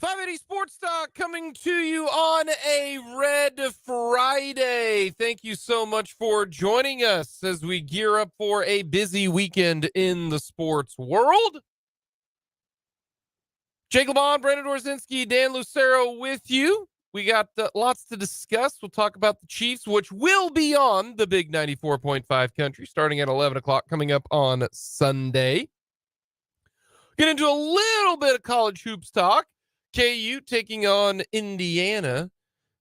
580 Sports Talk coming to you on a Red Friday. Thank you so much for joining us as we gear up for a busy weekend in the sports world. Jake LeBon, Brandon Dorzinski, Dan Lucero with you. We got lots to discuss. We'll talk about the Chiefs, which will be on the big 94.5 Country starting at 11 o'clock coming up on Sunday. Get into a little bit of college hoops talk. KU taking on Indiana.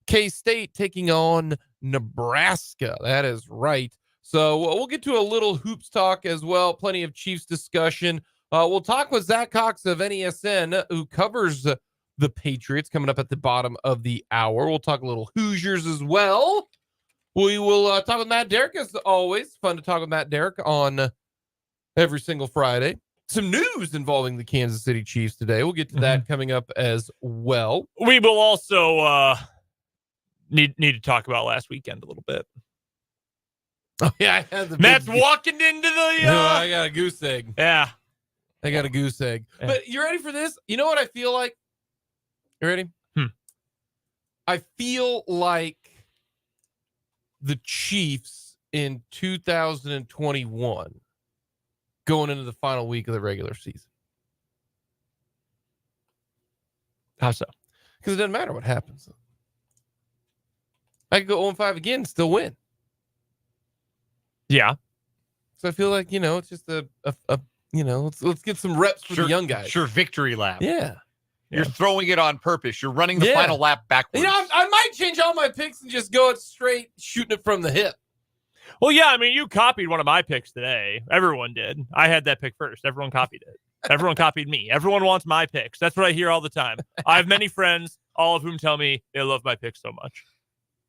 K-State taking on Nebraska. That is right. So we'll get to a little hoops talk as well. Plenty of Chiefs discussion. We'll talk with Zach Cox of NESN, who covers the Patriots, coming up at the bottom of the hour. We'll talk a little Hoosiers as well. We will talk with Matt Derrick, as always. Fun to talk with Matt Derrick on every single Friday. Some news involving the Kansas City Chiefs today. We'll get to that coming up as well. We will also need to talk about last weekend a little bit. Oh, yeah. I had the Matt's walking into the... I got a goose egg. Yeah. I got a goose egg. Yeah. But you ready for this? You know what I feel like? You ready? I feel like the Chiefs in 2021 going into the final week of the regular season. How so? Because it doesn't matter what happens. I could go 0-5 again and still win. Yeah. So I feel like, it's just let's get some reps for the young guys. Sure, victory lap. Yeah. You're throwing it on purpose. You're running the final lap backwards. I might change all my picks and just go it straight, shooting it from the hip. Well, yeah, I mean, you copied one of my picks today. Everyone did. I had that pick first. Everyone copied it. Everyone copied me. Everyone wants my picks. That's what I hear all the time. I have many friends, all of whom tell me they love my picks so much.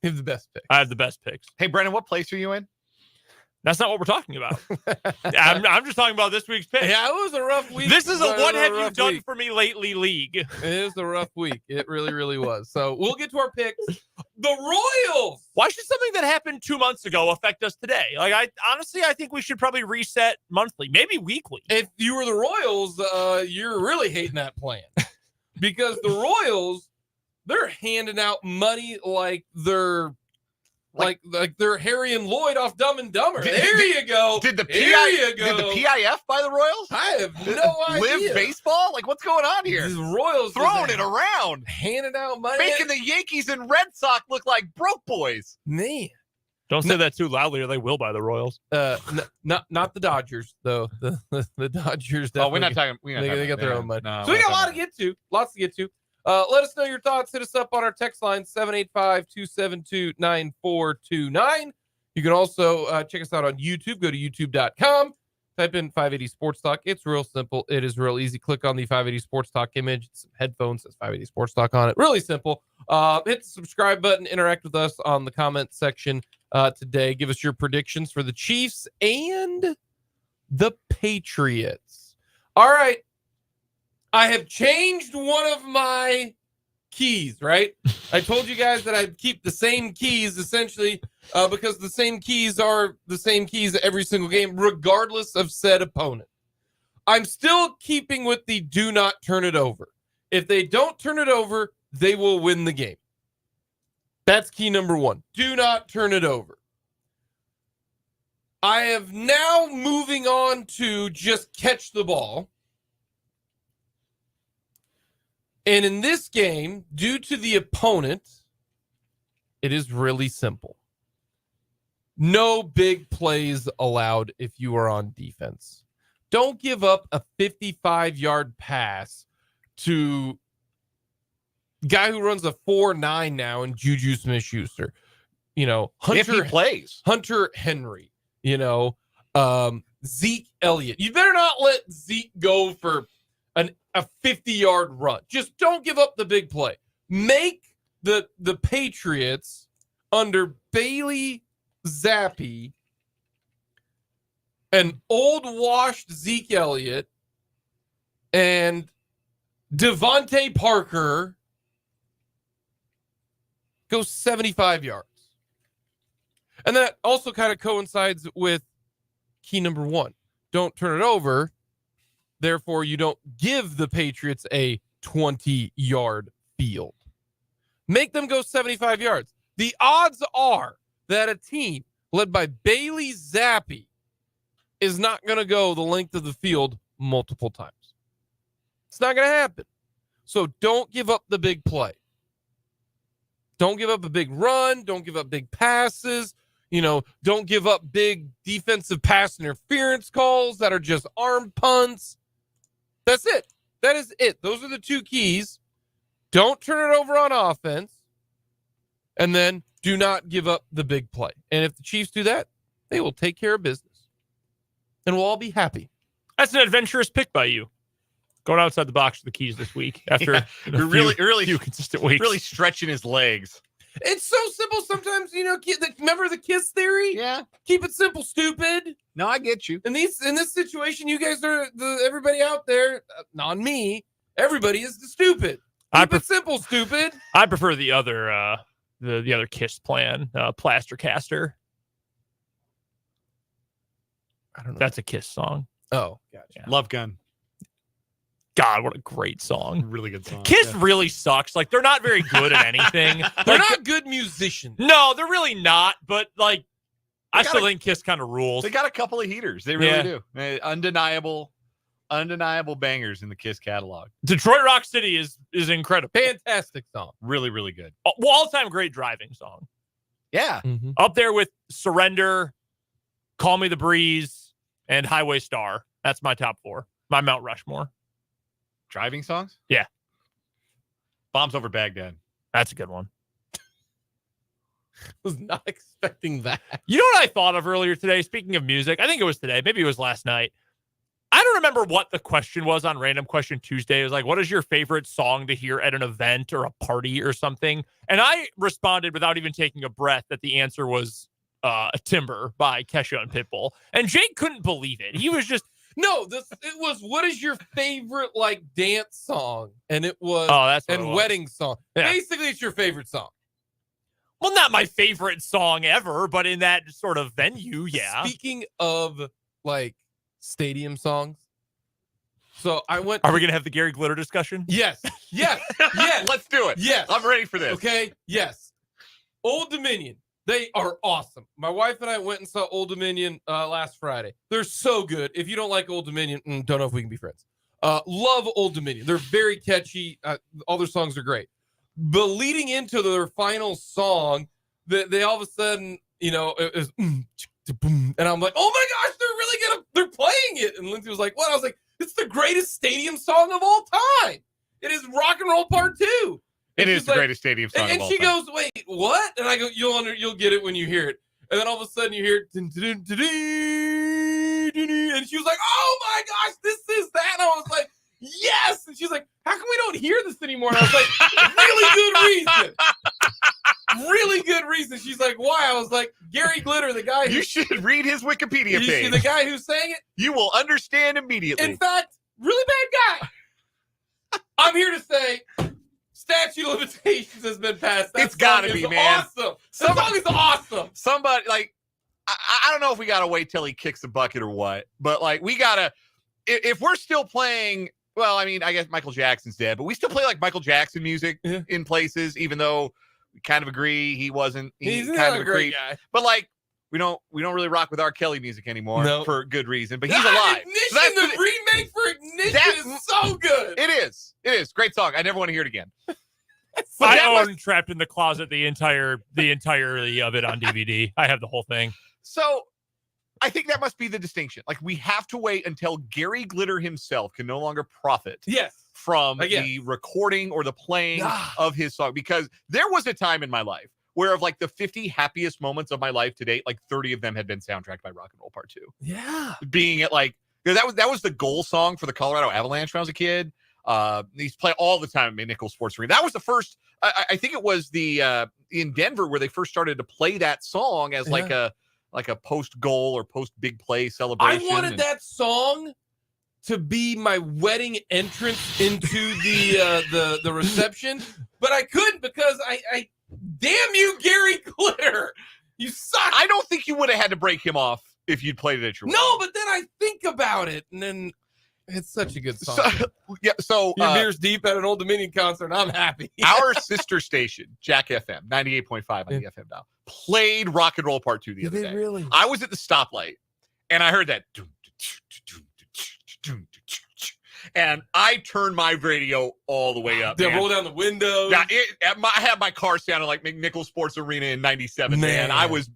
You have the best picks. I have the best picks. Hey, Brendan, what place are you in? That's not what we're talking about. I'm just talking about this week's pick. Yeah, it was a rough week. This is a what have you done for me lately league. It was a rough week. It really, really was. So we'll get to our picks. The Royals. Why should something that happened 2 months ago affect us today? Like, I think we should probably reset monthly, maybe weekly. If you were the Royals, you're really hating that plan. Because the Royals, they're handing out money like they're like they're Harry and Lloyd off Dumb and Dumber. There you go. Did the PIF buy the Royals? I have no idea. Live baseball? Like, what's going on here? These Royals throwing it around, handing out money, making the Yankees and Red Sox look like broke boys. Man, don't say that too loudly, or they will buy the Royals. Not the Dodgers though. The Dodgers. Oh, we're not talking. They got their own money. No, so we got a lot to get to. Lots to get to. Let us know your thoughts. Hit us up on our text line, 785-272-9429. You can also check us out on YouTube. Go to youtube.com. Type in 580 Sports Talk. It's real simple. It is real easy. Click on the 580 Sports Talk image. It's some headphones. Says 580 Sports Talk on it. Really simple. Hit the subscribe button. Interact with us on the comment section today. Give us your predictions for the Chiefs and the Patriots. All right. I have changed one of my keys, right? I told you guys that I'd keep the same keys essentially because the same keys are the same keys every single game, regardless of said opponent. I'm still keeping with the do not turn it over. If they don't turn it over, they will win the game. That's key number one. Do not turn it over. I have now moving on to just catch the ball. And in this game, due to the opponent, it is really simple. No big plays allowed if you are on defense. Don't give up a 55-yard pass to a guy who runs a 4.9 now in Juju Smith-Schuster. Hunter Henry, Zeke Elliott. You better not let Zeke go for a 50-yard run. Just don't give up the big play. Make the Patriots under Bailey Zappi, an old washed Zeke Elliott, and Devontae Parker go 75 yards. And that also kind of coincides with key number one. Don't turn it over. Therefore, you don't give the Patriots a 20-yard field. Make them go 75 yards. The odds are that a team led by Bailey Zappi is not going to go the length of the field multiple times. It's not going to happen. So don't give up the big play. Don't give up a big run. Don't give up big passes. Don't give up big defensive pass interference calls that are just arm punts. That's it. That is it. Those are the two keys. Don't turn it over on offense. And then do not give up the big play. And if the Chiefs do that, they will take care of business. And we'll all be happy. That's an adventurous pick by you. Going outside the box for the keys this week after really few consistent weeks. Really stretching his legs. It's so simple. Sometimes, remember the KISS theory? Yeah. Keep it simple, stupid. No, I get you. In this situation, you guys are everybody out there, not me. Everybody is the stupid. Keep it simple, stupid. I prefer the other the other KISS plan, Plaster Caster. I don't know. That's a KISS song. Oh, gotcha. Yeah. Love Gun. God, what a great song. Really good song. KISS really sucks. Like, they're not very good at anything. They're not good musicians. No, they're really not. But, like, I still think KISS kind of rules. They got a couple of heaters. They really do. Undeniable bangers in the KISS catalog. Detroit Rock City is incredible. Fantastic song. Really, really good. All-time great driving song. Yeah. Mm-hmm. Up there with Surrender, Call Me the Breeze, and Highway Star. That's my top four. My Mount Rushmore. Driving songs? Yeah. Bombs Over Baghdad. That's a good one. Was not expecting that. You know what I thought of earlier today? Speaking of music, I think it was today. Maybe it was last night. I don't remember what the question was on Random Question Tuesday. It was like, what is your favorite song to hear at an event or a party or something? And I responded without even taking a breath that the answer was Timber by Kesha and Pitbull. And Jake couldn't believe it. He was just, no, it was, what is your favorite, dance song? And it was, that's what and it was. wedding song. Yeah. Basically, it's your favorite song. Well, not my favorite song ever, but in that sort of venue, yeah. Speaking of, stadium songs. So I went. Are we going to have the Gary Glitter discussion? Yes. Yes. Yes. Let's do it. Yes. I'm ready for this. Okay. Yes. Old Dominion. They are awesome. My wife and I went and saw Old Dominion last Friday. They're so good. If you don't like Old Dominion, don't know if we can be friends. Love Old Dominion. They're very catchy. All their songs are great. But leading into their final song, they all of a sudden, it was and I'm like, oh my gosh, they're playing it. And Lindsay was like, what? I was like, it's the greatest stadium song of all time. It is Rock and Roll Part 2. It is the greatest stadium song And of all she time. goes, wait, what? And I go, you'll get it when you hear it. And then all of a sudden you hear and she was like, oh my gosh, this is that. And I was like, yes. And she's like, how come we don't hear this anymore? And I was like, really good reason. Really good reason. She's like, why? I was like, Gary Glitter, the guy You should read his Wikipedia page. the guy who sang it. You will understand immediately. In fact, really bad guy. I'm here to say, statute of limitations has been passed. It's got to be, man. Awesome. That song is awesome. Somebody, I don't know if we got to wait till he kicks the bucket or what, but we got to, if we're still playing, well, I mean, I guess Michael Jackson's dead, but we still play Michael Jackson music in places, even though we kind of agree he's not kind of a great guy. But we don't really rock with R. Kelly music anymore for good reason, but he's alive. Ignition, the remake for Ignition is so good. It is. Great song. I never want to hear it again. I own Trapped in the Closet the entirety of it on DVD. I have the whole thing. So I think that must be the distinction. We have to wait until Gary Glitter himself can no longer profit from the recording or the playing of his song. Because there was a time in my life where of the 50 happiest moments of my life to date, 30 of them had been soundtracked by Rock and Roll Part 2. Yeah. Being at that was the goal song for the Colorado Avalanche when I was a kid. They used to play all the time at Nickel Sports Arena. That was the first, I think it was in Denver where they first started to play that song as a post goal or post big play celebration. I wanted that song to be my wedding entrance into the reception, but I couldn't because I damn you, Gary Glitter, you suck. I don't think you would have had to break him off if you'd played it at your wedding. No, but then I think about it, and then It's such a good song. So your beer's deep at an Old Dominion concert. I'm happy. Our sister station, Jack FM, 98.5 on the FM dial, played Rock and Roll Part 2 the other day. Really? I was at the stoplight, and I heard that. And I turned my radio all the way up. They roll down the windows. Yeah, I had my car sounding like McNichols Sports Arena in '97. Man, I was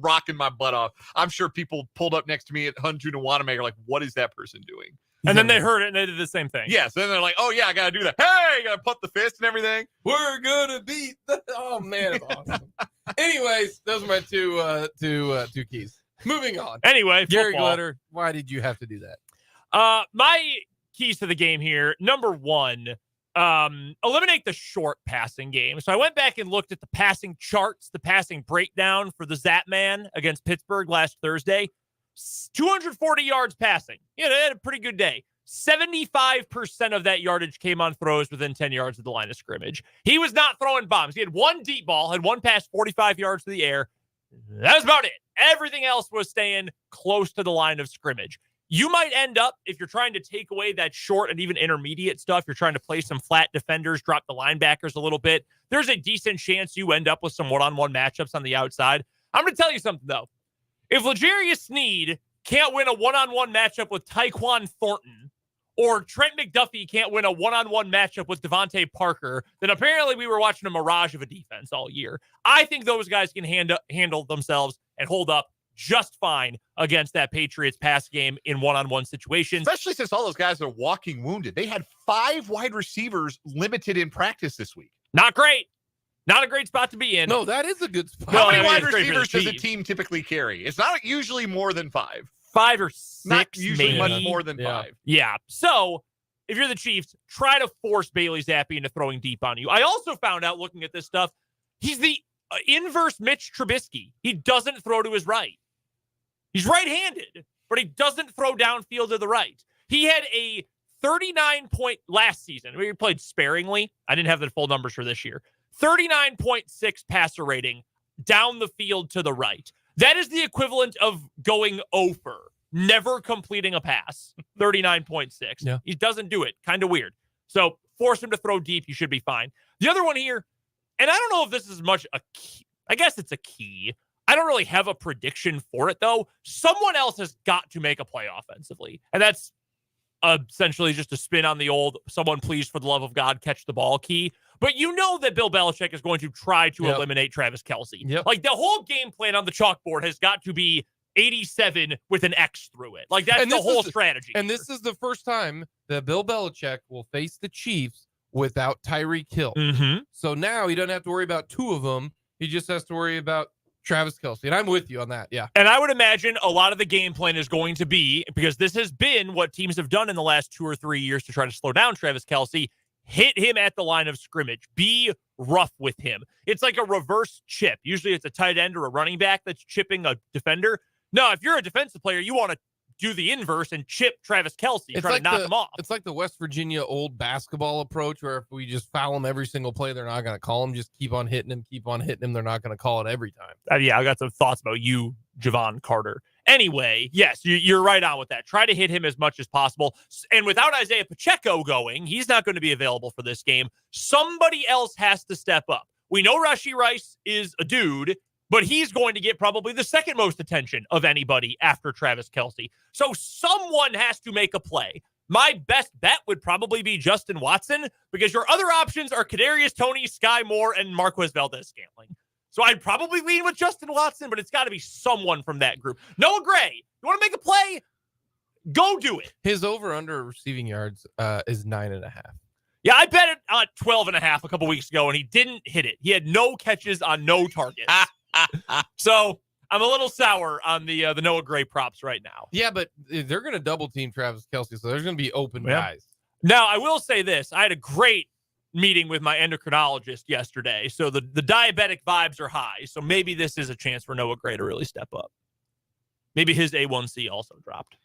rocking my butt off. I'm sure people pulled up next to me at Huntoon and Wanamaker like, what is that person doing? And then they heard it and they did the same thing. Yes. Then they're like, oh, yeah, I got to do that. Hey, got to pump the fist and everything. We're going to beat the... Oh, man, it's awesome. Anyways, those are my two keys. Moving on. Anyway, Gary football. Glitter, why did you have to do that? My keys to the game here. Number one, eliminate the short passing game. So I went back and looked at the passing charts, the passing breakdown for the Zap Man against Pittsburgh last Thursday. 240 yards passing. Yeah, they had a pretty good day. 75% of that yardage came on throws within 10 yards of the line of scrimmage. He was not throwing bombs. He had one deep ball, had one pass 45 yards to the air. That was about it. Everything else was staying close to the line of scrimmage. You might end up, if you're trying to take away that short and even intermediate stuff, you're trying to play some flat defenders, drop the linebackers a little bit, there's a decent chance you end up with some one-on-one matchups on the outside. I'm going to tell you something, though. If L'Jarius Sneed can't win a one-on-one matchup with Tyquan Thornton, or Trent McDuffie can't win a one-on-one matchup with Devontae Parker, then apparently we were watching a mirage of a defense all year. I think those guys can handle themselves and hold up just fine against that Patriots pass game in one-on-one situations. Especially since all those guys are walking wounded. They had 5 wide receivers limited in practice this week. Not great. Not a great spot to be in. No, that is a good spot. How many wide receivers does a team typically carry? It's not usually more than 5. 5 or 6, not usually maybe. much more than 5. Yeah. So if you're the Chiefs, try to force Bailey Zappi into throwing deep on you. I also found out looking at this stuff, he's the inverse Mitch Trubisky. He doesn't throw to his right. He's right-handed, but he doesn't throw downfield to the right. He had a 39-point last season. We played sparingly. I didn't have the full numbers for this year. 39.6 passer rating down the field to the right. That is the equivalent of going over, never completing a pass. 39.6. Yeah. He doesn't do it. Kind of weird. So force him to throw deep. You should be fine. The other one here, and I don't know if this is much a key. I guess it's a key. I don't really have a prediction for it, though. Someone else has got to make a play offensively. And that's essentially just a spin on the old, someone please, for the love of God, catch the ball key. But you know that Bill Belichick is going to try to eliminate Travis Kelce. Yep. Like, the whole game plan on the chalkboard has got to be 87 with an X through it. Like, that's the whole strategy. And this is the first time that Bill Belichick will face the Chiefs without Tyreek Hill. Mm-hmm. So now he doesn't have to worry about 2 of them. He just has to worry about Travis Kelce. And I'm with you on that. Yeah. And I would imagine a lot of the game plan is going to be, because this has been what teams have done in the last 2 or 3 years to try to slow down Travis Kelce, hit him at the line of scrimmage. Be rough with him. It's like a reverse chip. Usually it's a tight end or a running back that's chipping a defender. No, if you're a defensive player, you want to do the inverse and chip Travis Kelce, try to knock him off. It's like the West Virginia old basketball approach, where if we just foul them every single play, they're not going to call him. Just keep on hitting him. They're not going to call it every time. Yeah, I got some thoughts about you, Javon Carter. Anyway, yes, you're right on with that. Try to hit him as much as possible. And without Isaiah Pacheco going, he's not going to be available for this game. Somebody else has to step up. We know Rashee Rice is a dude, but he's going to get probably the second most attention of anybody after Travis Kelce. So someone has to make a play. My best bet would probably be Justin Watson, because your other options are Kadarius Toney, Sky Moore, and Marquez Valdez-Scantling. So I'd probably lean with Justin Watson, but it's got to be someone from that group. Noah Gray, you want to make a play? Go do it. His over-under receiving yards is 9.5. Yeah, I bet it on 12.5 a couple weeks ago, and he didn't hit it. He had no catches on no targets. So I'm a little sour on the Noah Gray props right now. Yeah, but they're going to double team Travis Kelce, so there's going to be open guys. Now, I will say this. I had a great meeting with my endocrinologist yesterday, so the diabetic vibes are high. So maybe this is a chance for Noah Gray to really step up. Maybe his A1C also dropped.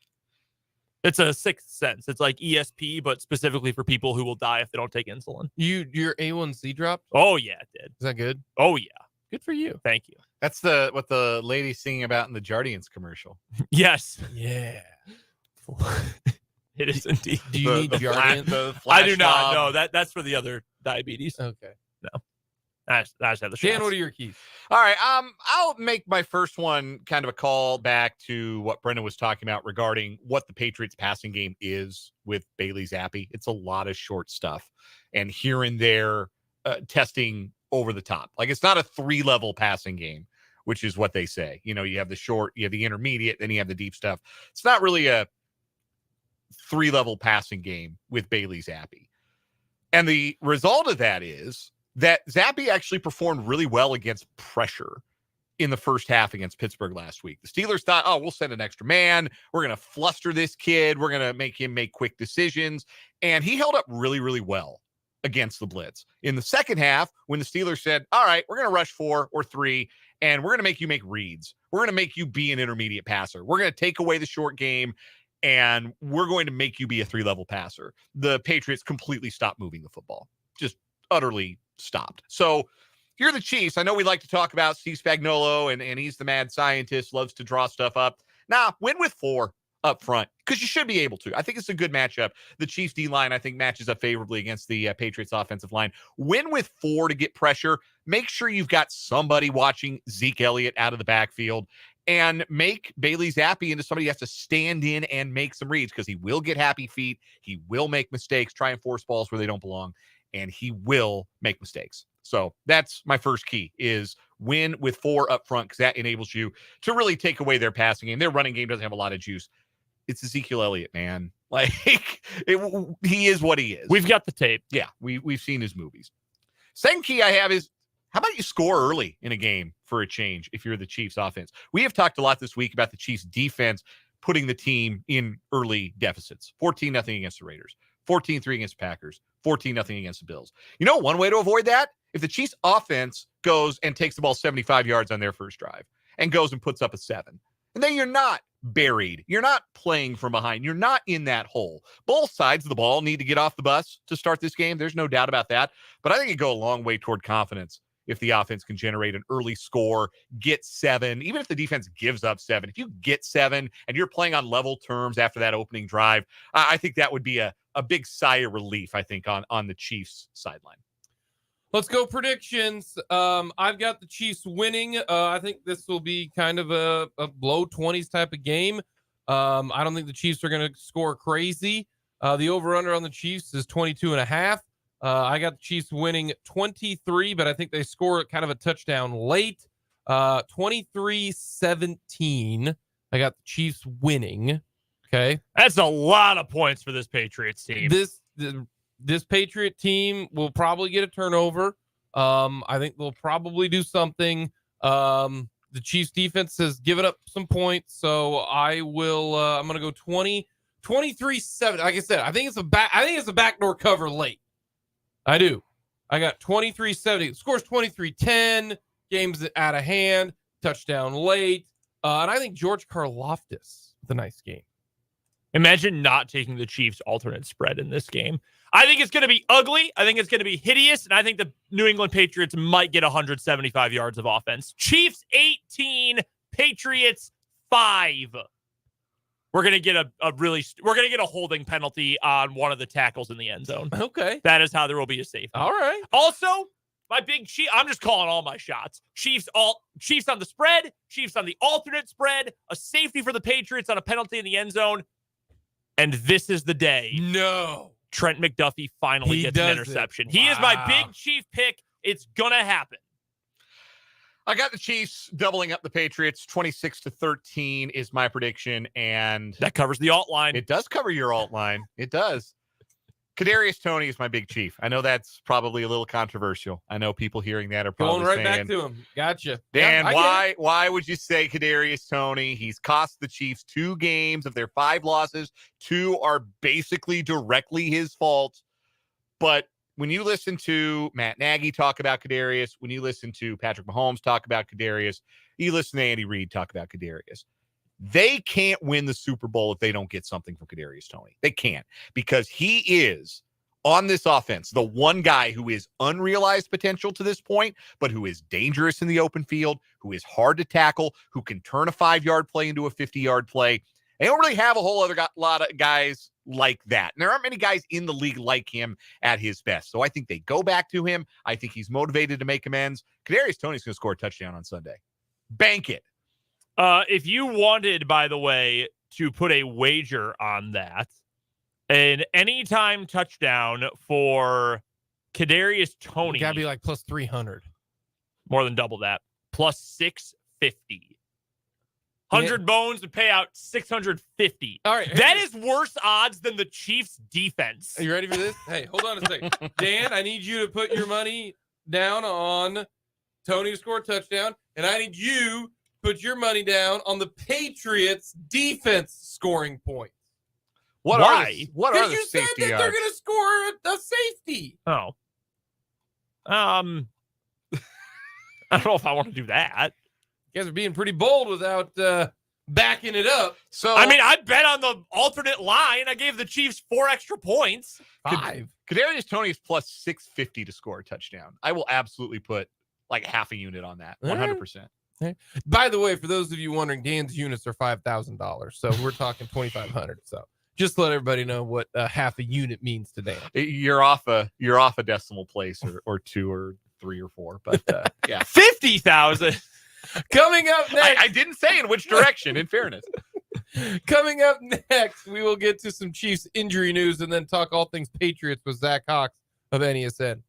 It's a sixth sense. It's like ESP, but specifically for people who will die if they don't take insulin. Your A1C dropped? Oh, yeah, it did. Is that good? Oh, yeah. Good for you. Thank you. That's what the lady's singing about in the Jardians commercial. Yes. Yeah. It is indeed. Do you need Jardiance? I do not. No, that's for the other diabetes. Okay. No. I just have the Dan, shots. what are your keys? All right. I'll make my first one kind of a call back to what Brendan was talking about regarding what the Patriots passing game is with Bailey Zappi. It's a lot of short stuff and here and there testing over the top. Like it's not a 3-level passing game, which is what they say. You know, you have the short, you have the intermediate, then you have the deep stuff. It's not really a 3-level passing game with Bailey Zappi. And the result of that is that Zappi actually performed really well against pressure in the first half against Pittsburgh last week. The Steelers thought, oh, we'll send an extra man. We're going to fluster this kid. We're going to make him make quick decisions. And he held up really, really well against the blitz. In the second half, when the Steelers said, all right, we're going to rush 4 or 3, and we're going to make you make reads. We're going to make you be an intermediate passer. We're going to take away the short game, and we're going to make you be a 3-level passer. The Patriots completely stopped moving the football. Just utterly stopped. So you're the Chiefs. I know we like to talk about Steve Spagnuolo, and he's the mad scientist, loves to draw stuff up. Nah, win with 4 up front because you should be able to. I think it's a good matchup. The Chiefs D-line, I think, matches up favorably against the Patriots offensive line. Win with 4 to get pressure. Make sure you've got somebody watching Zeke Elliott out of the backfield and make Bailey Zappi into somebody who has to stand in and make some reads because he will get happy feet. He will make mistakes, try and force balls where they don't belong, and he will make mistakes. So that's my first key is win with 4 up front because that enables you to really take away their passing game. Their running game doesn't have a lot of juice. It's Ezekiel Elliott, man. Like he is what he is. We've got the tape. Yeah, we've seen his movies. Second key I have is how about you score early in a game for a change if you're the Chiefs offense? We have talked a lot this week about the Chiefs defense putting the team in early deficits. 14-0 against the Raiders, 14-3 against the Packers, 14-0 against the Bills. You know one way to avoid that? If the Chiefs offense goes and takes the ball 75 yards on their first drive and goes and puts up a 7, and then you're not buried. You're not playing from behind. You're not in that hole. Both sides of the ball need to get off the bus to start this game. There's no doubt about that. But I think it go a long way toward confidence if the offense can generate an early score, get 7, even if the defense gives up 7. If you get 7 and you're playing on level terms after that opening drive, I think that would be a big sigh of relief, I think, on the Chiefs sideline. Let's go predictions. I've got the Chiefs winning. I think this will be kind of a low 20s type of game. I don't think the Chiefs are going to score crazy. The over-under on the Chiefs is 22.5. I got the Chiefs winning 23, but I think they score kind of a touchdown late. 23-17. I got the Chiefs winning. Okay. That's a lot of points for this Patriots team. This Patriot team will probably get a turnover. I think they'll probably do something. The Chiefs defense has given up some points, so I will. I'm going to go 23-7. Like I said, I think it's a backdoor cover late. I do. I got 23-70. Scores 23-10. Game's out of hand. Touchdown late. And I think George Karlaftis with a nice game. Imagine not taking the Chiefs alternate spread in this game. I think it's going to be ugly. I think it's going to be hideous. And I think the New England Patriots might get 175 yards of offense. Chiefs 18, Patriots 5. We're going to get we're going to get a holding penalty on one of the tackles in the end zone. Okay. That is how there will be a safety. All right. Also, my big Chief, I'm just calling all my shots. Chiefs on the spread, Chiefs on the alternate spread, a safety for the Patriots on a penalty in the end zone. And this is the day. No. Trent McDuffie finally gets an interception. He is my big Chief pick. It's going to happen. I got the Chiefs doubling up the Patriots. 26-13 is my prediction. And that covers the alt line. It does cover your alt line. It does. Kadarius Toney is my big Chief. I know that's probably a little controversial. I know people hearing that are probably going right saying, back to him. Gotcha. Dan, why would you say Kadarius Toney? He's cost the Chiefs 2 games of their 5 losses. 2 are basically directly his fault. But when you listen to Matt Nagy talk about Kadarius, when you listen to Patrick Mahomes talk about Kadarius, you listen to Andy Reid talk about Kadarius. They can't win the Super Bowl if they don't get something from Kadarius Toney. They can't, because he is, on this offense, the one guy who is unrealized potential to this point, but who is dangerous in the open field, who is hard to tackle, who can turn a 5-yard play into a 50-yard play. They don't really have a whole other lot of guys like that. And there aren't many guys in the league like him at his best. So I think they go back to him. I think he's motivated to make amends. Kadarius Toney's going to score a touchdown on Sunday. Bank it. If you wanted, by the way, to put a wager on that, an anytime touchdown for Kadarius Toney, Got to be like plus 300. More than double that. Plus 650. 100 bones to pay out 650. All right. That is worse odds than the Chiefs defense. Are you ready for this? Hey, hold on a second. Dan, I need you to put your money down on Toney to score a touchdown, and I need you to put your money down on the Patriots defense scoring points. Why? What are the you said safety that odds? they're going to score a safety. Oh. I don't know if I want to do that. You guys are being pretty bold without backing it up. So I mean, I bet on the alternate line. I gave the Chiefs 4 extra points. 5. Kadarius Toney is plus 650 to score a touchdown. I will absolutely put like half a unit on that. 100%. By the way, for those of you wondering, Dan's units are $5,000, so we're talking $2,500. So just let everybody know what half a unit means to Dan. You're off a decimal place or 2 or 3 or 4, but yeah, 50,000. Coming up next, I didn't say in which direction. In fairness, coming up next, we will get to some Chiefs injury news and then talk all things Patriots with Zach Hawks of NESN.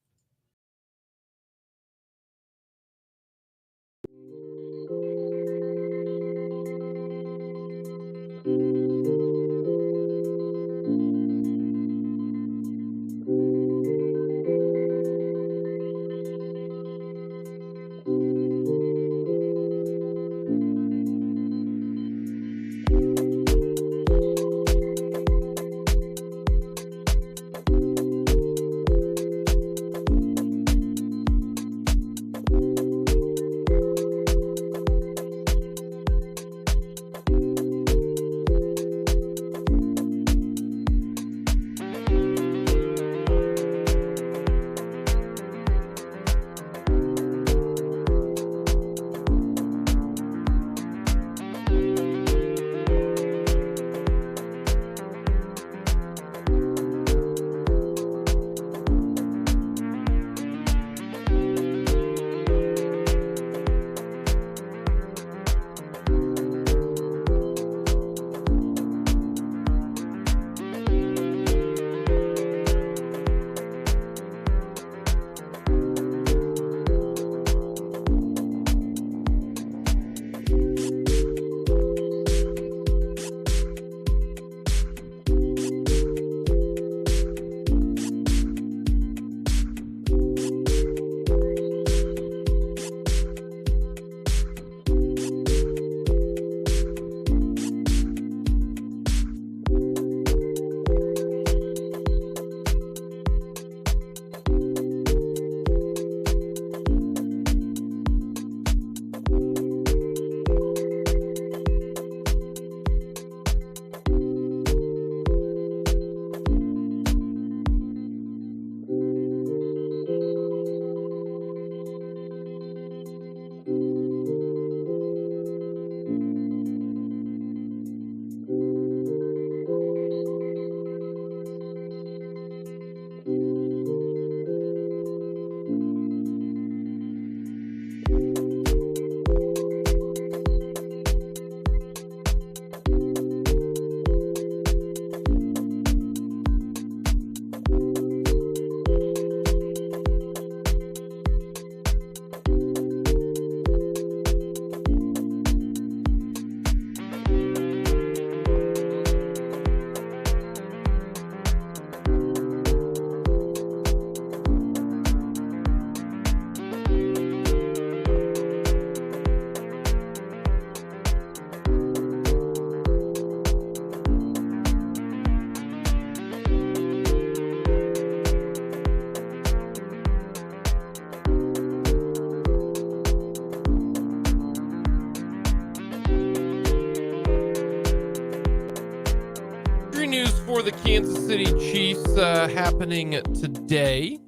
For the Kansas City Chiefs happening today.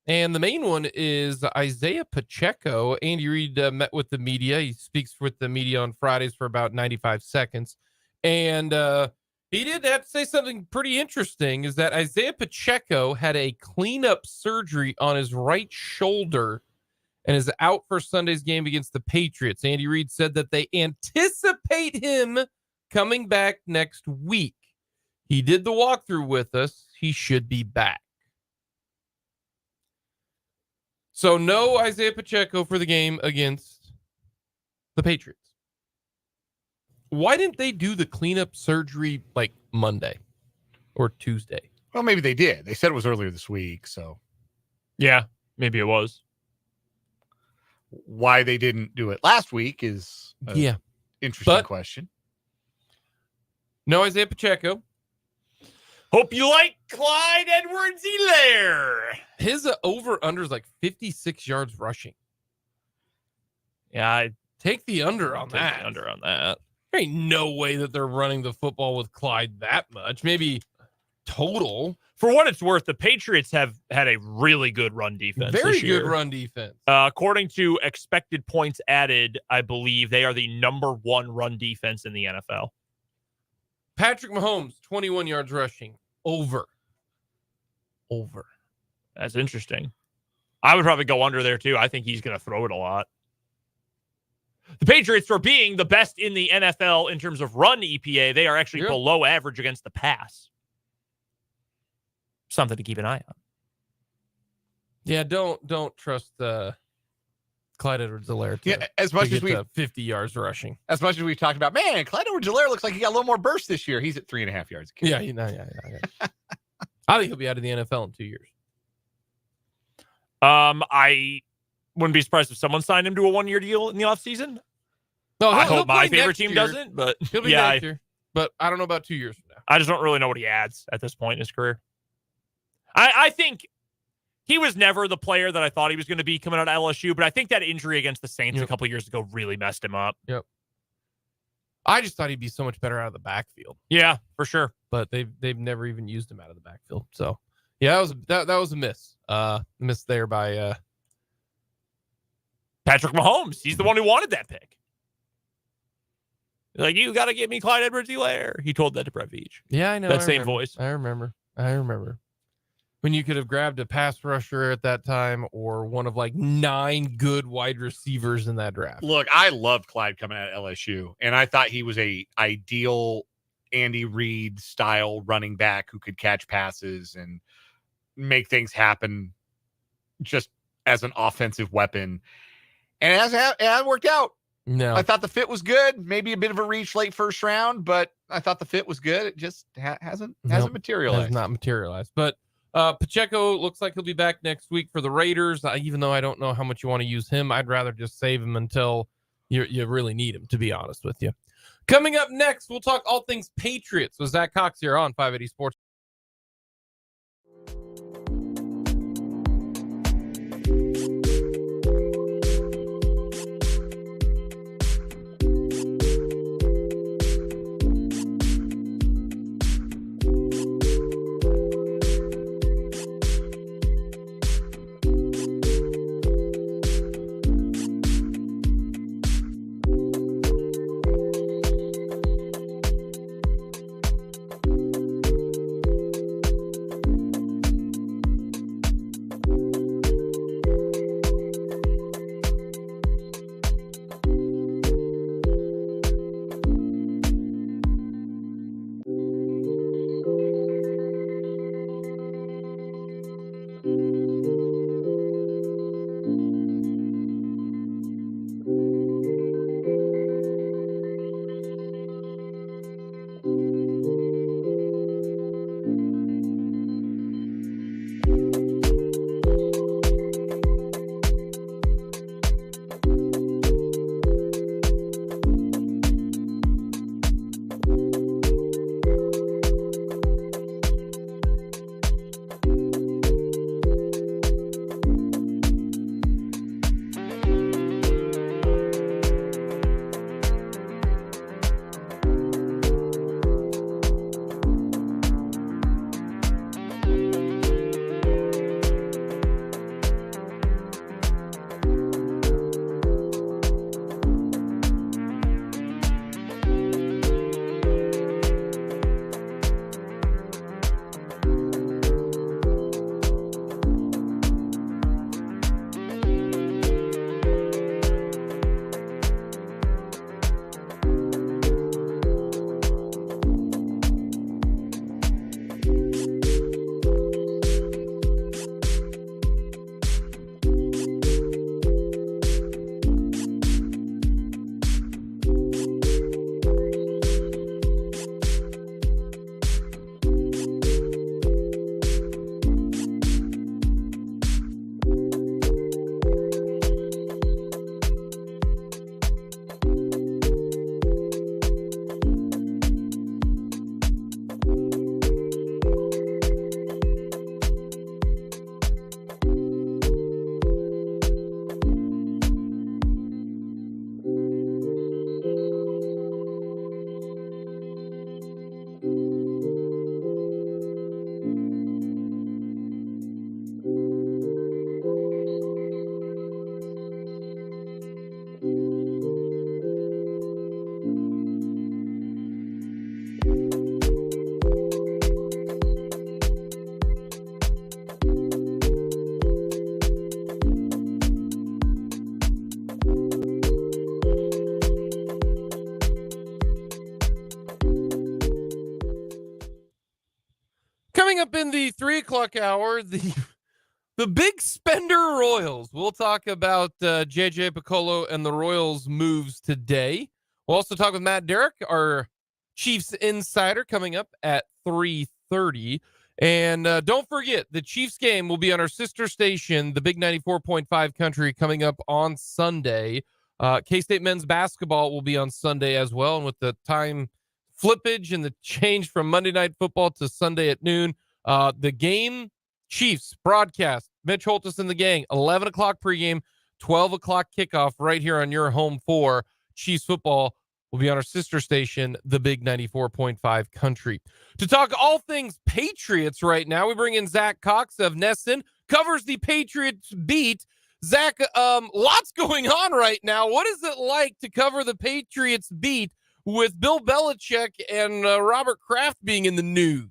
And the main one is Isaiah Pacheco. Andy Reid met with the media. He speaks with the media on Fridays for about 95 seconds. And he did have to say something pretty interesting, is that Isaiah Pacheco had a cleanup surgery on his right shoulder and is out for Sunday's game against the Patriots. Andy Reid said that they anticipate him coming back next week. He did the walkthrough with us. He should be back. So no Isaiah Pacheco for the game against the Patriots. Why didn't they do the cleanup surgery like Monday or Tuesday? Well, maybe they did. They said it was earlier this week, so. Yeah, maybe it was. Why they didn't do it last week is an interesting question. No Isaiah Pacheco. Hope you like Clyde Edwards-Helaire. His over-under is like 56 yards rushing. Yeah, I take the under on that. The under on that. There ain't no way that they're running the football with Clyde that much. Maybe total. For what it's worth, the Patriots have had a really good run defense. Very good run defense. According to expected points added, I believe they are the number 1 run defense in the NFL. Patrick Mahomes, 21 yards rushing. Over. That's interesting. I would probably go under there too. I think he's going to throw it a lot. The Patriots, for being the best in the NFL in terms of run EPA, they are actually below average against the pass. Something to keep an eye on. Yeah, don't trust Clyde Edwards-Helaire. Yeah, as much as we 50 yards rushing. As much as we talked about, man, Clyde Edwards-Helaire looks like he got a little more burst this year. He's at 3.5 yards. Yeah. I think he'll be out of the NFL in 2 years. I wouldn't be surprised if someone signed him to a 1-year deal in the offseason. No, I hope my favorite team doesn't, but he'll be next year. But I don't know about 2 years from now. I just don't really know what he adds at this point in his career. I think he was never the player that I thought he was going to be coming out of LSU, but I think that injury against the Saints a couple years ago really messed him up. Yep. I just thought he'd be so much better out of the backfield. Yeah, for sure. But they've never even used him out of the backfield. So yeah, that was a miss. Miss there by Patrick Mahomes. He's the one who wanted that pick. Like, you got to get me Clyde Edwards-Helaire. He told that to Brett Veach. Yeah, I know. That same voice. I remember. When you could have grabbed a pass rusher at that time or one of like 9 good wide receivers in that draft. Look, I loved Clyde coming out of LSU, and I thought he was a ideal Andy Reid style running back who could catch passes and make things happen just as an offensive weapon. And it hasn't worked out. No. I thought the fit was good. Maybe a bit of a reach late first round, but I thought the fit was good. It just hasn't materialized. Has not materialized. But Pacheco looks like he'll be back next week for the Raiders. Even though I don't know how much you want to use him, I'd rather just save him until you really need him, to be honest with you. Coming up next, we'll talk all things Patriots with Zach Cox here on 580 Sports. up in the 3:00 hour, the big spender Royals. We'll talk about JJ Piccolo and the Royals moves today. We'll also talk with Matt Derrick, our Chiefs insider, coming up at 3:30. And don't forget, the Chiefs game will be on our sister station, the Big 94.5 Country, coming up on Sunday. K-State men's basketball will be on Sunday as well. And with the time flippage and the change from Monday Night Football to Sunday at noon, the game Chiefs broadcast, Mitch Holtis and the gang, 11 o'clock pregame, 12 o'clock kickoff right here on your home for Chiefs football. Will be on our sister station, the Big 94.5 Country. To talk all things Patriots right now, we bring in Zach Cox of Nesson, covers the Patriots beat. Zach, lots going on right now. What is it like to cover the Patriots beat with Bill Belichick and Robert Kraft being in the news?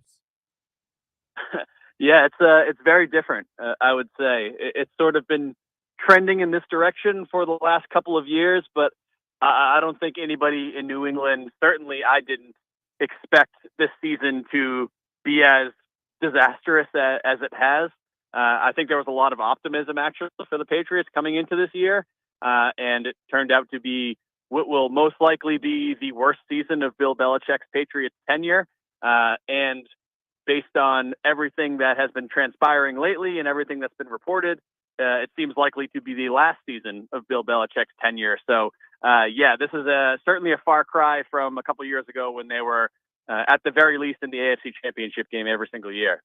Yeah, it's very different, I would say. It's sort of been trending in this direction for the last couple of years, but I don't think anybody in New England, certainly I didn't expect this season to be as disastrous as it has. I think there was a lot of optimism actually for the Patriots coming into this year, and it turned out to be what will most likely be the worst season of Bill Belichick's Patriots tenure. And based on everything that has been transpiring lately and everything that's been reported, it seems likely to be the last season of Bill Belichick's tenure. So, this is certainly a far cry from a couple years ago when they were, at the very least, in the AFC Championship game every single year.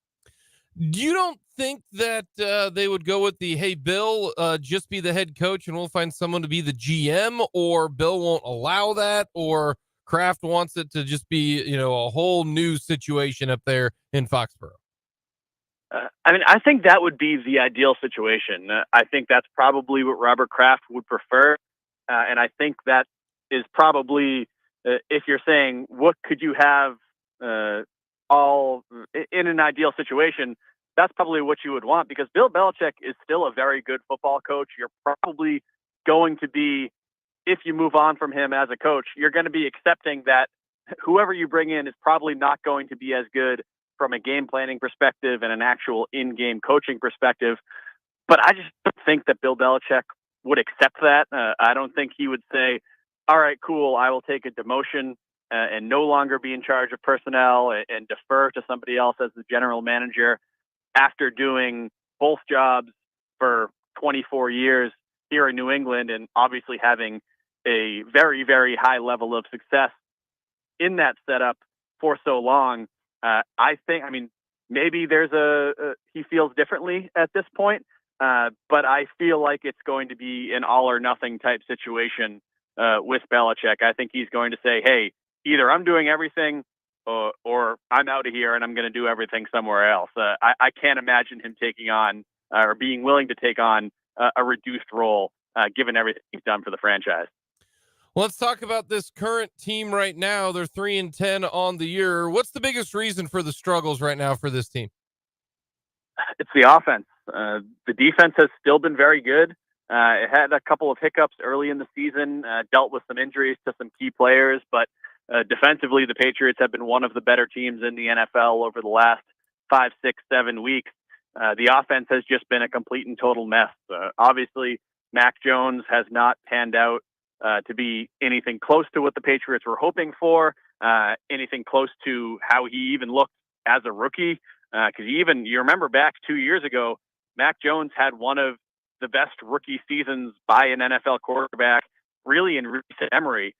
You don't think that they would go with the, hey, Bill, just be the head coach and we'll find someone to be the GM, or Bill won't allow that, or Kraft wants it to just be, a whole new situation up there in Foxborough? I think that would be the ideal situation. I think that's probably what Robert Kraft would prefer. And I think that is probably, if you're saying, what could you have all in an ideal situation, that's probably what you would want, because Bill Belichick is still a very good football coach. You're probably going to be, if you move on from him as a coach, you're going to be accepting that whoever you bring in is probably not going to be as good from a game planning perspective and an actual in-game coaching perspective. But I just don't think that Bill Belichick would accept that. I don't think he would say, all right, cool, I will take a demotion and no longer be in charge of personnel and defer to somebody else as the general manager after doing both jobs for 24 years here in New England and obviously having a very, very high level of success in that setup for so long. I think, maybe there's he feels differently at this point, but I feel like it's going to be an all or nothing type situation with Belichick. I think he's going to say, hey, either I'm doing everything or I'm out of here and I'm going to do everything somewhere else. I can't imagine him taking on or being willing to take on a reduced role given everything he's done for the franchise. Let's talk about this current team right now. They're 3-10 on the year. What's the biggest reason for the struggles right now for this team? It's the offense. The defense has still been very good. It had a couple of hiccups early in the season, dealt with some injuries to some key players, but defensively, the Patriots have been one of the better teams in the NFL over the last 5, 6, 7 weeks. The offense has just been a complete and total mess. Obviously, Mac Jones has not panned out to be anything close to what the Patriots were hoping for, anything close to how he even looked as a rookie. Because you remember back 2 years ago, Mac Jones had one of the best rookie seasons by an NFL quarterback, really in recent memory.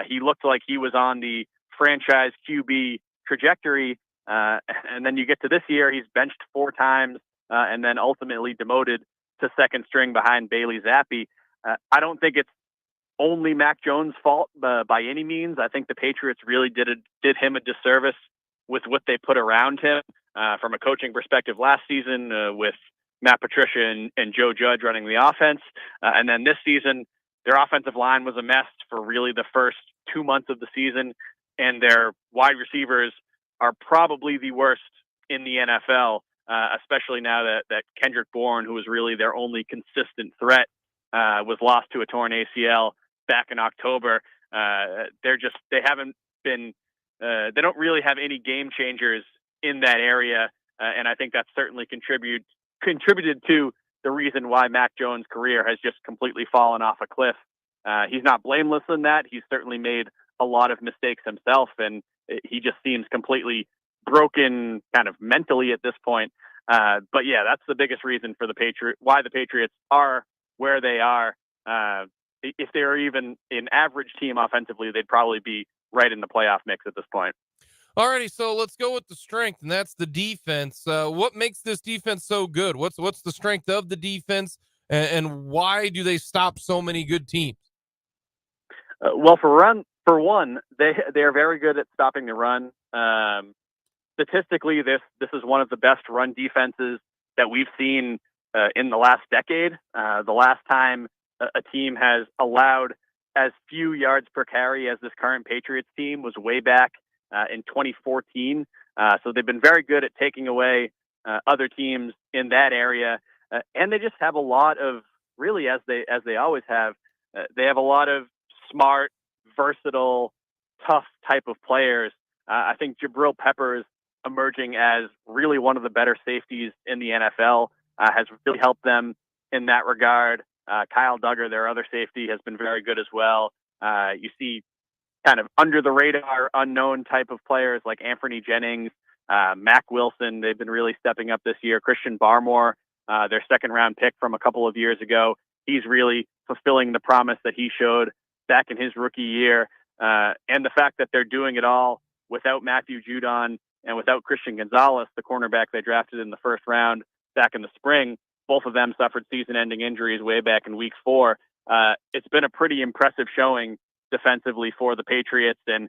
He looked like he was on the franchise QB trajectory. And then you get to this year, he's benched 4 times and then ultimately demoted to second string behind Bailey Zappi. I don't think it's only Mac Jones' fault by any means. I think the Patriots really did him a disservice with what they put around him from a coaching perspective last season with Matt Patricia and Joe Judge running the offense. And then this season, their offensive line was a mess for really the first 2 months of the season. And their wide receivers are probably the worst in the NFL, especially now that Kendrick Bourne, who was really their only consistent threat, was lost to a torn ACL back in October. They don't really have any game changers in that area And I think that's certainly contributed to the reason why Mac Jones' career has just completely fallen off a cliff. He's not blameless in that. He's certainly made a lot of mistakes himself, and he just seems completely broken kind of mentally at this point. But yeah, that's the biggest reason for why the Patriots are where they are. If they were even an average team offensively, they'd probably be right in the playoff mix at this point. Alrighty, so let's go with the strength, and that's the defense. What makes this defense so good? What's the strength of the defense, and why do they stop so many good teams? Well, for one, they are very good at stopping the run. Statistically, this is one of the best run defenses that we've seen in the last decade. The last time a team has allowed as few yards per carry as this current Patriots team was way back in 2014. So they've been very good at taking away other teams in that area, and they just have a lot of, really, as they always have, they have a lot of smart, versatile, tough type of players. I think Jabril Peppers emerging as really one of the better safeties in the NFL has really helped them in that regard. Kyle Duggar, their other safety, has been very good as well. You see kind of under the radar, unknown type of players like Anthony Jennings, Mac Wilson. They've been really stepping up this year. Christian Barmore, their second round pick from a couple of years ago. He's really fulfilling the promise that he showed back in his rookie year. And the fact that they're doing it all without Matthew Judon and without Christian Gonzalez, the cornerback they drafted in the first round back in the spring. Both of them suffered season-ending injuries way back in week 4. It's been a pretty impressive showing defensively for the Patriots, and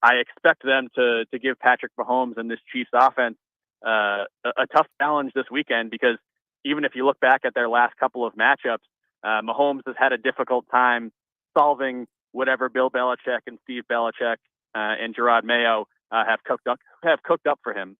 I expect them to give Patrick Mahomes and this Chiefs offense a tough challenge this weekend, because even if you look back at their last couple of matchups, Mahomes has had a difficult time solving whatever Bill Belichick and Steve Belichick and Gerard Mayo have cooked up for him.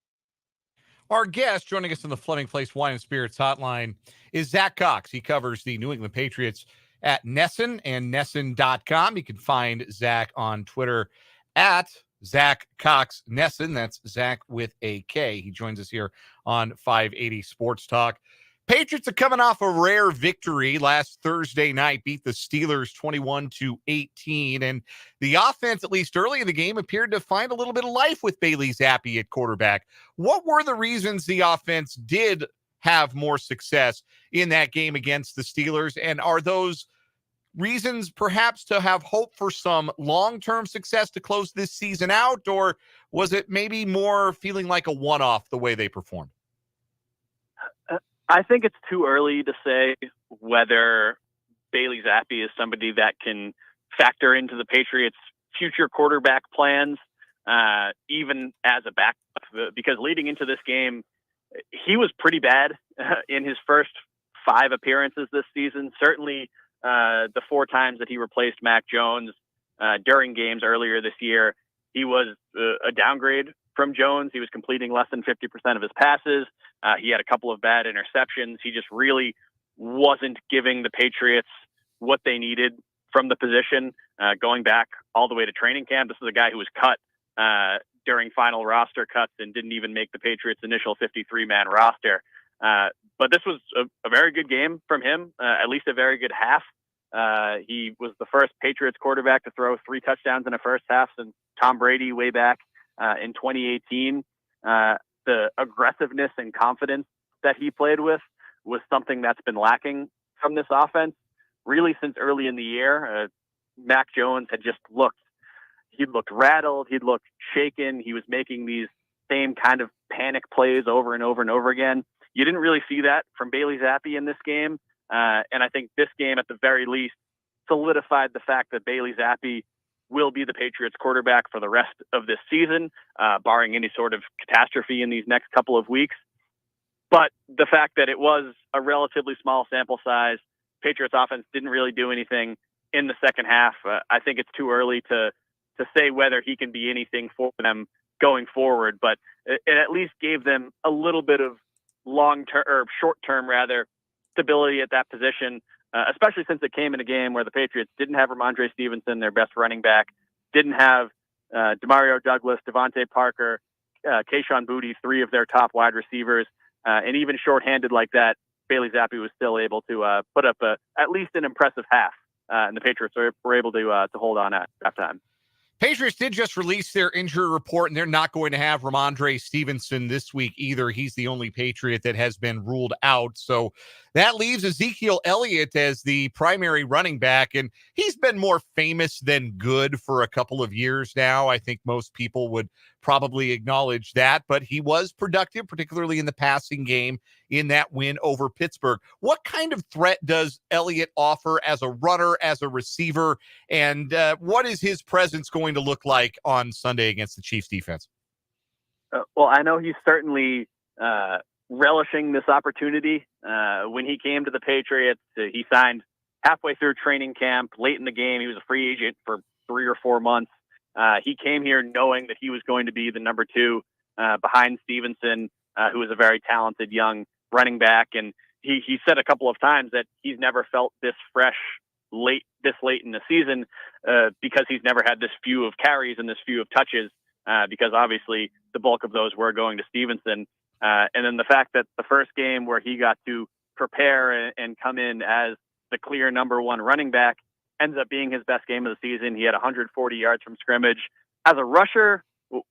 Our guest joining us on the Fleming Place Wine and Spirits hotline is Zach Cox. He covers the New England Patriots at Nesson and Nesson.com. You can find Zach on Twitter at Zach Cox Nesson. That's Zach with a K. He joins us here on 580 Sports Talk. Patriots are coming off a rare victory last Thursday night, beat the Steelers 21-18. And the offense, at least early in the game, appeared to find a little bit of life with Bailey Zappi at quarterback. What were the reasons the offense did have more success in that game against the Steelers? And are those reasons perhaps to have hope for some long-term success to close this season out? Or was it maybe more feeling like a one-off the way they performed? I think it's too early to say whether Bailey Zappi is somebody that can factor into the Patriots' future quarterback plans, even as a backup, because leading into this game, he was pretty bad in his first 5 appearances this season. Certainly the 4 times that he replaced Mac Jones during games earlier this year, he was a downgrade from Jones. He was completing less than 50% of his passes. He had a couple of bad interceptions. He just really wasn't giving the Patriots what they needed from the position. Going back all the way to training camp, this is a guy who was cut during final roster cuts and didn't even make the Patriots' initial 53-man roster. But this was a very good game from him, at least a very good half. He was the first Patriots quarterback to throw 3 touchdowns in a first half since Tom Brady way back in 2018. The aggressiveness and confidence that he played with was something that's been lacking from this offense really since early in the year. Mac Jones had just looked rattled. He'd looked shaken. He was making these same kind of panic plays over and over and over again. You didn't really see that from Bailey Zappi in this game. And I think this game, at the very least, solidified the fact that Bailey Zappi will be the Patriots quarterback for the rest of this season, barring any sort of catastrophe in these next couple of weeks. But the fact that it was a relatively small sample size, Patriots offense didn't really do anything in the second half. I think it's too early to say whether he can be anything for them going forward, but it at least gave them a little bit of long-term or short-term rather stability at that position. Especially since it came in a game where the Patriots didn't have Ramondre Stevenson, their best running back, didn't have Demario Douglas, Devontae Parker, Kayshon Boutte, 3 of their top wide receivers, and even shorthanded like that, Bailey Zappi was still able to put up at least an impressive half, and the Patriots were able to hold on at halftime. Patriots did just release their injury report, and they're not going to have Ramondre Stevenson this week either. He's the only Patriot that has been ruled out. So that leaves Ezekiel Elliott as the primary running back, and he's been more famous than good for a couple of years now. I think most people would probably acknowledge that, but he was productive, particularly in the passing game in that win over Pittsburgh. What kind of threat does Elliott offer as a runner, as a receiver, and what is his presence going to look like on Sunday against the Chiefs defense? Well, I know he's certainly relishing this opportunity. When he came to the Patriots, he signed halfway through training camp, late in the game. He was a free agent for 3 or 4 months. He came here knowing that he was going to be the number 2 behind Stevenson, who was a very talented young running back. And he said a couple of times that he's never felt this fresh this late in the season because he's never had this few of carries and this few of touches because obviously the bulk of those were going to Stevenson. And then the fact that the first game where he got to prepare and come in as the clear number 1 running back ends up being his best game of the season. He had 140 yards from scrimmage. As a rusher,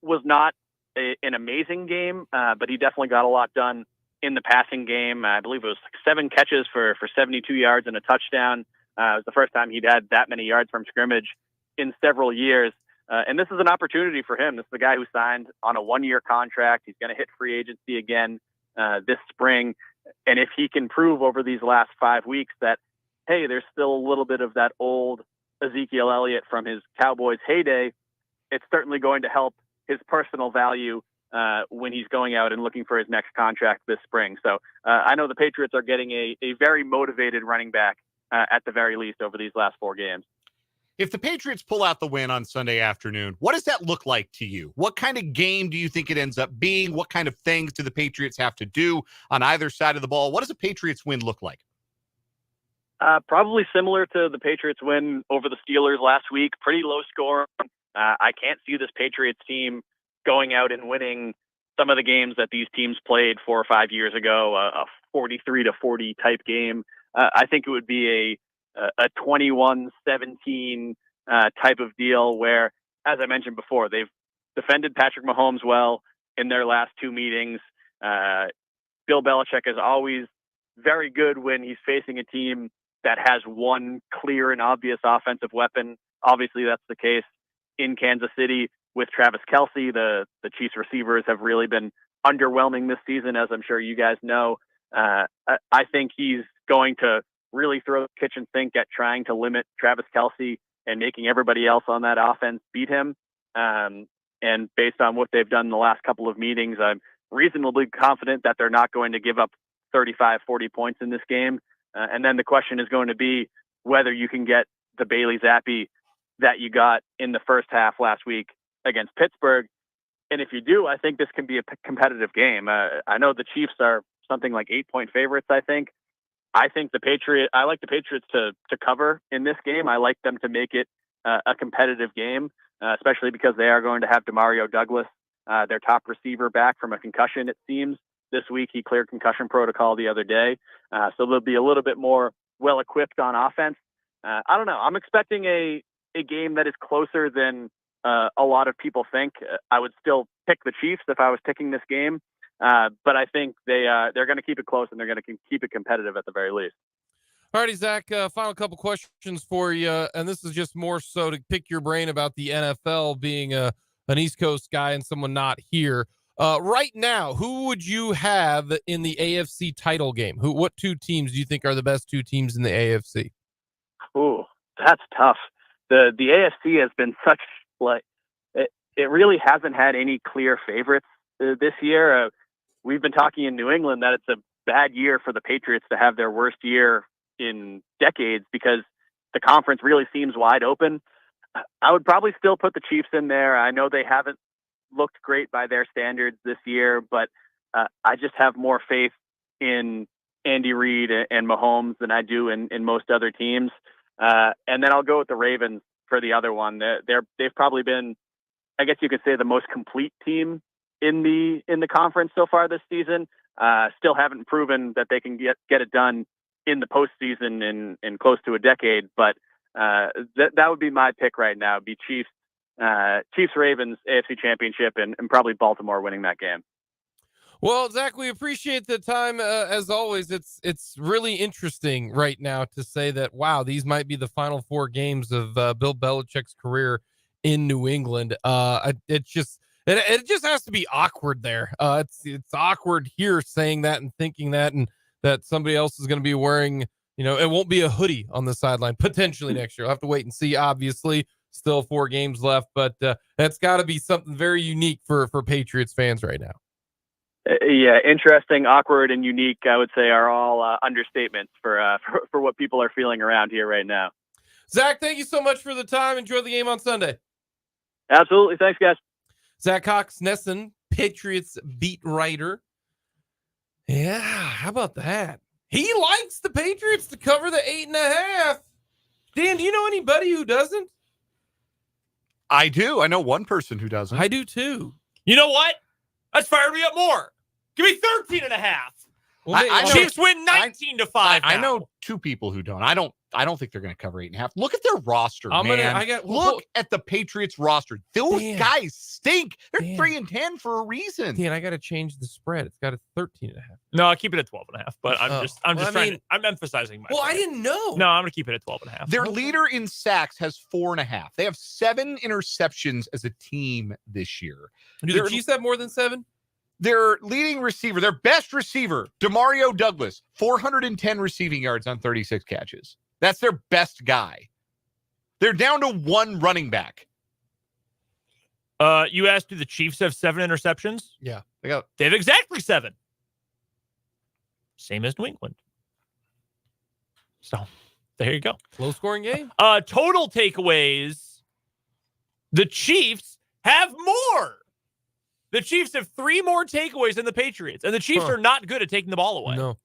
was not an amazing game, but he definitely got a lot done in the passing game. I believe it was 7 catches for 72 yards and a touchdown. It was the first time he'd had that many yards from scrimmage in several years. And this is an opportunity for him. This is the guy who signed on a 1-year contract. He's going to hit free agency again this spring. And if he can prove over these last 5 weeks that, hey, there's still a little bit of that old Ezekiel Elliott from his Cowboys heyday, it's certainly going to help his personal value when he's going out and looking for his next contract this spring. So I know the Patriots are getting a very motivated running back at the very least over these last 4 games. If the Patriots pull out the win on Sunday afternoon, what does that look like to you? What kind of game do you think it ends up being? What kind of things do the Patriots have to do on either side of the ball? What does a Patriots win look like? Probably similar to the Patriots win over the Steelers last week. Pretty low score. I can't see this Patriots team going out and winning some of the games that these teams played 4 or 5 years ago, a 43-40 type game. I think it would be a 21-17 type of deal where, as I mentioned before, they've defended Patrick Mahomes well in their last 2 meetings. Bill Belichick is always very good when he's facing a team that has one clear and obvious offensive weapon. Obviously, that's the case in Kansas City with Travis Kelce. The Chiefs receivers have really been underwhelming this season, as I'm sure you guys know. I think he's going to really throw the kitchen sink at trying to limit Travis Kelce and making everybody else on that offense beat him. And based on what they've done in the last couple of meetings, I'm reasonably confident that they're not going to give up 35, 40 points in this game. And then the question is going to be whether you can get the Bailey Zappi that you got in the first half last week against Pittsburgh. And if you do, I think this can be a competitive game. I know the Chiefs are something like 8-point favorites, I think. I like the Patriots to cover in this game. I like them to make it a competitive game, especially because they are going to have Demario Douglas, their top receiver, back from a concussion, it seems. This week, he cleared concussion protocol the other day. So they'll be a little bit more well-equipped on offense. I don't know. I'm expecting a game that is closer than a lot of people think. I would still pick the Chiefs if I was picking this game. But I think they're going to keep it close and they're going to keep it competitive at the very least. All righty, Zach, final couple questions for you. And this is just more so to pick your brain about the NFL, being an East Coast guy and someone not here. Right now, who would you have in the AFC title game? What 2 teams do you think are the best 2 teams in the AFC? Ooh, that's tough. The AFC has been such it really hasn't had any clear favorites this year. We've been talking in New England that it's a bad year for the Patriots to have their worst year in decades because the conference really seems wide open. I would probably still put the Chiefs in there. I know they haven't looked great by their standards this year, but I just have more faith in Andy Reid and Mahomes than I do in most other teams. And then I'll go with the Ravens for the other one. They've probably been, I guess you could say, the most complete team in the conference so far this season. Still haven't proven that they can get it done in the postseason in close to a decade. But that would be my pick right now. It'd be Chiefs Ravens AFC Championship, and probably Baltimore winning that game. Well, Zach, we appreciate the time as always. It's really interesting right now to say that, wow, these might be the final 4 games of Bill Belichick's career in New England. It just has to be awkward there. It's awkward here saying that and thinking that, and that somebody else is going to be wearing, it won't be a hoodie on the sideline potentially next year. I'll have to wait and see. Obviously, still 4 games left, but that's got to be something very unique for Patriots fans right now. Yeah, interesting, awkward, and unique, I would say, are all understatements for what people are feeling around here right now. Zach, thank you so much for the time. Enjoy the game on Sunday. Absolutely. Thanks, guys. Zach Cox-Nesson, Patriots beat writer. Yeah, how about that? He likes the Patriots to cover the 8.5. Dan, do you know anybody who doesn't? I do. I know one person who doesn't. I do too. You know what? That's fired me up more. Give me 13.5. Well, I know, Chiefs win 19-5. I know 2 people who don't. I don't think they're going to cover 8.5. Look at their roster, man. Look at the Patriots roster. Those guys stink. They're 3-10 for a reason. Dan, I got to change the spread. It's got a 13.5. No, I'll keep it at 12.5. But I'm emphasizing my. Well, I didn't know. No, I'm going to keep it at 12.5. Their leader in sacks has 4.5. They have 7 interceptions as a team this year. Do the Chiefs have more than 7? Their leading receiver, their best receiver, Demario Douglas, 410 receiving yards on 36 catches. That's their best guy. They're down to 1 running back. You asked, do the Chiefs have 7 interceptions? Yeah. They have exactly 7. Same as New England. So, there you go. Low scoring game. Total takeaways. The Chiefs have more. The Chiefs have 3 more takeaways than the Patriots, and the Chiefs are not good at taking the ball away. No.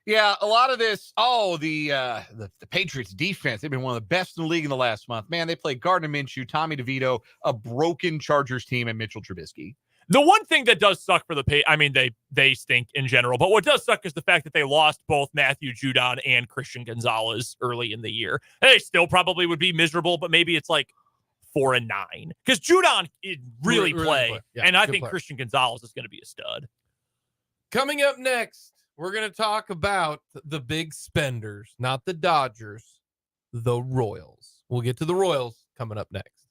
Yeah, a lot of this. The Patriots defense. They've been one of the best in the league in the last month. Man, they played Gardner Minshew, Tommy DeVito, a broken Chargers team, and Mitchell Trubisky. The one thing that does suck for they stink in general, but what does suck is the fact that they lost both Matthew Judon and Christian Gonzalez early in the year. They still probably would be miserable, but maybe it's like 4-9 because Judon really play, yeah, and I think player. Christian Gonzalez is going to be a stud. Coming up next, we're going to talk about the big spenders, not the Dodgers, the Royals. We'll get to the Royals coming up next.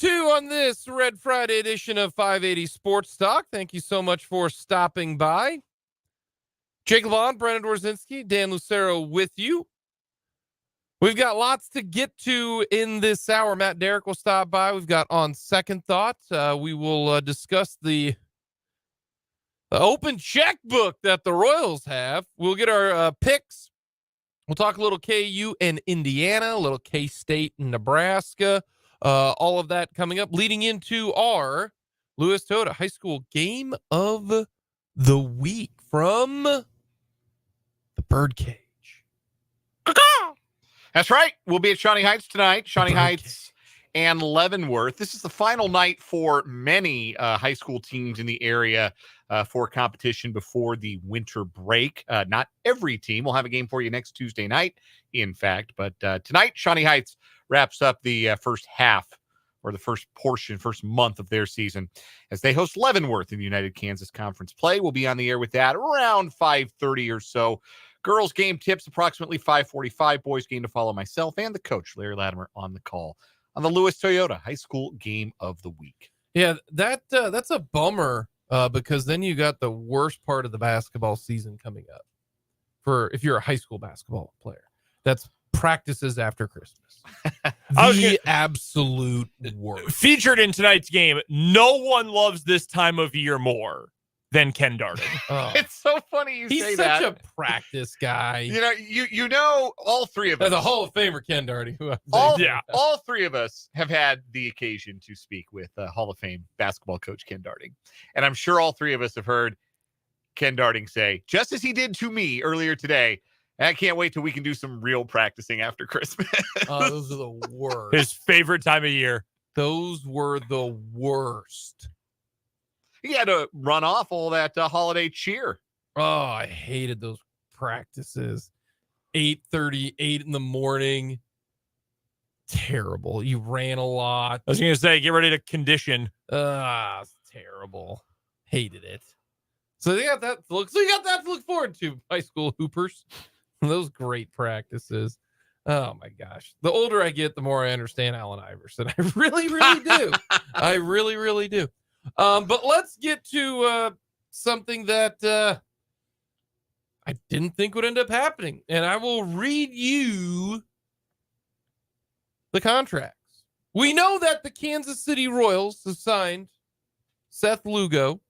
2 on this Red Friday edition of 580 Sports Talk. Thank you so much for stopping by. Jake Levon, Brennan Dworzinski, Dan Lucero with you. We've got lots to get to in this hour. Matt Derrick will stop by. We've got On Second Thought. We will discuss the open checkbook that the Royals have. We'll get our picks. We'll talk a little KU and Indiana, a little K-State and Nebraska. All of that coming up, leading into our Lewis Toyota High School Game of the Week from the Birdcage. That's right. We'll be at Shawnee Heights tonight. Shawnee Heights and Leavenworth. This is the final night for many high school teams in the area for competition before the winter break. Not every team will have a game for you next Tuesday night, in fact. But tonight, Shawnee Heights wraps up the first half or the first month of their season as they host Leavenworth in the United Kansas Conference play. We'll be on the air with that around 5:30 or so. Girls game tips approximately 5:45. Boys game to follow myself and the coach, Larry Latimer, on the call on the Lewis Toyota High School Game of the Week. Yeah, that's a bummer because then you got the worst part of the basketball season coming up for if you're a high school basketball player. That's practices after Christmas. The absolute worst. Featured in tonight's game, no one loves this time of year more than Ken Darden. Oh. It's so funny you say that. He's such a practice guy. You know, all three of us. The Hall of Famer Ken Darden. All three of us have had the occasion to speak with Hall of Fame basketball coach Ken Darden. And I'm sure all three of us have heard Ken Darden say, just as he did to me earlier today, I can't wait till we can do some real practicing after Christmas. Oh, those are the worst. His favorite time of year. Those were the worst. He had to run off all that holiday cheer. Oh, I hated those practices. 8:30, 8 in the morning. Terrible. You ran a lot. I was going to say, get ready to condition. It's terrible. Hated it. So you got that to look forward to, high school hoopers. Those great practices. Oh my gosh. The older I get, the more I understand Allen Iverson. I really, really do. I really, really do. But let's get to something that I didn't think would end up happening. And I will read you the contracts. We know that the Kansas City Royals have signed Seth Lugo,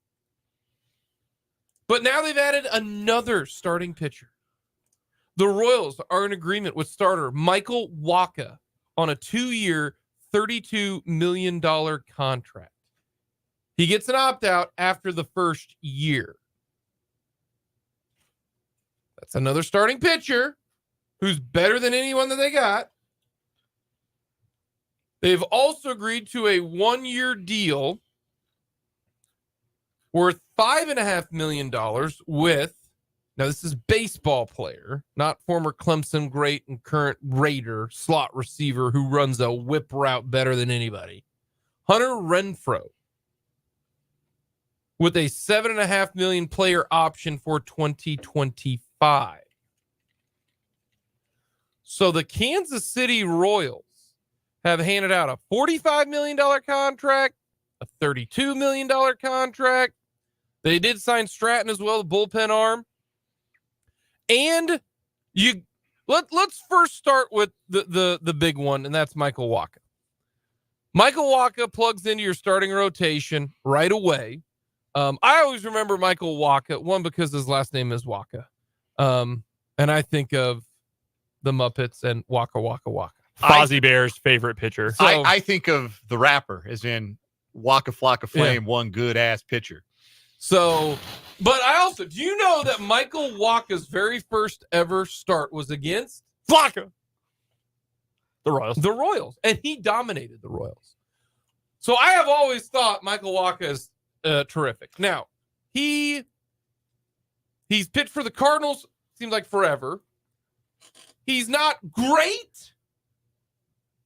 but now they've added another starting pitcher. The Royals are in agreement with starter Michael Wacha on a 2-year, $32 million contract. He gets an opt-out after the first year. That's another starting pitcher who's better than anyone that they got. They've also agreed to a 1-year deal worth $5.5 million with, now this is baseball player, not former Clemson great and current Raider slot receiver who runs a whip route better than anybody, Hunter Renfroe, with a $7.5 million player option for 2025. So the Kansas City Royals have handed out a $45 million contract, a $32 million contract. They did sign Stratton as well, the bullpen arm. And let's first start with the big one, and that's Michael Wacha. Michael Wacha plugs into your starting rotation right away. I always remember Michael Wacha, one, because his last name is Wacha. And I think of the Muppets and Waka Waka Waka. Fozzie Bear's favorite pitcher. So, I think of the rapper as in Waka Flocka Flame, one good ass pitcher. So, but I also, do you know that Michael Wacha's very first ever start was against Flocka? The Royals. The Royals. And he dominated the Royals. So I have always thought Michael Wacha is terrific. Now, he's pitched for the Cardinals, seems like forever. He's not great,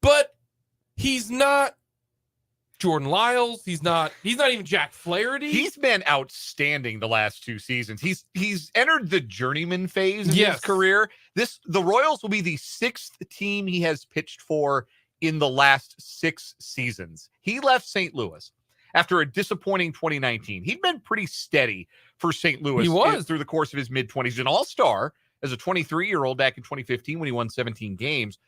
but he's not Jordan Lyles. He's not even Jack Flaherty. He's been outstanding the last 2 seasons. He's entered the journeyman phase in his career. The Royals will be the 6th team he has pitched for in the last 6 seasons. He left St. Louis after a disappointing 2019. He'd been pretty steady for St. Louis through the course of his mid-20s. An all-star as a 23-year-old back in 2015 when he won 17 games.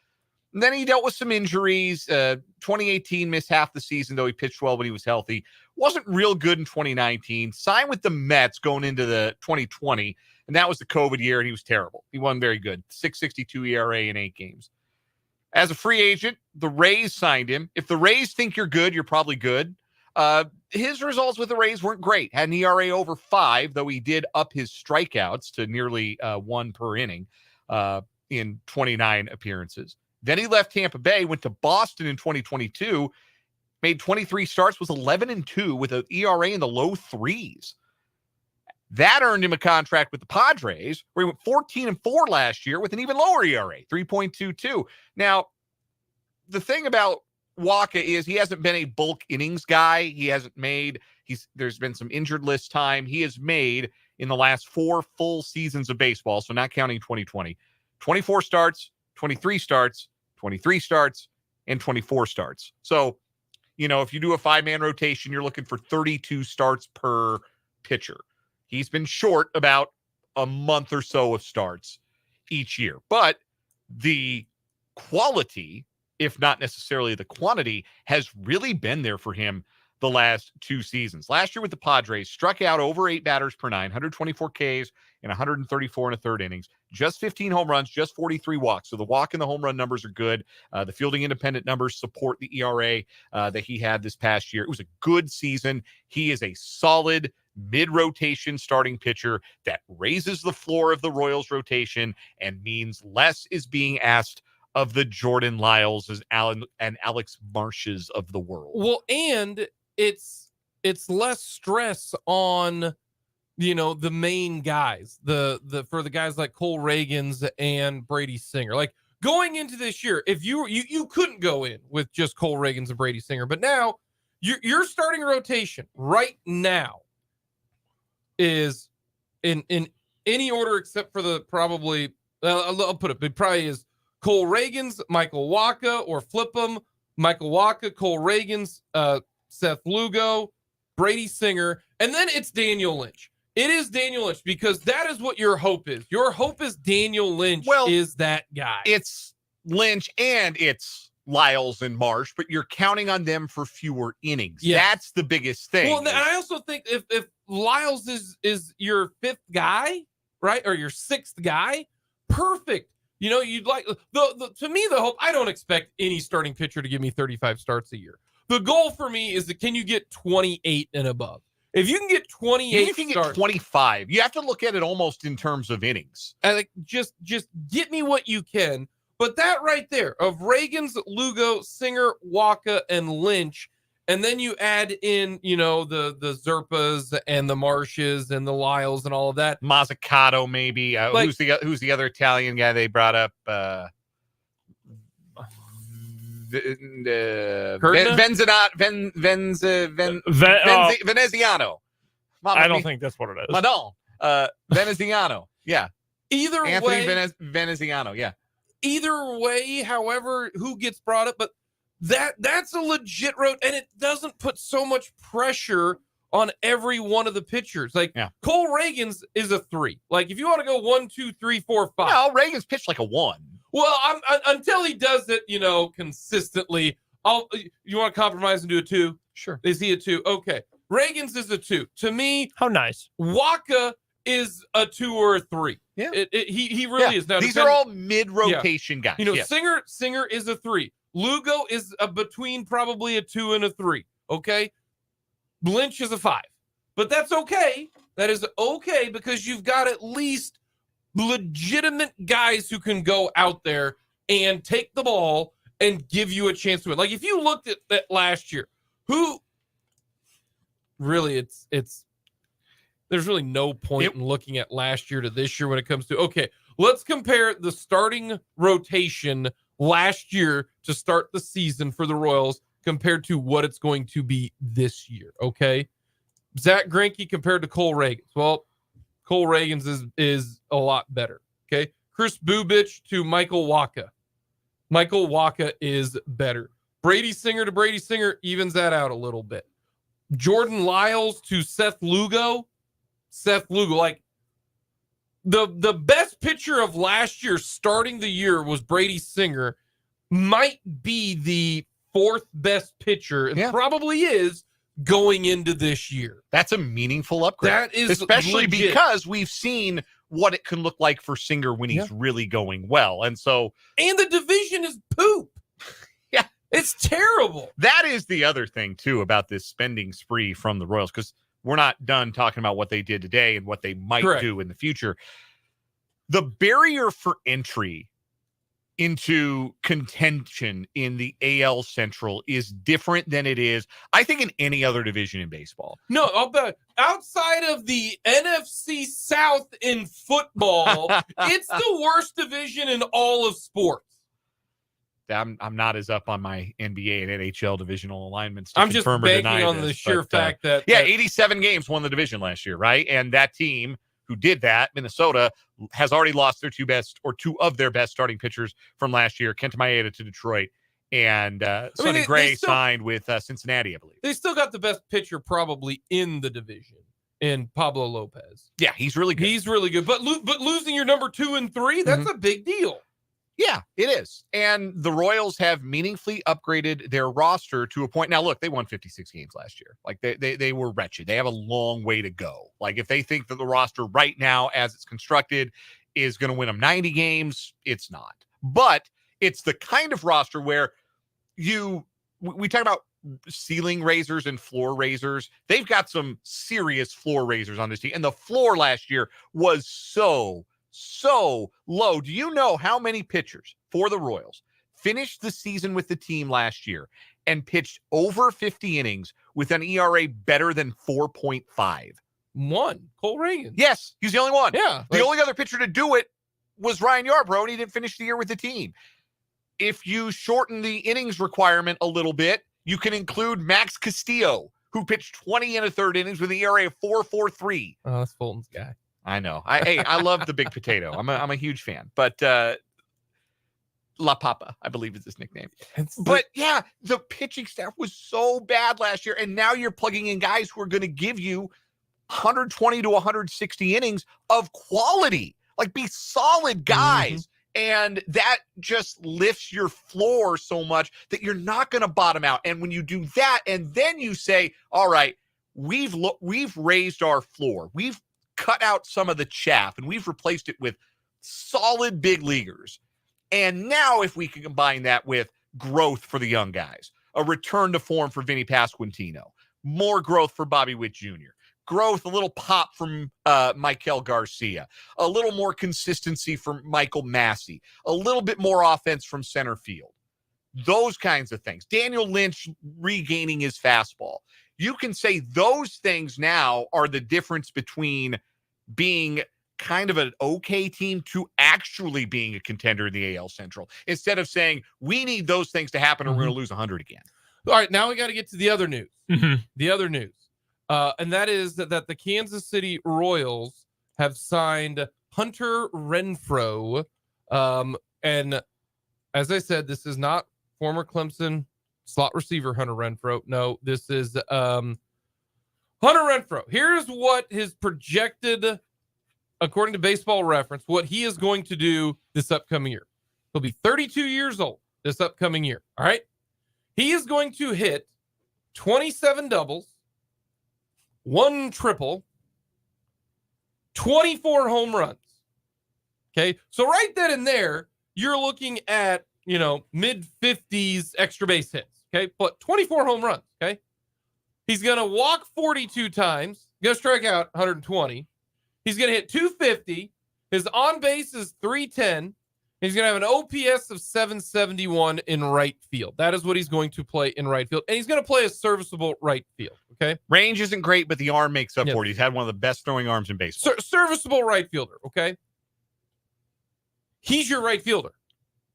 And then he dealt with some injuries. 2018 missed half the season, though he pitched well when he was healthy. Wasn't real good in 2019. Signed with the Mets going into the 2020, and that was the COVID year, and he was terrible. He wasn't very good. 6.62 ERA in 8 games. As a free agent, the Rays signed him. If the Rays think you're good, you're probably good. His results with the Rays weren't great. Had an ERA over 5, though he did up his strikeouts to nearly 1 per inning in 29 appearances. Then he left Tampa Bay, went to Boston in 2022, made 23 starts, was 11-2 with an ERA in the low 3s. That earned him a contract with the Padres, where he went 14-4 last year with an even lower ERA, 3.22. Now, the thing about Wacha is he hasn't been a bulk innings guy. He hasn't made, there's been some injured list time. He has made in the last 4 full seasons of baseball, so not counting 2020, 24 starts, 23 starts, 23 starts, and 24 starts. So, if you do a 5-man rotation, you're looking for 32 starts per pitcher. He's been short about a month or so of starts each year. But the quality, if not necessarily the quantity, has really been there for him the last 2 seasons. Last year with the Padres, struck out over 8 batters per 9, 124 Ks and 134 and a third innings, just 15 home runs, just 43 walks. So the walk and the home run numbers are good. The fielding independent numbers support the ERA that he had this past year. It was a good season. He is a solid mid-rotation starting pitcher that raises the floor of the Royals rotation and means less is being asked of the Jordan Lyles and Alex Marshes of the world. Well, and it's less stress on the main guys, for the guys like Cole Reagans and Brady Singer. Like going into this year, if you couldn't go in with just Cole Reagans and Brady Singer, but now your starting rotation right now is in any order except for the probably I'll put it probably is Cole Reagans, Michael Wacha, or flip them, Michael Wacha, Cole Reagans, Seth Lugo, Brady Singer, and then it's Daniel Lynch. It is Daniel Lynch because that is what your hope is. Your hope is Daniel Lynch is that guy. It's Lynch and it's Lyles and Marsh, but you're counting on them for fewer innings. Yes. That's the biggest thing. Well, and I also think if Lyles is your 5th guy, right, or your 6th guy, perfect. You'd like to me the hope. I don't expect any starting pitcher to give me 35 starts a year. The goal for me is that can you get 28 and above? If you can get 28, you can get 25. You have to look at it almost in terms of innings. And just get me what you can. But that right there of Reagans, Lugo, Singer, Wacha, and Lynch, and then you add in, the Zerpas and the Marshes and the Lyles and all of that. Mazzucato, maybe. Who's the other Italian guy they brought up? Veneziano. I don't think that's what it is. Madon. Veneziano. Yeah. Anthony Veneziano. Yeah. Either way, however, who gets brought up, but that's a legit road, and it doesn't put so much pressure on every one of the pitchers. Cole Reagans is a 3. Like if you want to go 1, 2, 3, 4, 5. No, Reagans pitched like a 1. Well, until he does it, consistently. You want to compromise and do a 2? Sure. Is he a 2? Okay. Reagans is a 2. To me, how nice. Wacha is a 2 or a 3. Yeah. He really is. Now, these are all mid-rotation guys. Singer is a 3. Lugo is between probably a 2 and a 3. Okay. Lynch is a 5. But that's okay. That is okay because you've got at least legitimate guys who can go out there and take the ball and give you a chance to win. Like if you looked at that last year, who really there's really no point in looking at last year to this year when it comes to, okay, let's compare the starting rotation last year to start the season for the Royals compared to what it's going to be this year. Okay. Zach Greinke compared to Cole Reagans. Well, Cole Reagans is a lot better. Okay. Chris Bubich to Michael Wacha. Michael Waka is better. Brady Singer to Brady Singer evens that out a little bit. Jordan Lyles to Seth Lugo. Seth Lugo, like the best pitcher of last year starting the year was Brady Singer. Might be the fourth best pitcher, and probably is going into this year. That's a meaningful upgrade. That is especially legit. Because we've seen what it can look like for Singer when he's really going well. And the division is poop. Yeah. It's terrible. That is the other thing too about this spending spree from the Royals, because we're not done talking about what they did today and what they might do in the future. The barrier for entry into contention in the AL Central is different than it is, I think, in any other division in baseball. No, outside of the NFC South in football, it's the worst division in all of sports. I'm not as up on my NBA and NHL divisional alignments to I'm just confirm or banking deny on this, the sheer fact that 87 games won the division last year, right? And that team who did that, Minnesota, has already lost their two of their best starting pitchers from last year, Kenta Maeda to Detroit, and Sonny Gray signed with Cincinnati, I believe. They still got the best pitcher probably in the division in Pablo Lopez. Yeah, he's really good. But losing your number 2 and 3, that's a big deal. Yeah, it is. And the Royals have meaningfully upgraded their roster to a point. Now, look, they won 56 games last year. Like, they were wretched. They have a long way to go. Like, if they think that the roster right now, as it's constructed, is going to win them 90 games, it's not. But it's the kind of roster where we talk about ceiling raisers and floor raisers. They've got some serious floor raisers on this team. And the floor last year was so low. Do you know how many pitchers for the Royals finished the season with the team last year and pitched over 50 innings with an ERA better than 4.5? One, Cole Reagan. Yes, he's the only one. Yeah. The only other pitcher to do it was Ryan Yarbrough, and he didn't finish the year with the team. If you shorten the innings requirement a little bit, you can include Max Castillo, who pitched 20 1/3 innings with an ERA of 4.43. Oh, that's Fulton's guy. I know. I love the big potato. I'm a huge fan. But La Papa, I believe is his nickname. But yeah, the pitching staff was so bad last year, and now you're plugging in guys who are going to give you 120 to 160 innings of quality. Like, be solid guys. And that just lifts your floor so much that you're not going to bottom out. And when you do that, and then you say, all right, we've raised our floor. We've cut out some of the chaff, and we've replaced it with solid big leaguers. And now if we can combine that with growth for the young guys, a return to form for Vinny Pasquantino, more growth for Bobby Witt Jr., growth, a little pop from Michael Garcia, a little more consistency from Michael Massey, a little bit more offense from center field, those kinds of things. Daniel Lynch regaining his fastball. You can say those things now are the difference between being kind of an okay team to actually being a contender in the AL Central, instead of saying we need those things to happen or we're going to lose 100 again. All right, now we got to get to the other news. The other news. And that is that the Kansas City Royals have signed Hunter Renfroe. And as I said, this is not former Clemson slot receiver Hunter Renfroe. No, this is Hunter Renfroe. Here's what his projected, according to Baseball Reference, what he is going to do this upcoming year. He'll be 32 years old this upcoming year. All right. He is going to hit 27 doubles, 1 triple, 24 home runs. Okay. So right then and there, you're looking at, mid 50s extra base hits. Okay. But 24 home runs. Okay. He's going to walk 42 times, going to strike out 120. He's going to hit 250. His on base is 310. He's going to have an OPS of 771 in right field. That is what he's going to play in right field. And he's going to play a serviceable right field. Okay. Range isn't great, but the arm makes up for it. He's had one of the best throwing arms in baseball. Serviceable right fielder. Okay. He's your right fielder.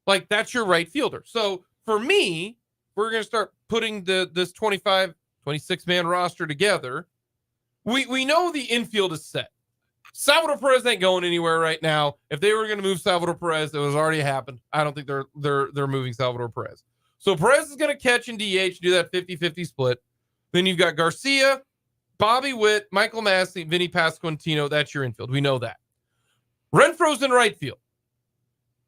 Like, that's your right fielder. So for me, we're going to start putting this 26 man roster together. We know the infield is set. Salvador Perez ain't going anywhere right now. If they were going to move Salvador Perez, it was already happened. I don't think they're moving Salvador Perez. So Perez is going to catch and DH, do that 50-50 split. Then you've got Garcia, Bobby Witt, Michael Massey, Vinny Pasquantino. That's your infield. We know that. Renfroe's in right field.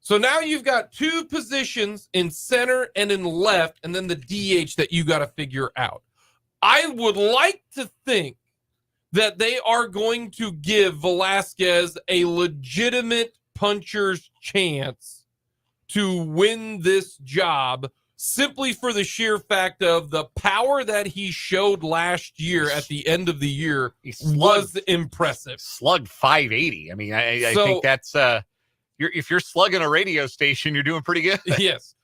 So now you've got two positions in center and in left, and then the DH that you got to figure out. I would like to think that they are going to give Velasquez a legitimate puncher's chance to win this job simply for the sheer fact of the power that he showed last year at the end of the year was impressive. Slugged 580. I mean, I think that's if you're slugging a radio station, you're doing pretty good. Yes.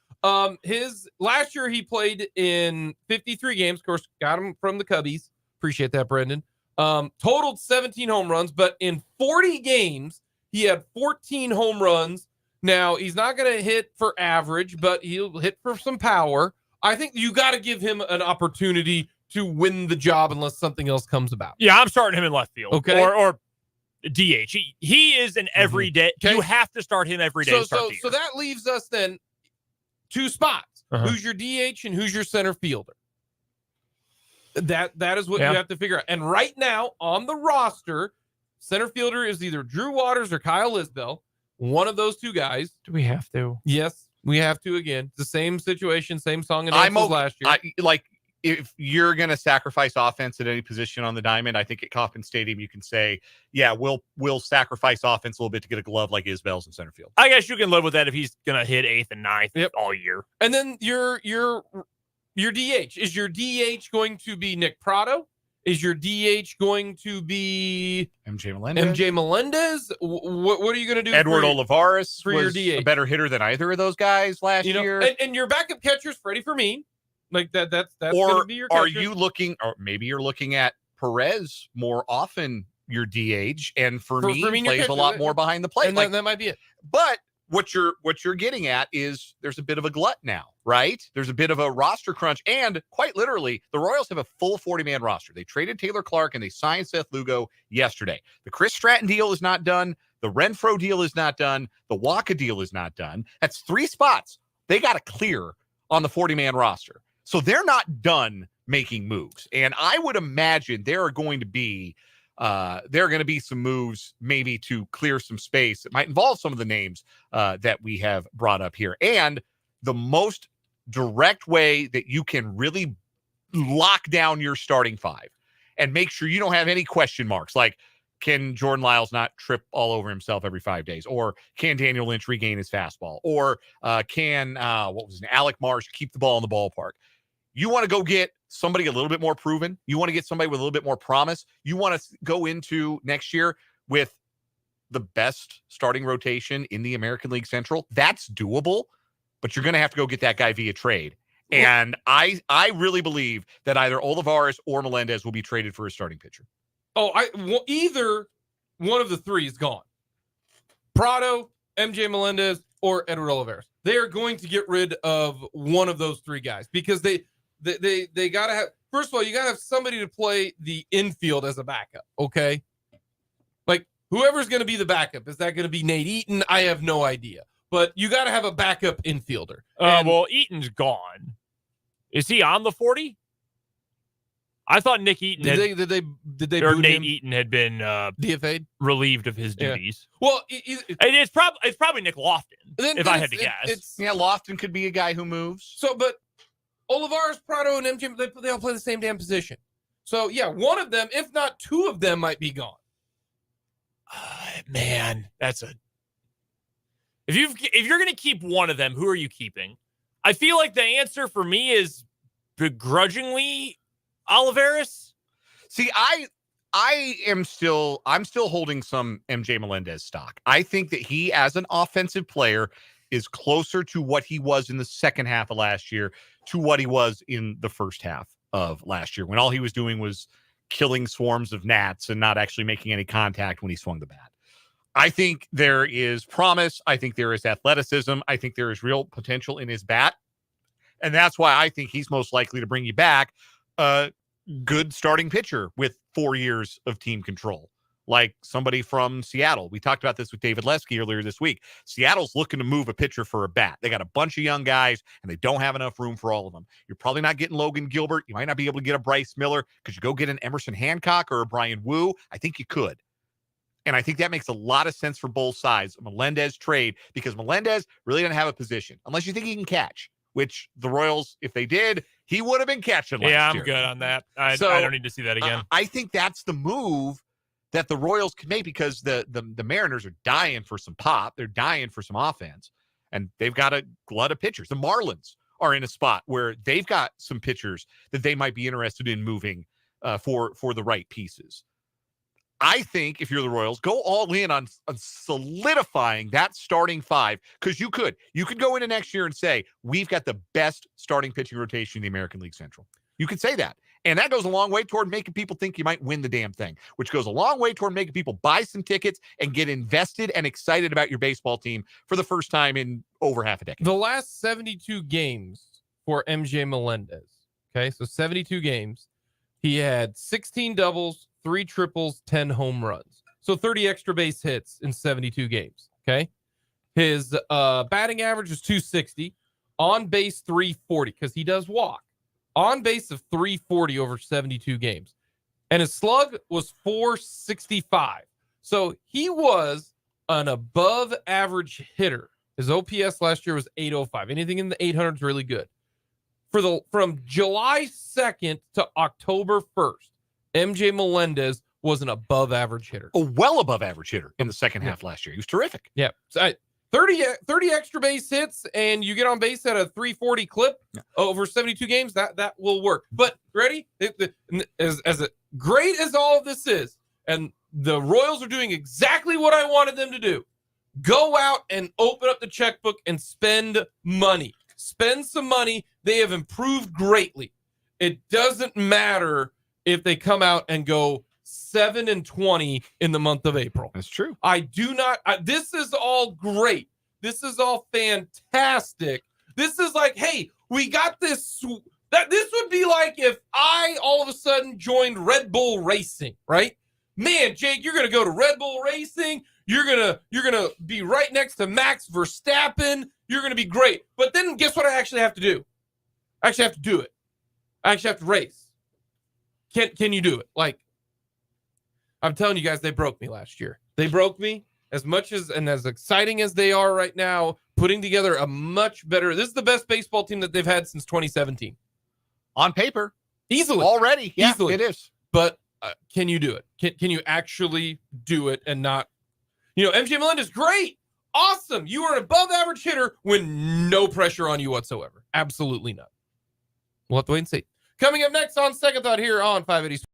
His last year he played in 53 games. Of course, got him from the Cubbies. Appreciate that, Brendan. Totaled 17 home runs, but in 40 games, he had 14 home runs. Now, he's not going to hit for average, but he'll hit for some power. I think you got to give him an opportunity to win the job unless something else comes about. Yeah, I'm starting him in left field. Okay. Or DH. He is an everyday. Okay. You have to start him every day. So that leaves us then two spots. Who's your DH and who's your center fielder? That is what you have to figure out. And right now on the roster, center fielder is either Drew Waters or Kyle Isbell. One of those two guys. Do we have to? Yes, we have to again. It's the same situation, same song and dance as last year. If you're going to sacrifice offense at any position on the diamond, I think at Kauffman Stadium you can say, yeah, we'll sacrifice offense a little bit to get a glove like Isbell's in center field. I guess you can live with that if he's going to hit 8th and 9th all year. And then your DH. Is your DH going to be Nick Prado? Is your DH going to be MJ Melendez? What are you going to do? Edward Olivares for was your DH? A better hitter than either of those guys last year. And your backup catcher is Freddie Fermin. Like that's or be your catcher. Are you looking, or maybe you're looking at Perez more often, your DH, and Fermin plays a lot more behind the plate. And that might be it. But what you're getting at is there's a bit of a glut now, right? There's a bit of a roster crunch, and quite literally, the Royals have a full 40-man roster. They traded Taylor Clark and they signed Seth Lugo yesterday. The Chris Stratton deal is not done. The Renfroe deal is not done. The Waka deal is not done. That's 3 spots they got to clear on the 40-man roster. So they're not done making moves. And I would imagine there are going to be some moves maybe to clear some space that might involve some of the names that we have brought up here. And the most direct way that you can really lock down your starting 5 and make sure you don't have any question marks, like can Jordan Lyles not trip all over himself every 5 days? Or can Daniel Lynch regain his fastball? Or can Alec Marsh keep the ball in the ballpark? You want to go get somebody a little bit more proven. You want to get somebody with a little bit more promise. You want to go into next year with the best starting rotation in the American League Central. That's doable, but you're going to have to go get that guy via trade. And I really believe that either Olivares or Melendez will be traded for a starting pitcher. Either one of the 3 is gone. Prado, MJ Melendez, or Edward Olivares. They are going to get rid of one of those 3 guys because they got to have, first of all, you got to have somebody to play the infield as a backup, okay? Like, whoever's going to be the backup, is that going to be Nate Eaton? I have no idea. But you got to have a backup infielder. Well, Eaton's gone. Is he on the 40? I thought Nick Eaton did they or boot Nate him? Eaton had been DFA'd? relieved of his duties. Well, it's probably Nick Lofton, if I had to guess. Lofton could be a guy who moves. So, but Olivares, Prado, and MJ, they all play the same damn position. So, yeah, one of them, if not 2 of them, might be gone. Man, that's a... If you're going to keep one of them, who are you keeping? I feel like the answer for me is begrudgingly Olivares. See, I'm still holding some MJ Melendez stock. I think that he, as an offensive player, is closer to what he was in the second half of last year to what he was in the first half of last year, when all he was doing was killing swarms of gnats and not actually making any contact when he swung the bat. I think there is promise. I think there is athleticism. I think there is real potential in his bat. And that's why I think he's most likely to bring you back a good starting pitcher with 4 years of team control like somebody from Seattle. We talked about this with David Lesky earlier this week. Seattle's looking to move a pitcher for a bat. They got a bunch of young guys, and they don't have enough room for all of them. You're probably not getting Logan Gilbert. You might not be able to get a Bryce Miller. Could you go get an Emerson Hancock or a Brian Wu? I think you could. And I think that makes a lot of sense for both sides. A Melendez trade, because Melendez really doesn't have a position, unless you think he can catch, which the Royals, if they did, he would have been catching last year. Yeah, I'm good on that. I don't need to see that again. I think that's the move that the Royals can make, because the Mariners are dying for some pop. They're dying for some offense, and they've got a glut of pitchers. The Marlins are in a spot where they've got some pitchers that they might be interested in moving for the right pieces. I think if you're the Royals, go all in on solidifying that starting five, because you could go into next year and say, we've got the best starting pitching rotation in the American League Central. You could say that. And that goes a long way toward making people think you might win the damn thing, which goes a long way toward making people buy some tickets and get invested and excited about your baseball team for the first time in over half a decade. The last 72 games for MJ Melendez, okay, so 72 games, he had 16 doubles, 3 triples, 10 home runs. So 30 extra base hits in 72 games, okay? His batting average is 260, on base 340, because he does walk. On base of 340 over 72 games. And his slug was 465. So he was an above average hitter. His OPS last year was 805. Anything in the 800s is really good. From July 2nd to October 1st, MJ Melendez was an above average hitter. A well above average hitter in the second half last year. He was terrific. Yeah. So 30 extra base hits, and you get on base at a 340 clip over 72 games, that will work. But ready? As great as all of this is, and the Royals are doing exactly what I wanted them to do. Go out and open up the checkbook and spend money. Spend some money. They have improved greatly. It doesn't matter if they come out and go 7-20 in the month of April. That's true. I do not. This is all great. This is all fantastic. This is like, hey, we got this. This would be like if I all of a sudden joined Red Bull Racing, right? Man, Jake, you're gonna go to Red Bull Racing. You're gonna be right next to Max Verstappen. You're gonna be great. But then guess what I actually have to do? I actually have to do it. I actually have to race. Can you do it? Like, I'm telling you guys, they broke me last year. They broke me as much as, and as exciting as they are right now, putting together a much better, this is the best baseball team that they've had since 2017. On paper. Easily. Already. Yeah, easily. It is. But can you do it? Can you actually do it and not, MJ Melendez, great. Awesome. You are an above average hitter with no pressure on you whatsoever. Absolutely none. We'll have to wait and see. Coming up next on Second Thought here on 580.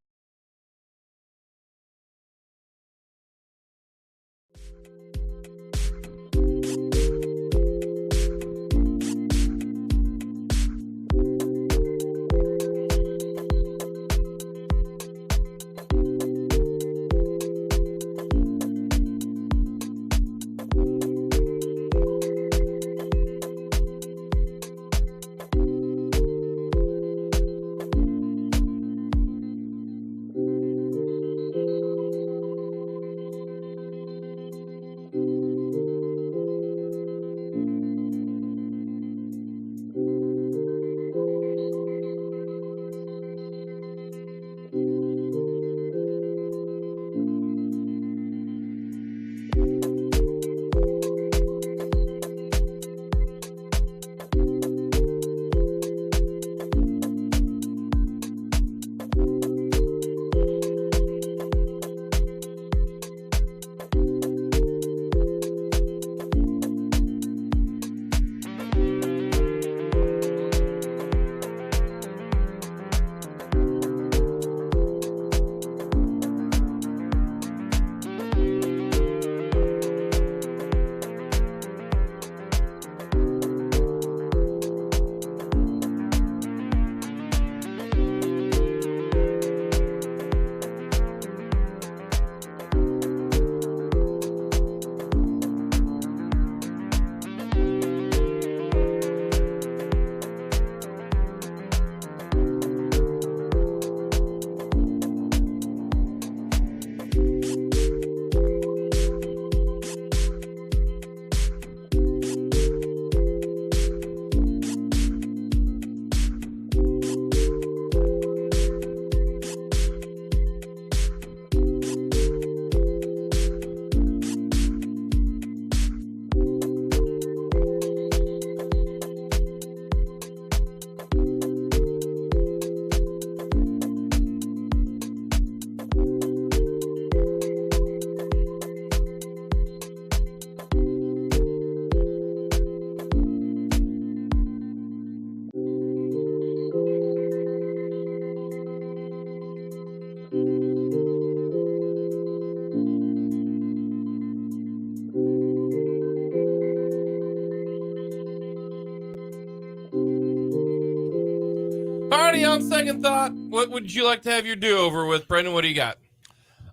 Scotty, on second thought, what would you like to have your do-over with? Brendan, what do you got?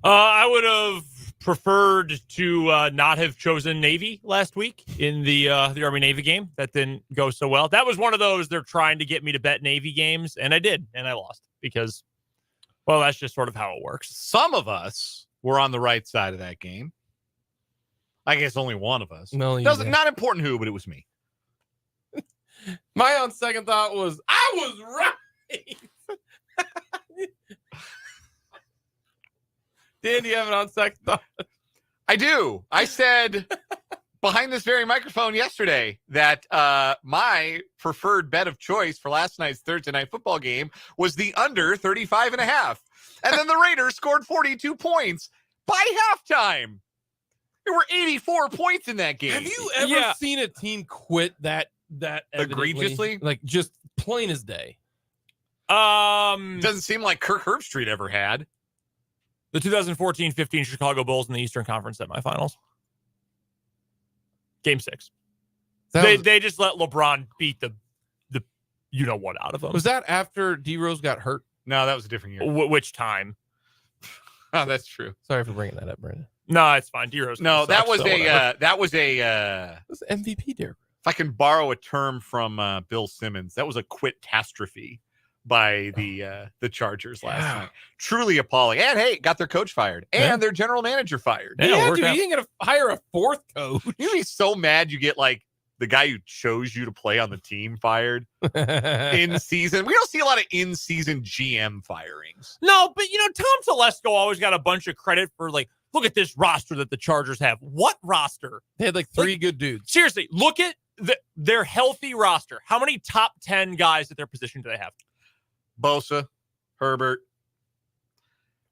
I would have preferred to not have chosen Navy last week in the Army-Navy game. That didn't go so well. That was one of those they're trying to get me to bet Navy games, and I did, and I lost because, well, that's just sort of how it works. Some of us were on the right side of that game. I guess only one of us. No, not important who, but it was me. My on second thought was, I was right. Dan, do you have it on second thought? I do. I said behind this very microphone yesterday that my preferred bet of choice for last night's Thursday night football game was the under 35.5. And then the Raiders scored 42 points by halftime. There were 84 points in that game. Have you ever seen a team quit that egregiously? Like, just plain as day. Doesn't seem like Kirk Herbstreit ever had. The 2014-15 Chicago Bulls in the Eastern Conference semifinals. Game 6. They just let LeBron beat the you-know-what out of them. Was that after D-Rose got hurt? No, that was a different year. Which time? Oh, that's true. Sorry for bringing that up, Brandon. No, it's fine. D-Rose. No, that was It was MVP, Derrick. If I can borrow a term from Bill Simmons, that was a quit-tastrophe by the Chargers last night. Truly appalling. And hey, got their coach fired and their general manager fired. Yeah, dude, you ain't gonna hire a fourth coach. You'd be so mad you get like the guy who chose you to play on the team fired in season. We don't see a lot of in-season GM firings. No, but Tom Telesco always got a bunch of credit for like, look at this roster that the Chargers have. What roster? They had like three good dudes. Seriously, look at their healthy roster. How many top 10 guys at their position do they have? Bosa, Herbert,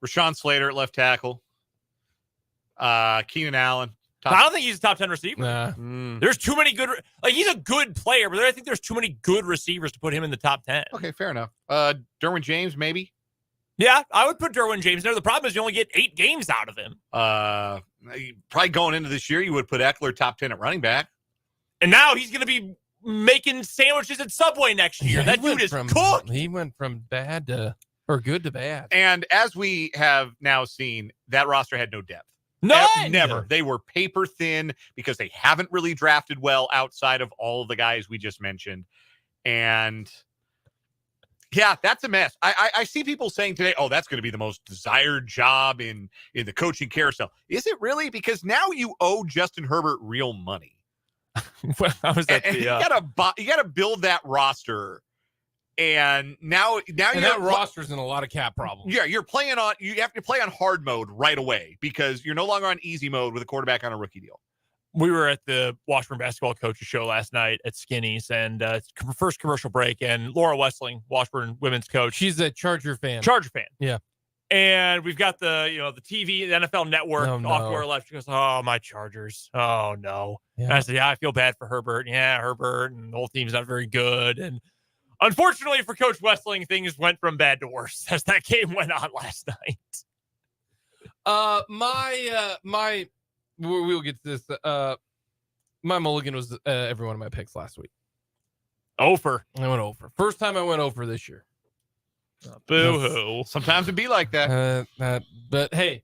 Rashawn Slater at left tackle, Keenan Allen. I don't think he's a top 10 receiver. Nah. There's too many good. He's a good player, but I think there's too many good receivers to put him in the top 10. Okay, fair enough. Derwin James, maybe. Yeah, I would put Derwin James there. The problem is you only get 8 games out of him. Probably going into this year, you would put Eckler top 10 at running back. And now he's going to be making sandwiches at Subway next year. That dude is cooked. He went from bad to good to bad. And as we have now seen, that roster had no depth. None. Never. They were paper thin because they haven't really drafted well outside of all of the guys we just mentioned. And yeah, that's a mess. I see people saying today, oh, that's going to be the most desired job in the coaching carousel. Is it really? Because now you owe Justin Herbert real money. Well, I was at you gotta build that roster, and now that roster's in a lot of cap problems. Yeah, you have to play on hard mode right away because you're no longer on easy mode with a quarterback on a rookie deal. We were at the Washburn basketball coaches show last night at Skinny's, and first commercial break, and Laura Wessling, Washburn women's coach, she's a Charger fan. Yeah. And we've got the TV, the NFL Network off to our left. She goes, oh, my Chargers. Oh, no. Yeah. And I said, yeah, I feel bad for Herbert. Yeah, Herbert. And the whole team's not very good. And unfortunately for Coach Wessling, things went from bad to worse as that game went on last night. We'll get to this. My mulligan was every one of my picks last week. Over. I went over. First time I went over this year. Boo-hoo. Sometimes it'd be like that. But hey,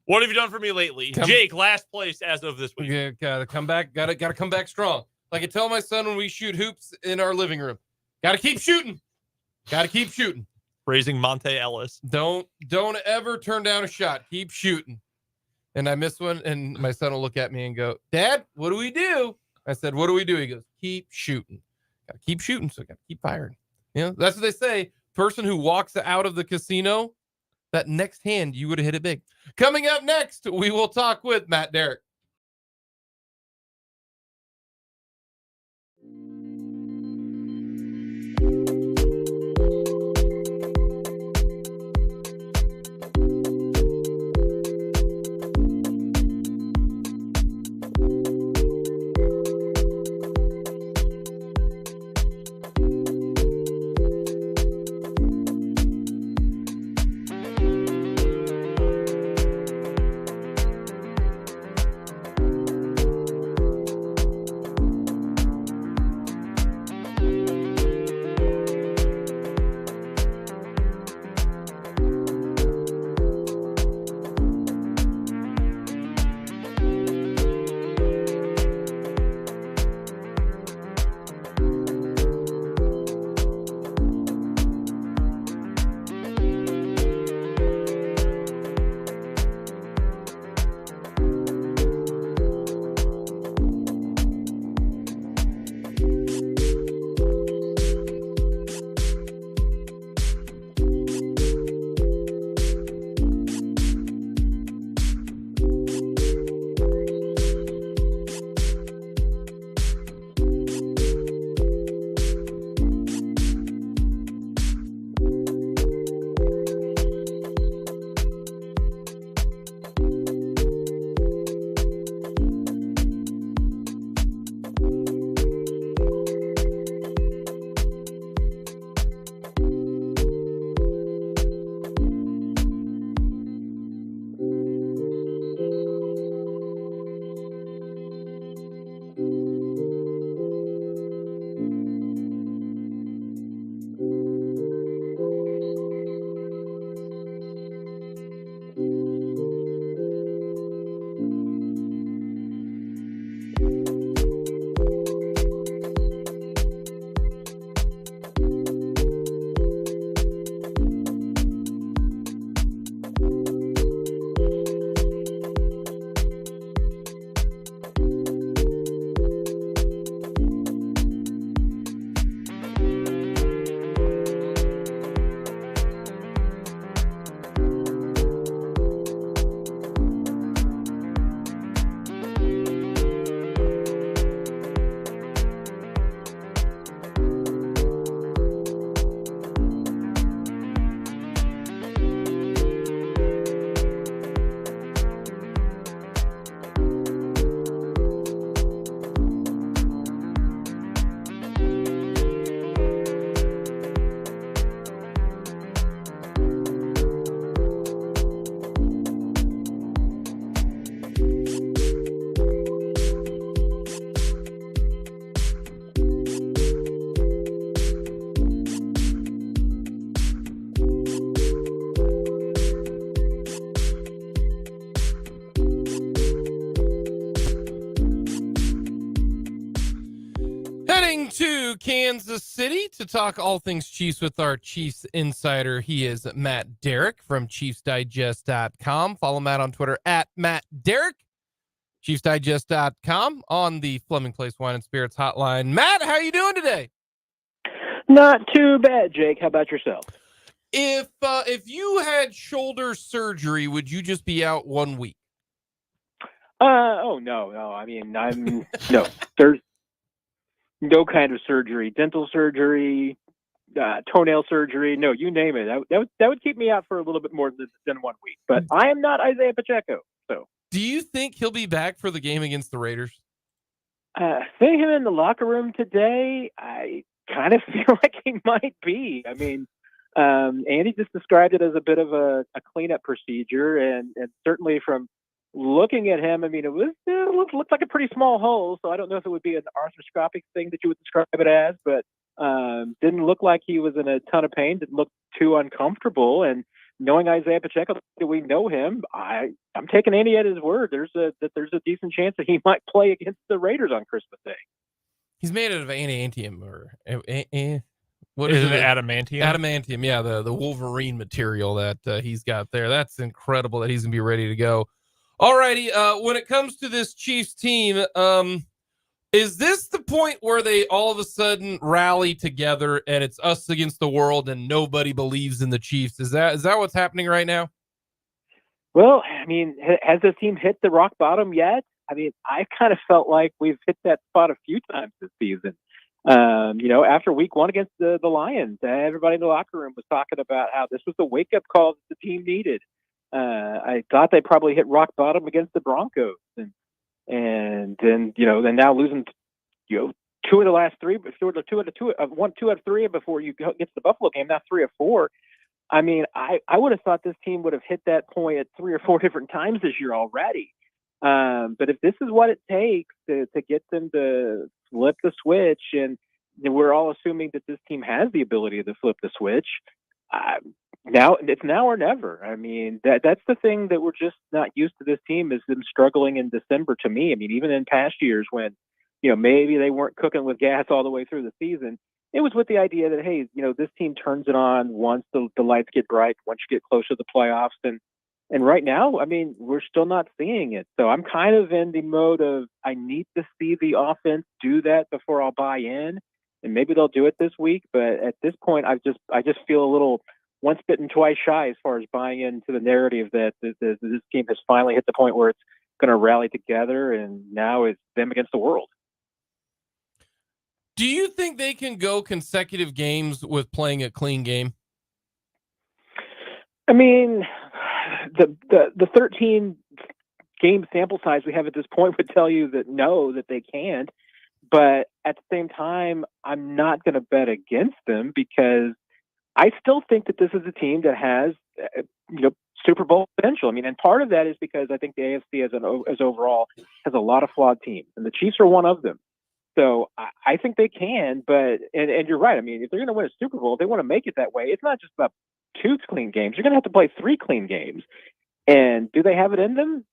what have you done for me lately? Jake, last place as of this week. Yeah, gotta come back. Gotta come back strong. Like I tell my son when we shoot hoops in our living room, gotta keep shooting. Gotta keep shooting. Raising Monte Ellis. Don't ever turn down a shot. Keep shooting. And I miss one, and my son will look at me and go, Dad, what do we do? I said, what do we do? He goes, keep shooting. Gotta keep shooting, so gotta keep firing. That's what they say. Person who walks out of the casino, that next hand, you would have hit it big. Coming up next, we will talk with Matt Derrick. Heading to Kansas City to talk all things Chiefs with our Chiefs insider. He is Matt Derrick from ChiefsDigest.com. Follow Matt on Twitter at Matt Derrick. ChiefsDigest.com on the Fleming Place Wine and Spirits hotline. Matt, how are you doing today? Not too bad, Jake. How about yourself? If you had shoulder surgery, would you just be out 1 week? Oh no. I mean, no. There's no kind of surgery, dental surgery, toenail surgery. No, you name it. That would keep me out for a little bit more than 1 week. But I am not Isaiah Pacheco. So, do you think he'll be back for the game against the Raiders? Seeing him in the locker room today, I kind of feel like he might be. I mean, Andy just described it as a bit of a cleanup procedure, and certainly from looking at him, I mean, it looked like a pretty small hole, so I don't know if it would be an arthroscopic thing that you would describe it as, but didn't look like he was in a ton of pain, didn't look too uncomfortable, and knowing Isaiah Pacheco, we know him, I'm taking Andy at his word. There's a decent chance that he might play against the Raiders on Christmas Day. He's made out of adamantium, or what is it? Adamantium? Adamantium, yeah, the Wolverine material that he's got there. That's incredible that he's going to be ready to go. All righty, when it comes to this Chiefs team, is this the point where they all of a sudden rally together and it's us against the world and nobody believes in the Chiefs? Is that what's happening right now? Well, I mean, has this team hit the rock bottom yet? I mean, I kind of felt like we've hit that spot a few times this season. After week 1 against the Lions, everybody in the locker room was talking about how this was the wake-up call that the team needed. I thought they probably hit rock bottom against the Broncos, and then now losing 2 of the last 3, but 2 out of 3 before you get to the Buffalo game. Now 3 of 4. I mean, I would have thought this team would have hit that point at 3 or 4 different times this year already. But if this is what it takes to get them to flip the switch, and we're all assuming that this team has the ability to flip the switch, now it's now or never. I mean, that's the thing that we're just not used to this team, is them struggling in December. To me, I mean, even in past years when, maybe they weren't cooking with gas all the way through the season, it was with the idea that, hey, this team turns it on once the lights get bright, once you get closer to the playoffs. And right now, I mean, we're still not seeing it. So I'm kind of in the mode of, I need to see the offense do that before I'll buy in. And maybe they'll do it this week. But at this point, I just feel a little once bitten, twice shy as far as buying into the narrative that this team has finally hit the point where it's going to rally together, and now it's them against the world. Do you think they can go consecutive games with playing a clean game? I mean, the 13 game sample size we have at this point would tell you that no, that they can't. But at the same time, I'm not going to bet against them, because I still think that this is a team that has, Super Bowl potential. I mean, and part of that is because I think the AFC as overall has a lot of flawed teams, and the Chiefs are one of them. So I think they can, but you're right. I mean, if they're going to win a Super Bowl, if they want to make it that way, it's not just about 2 clean games. You're going to have to play 3 clean games. And do they have it in them?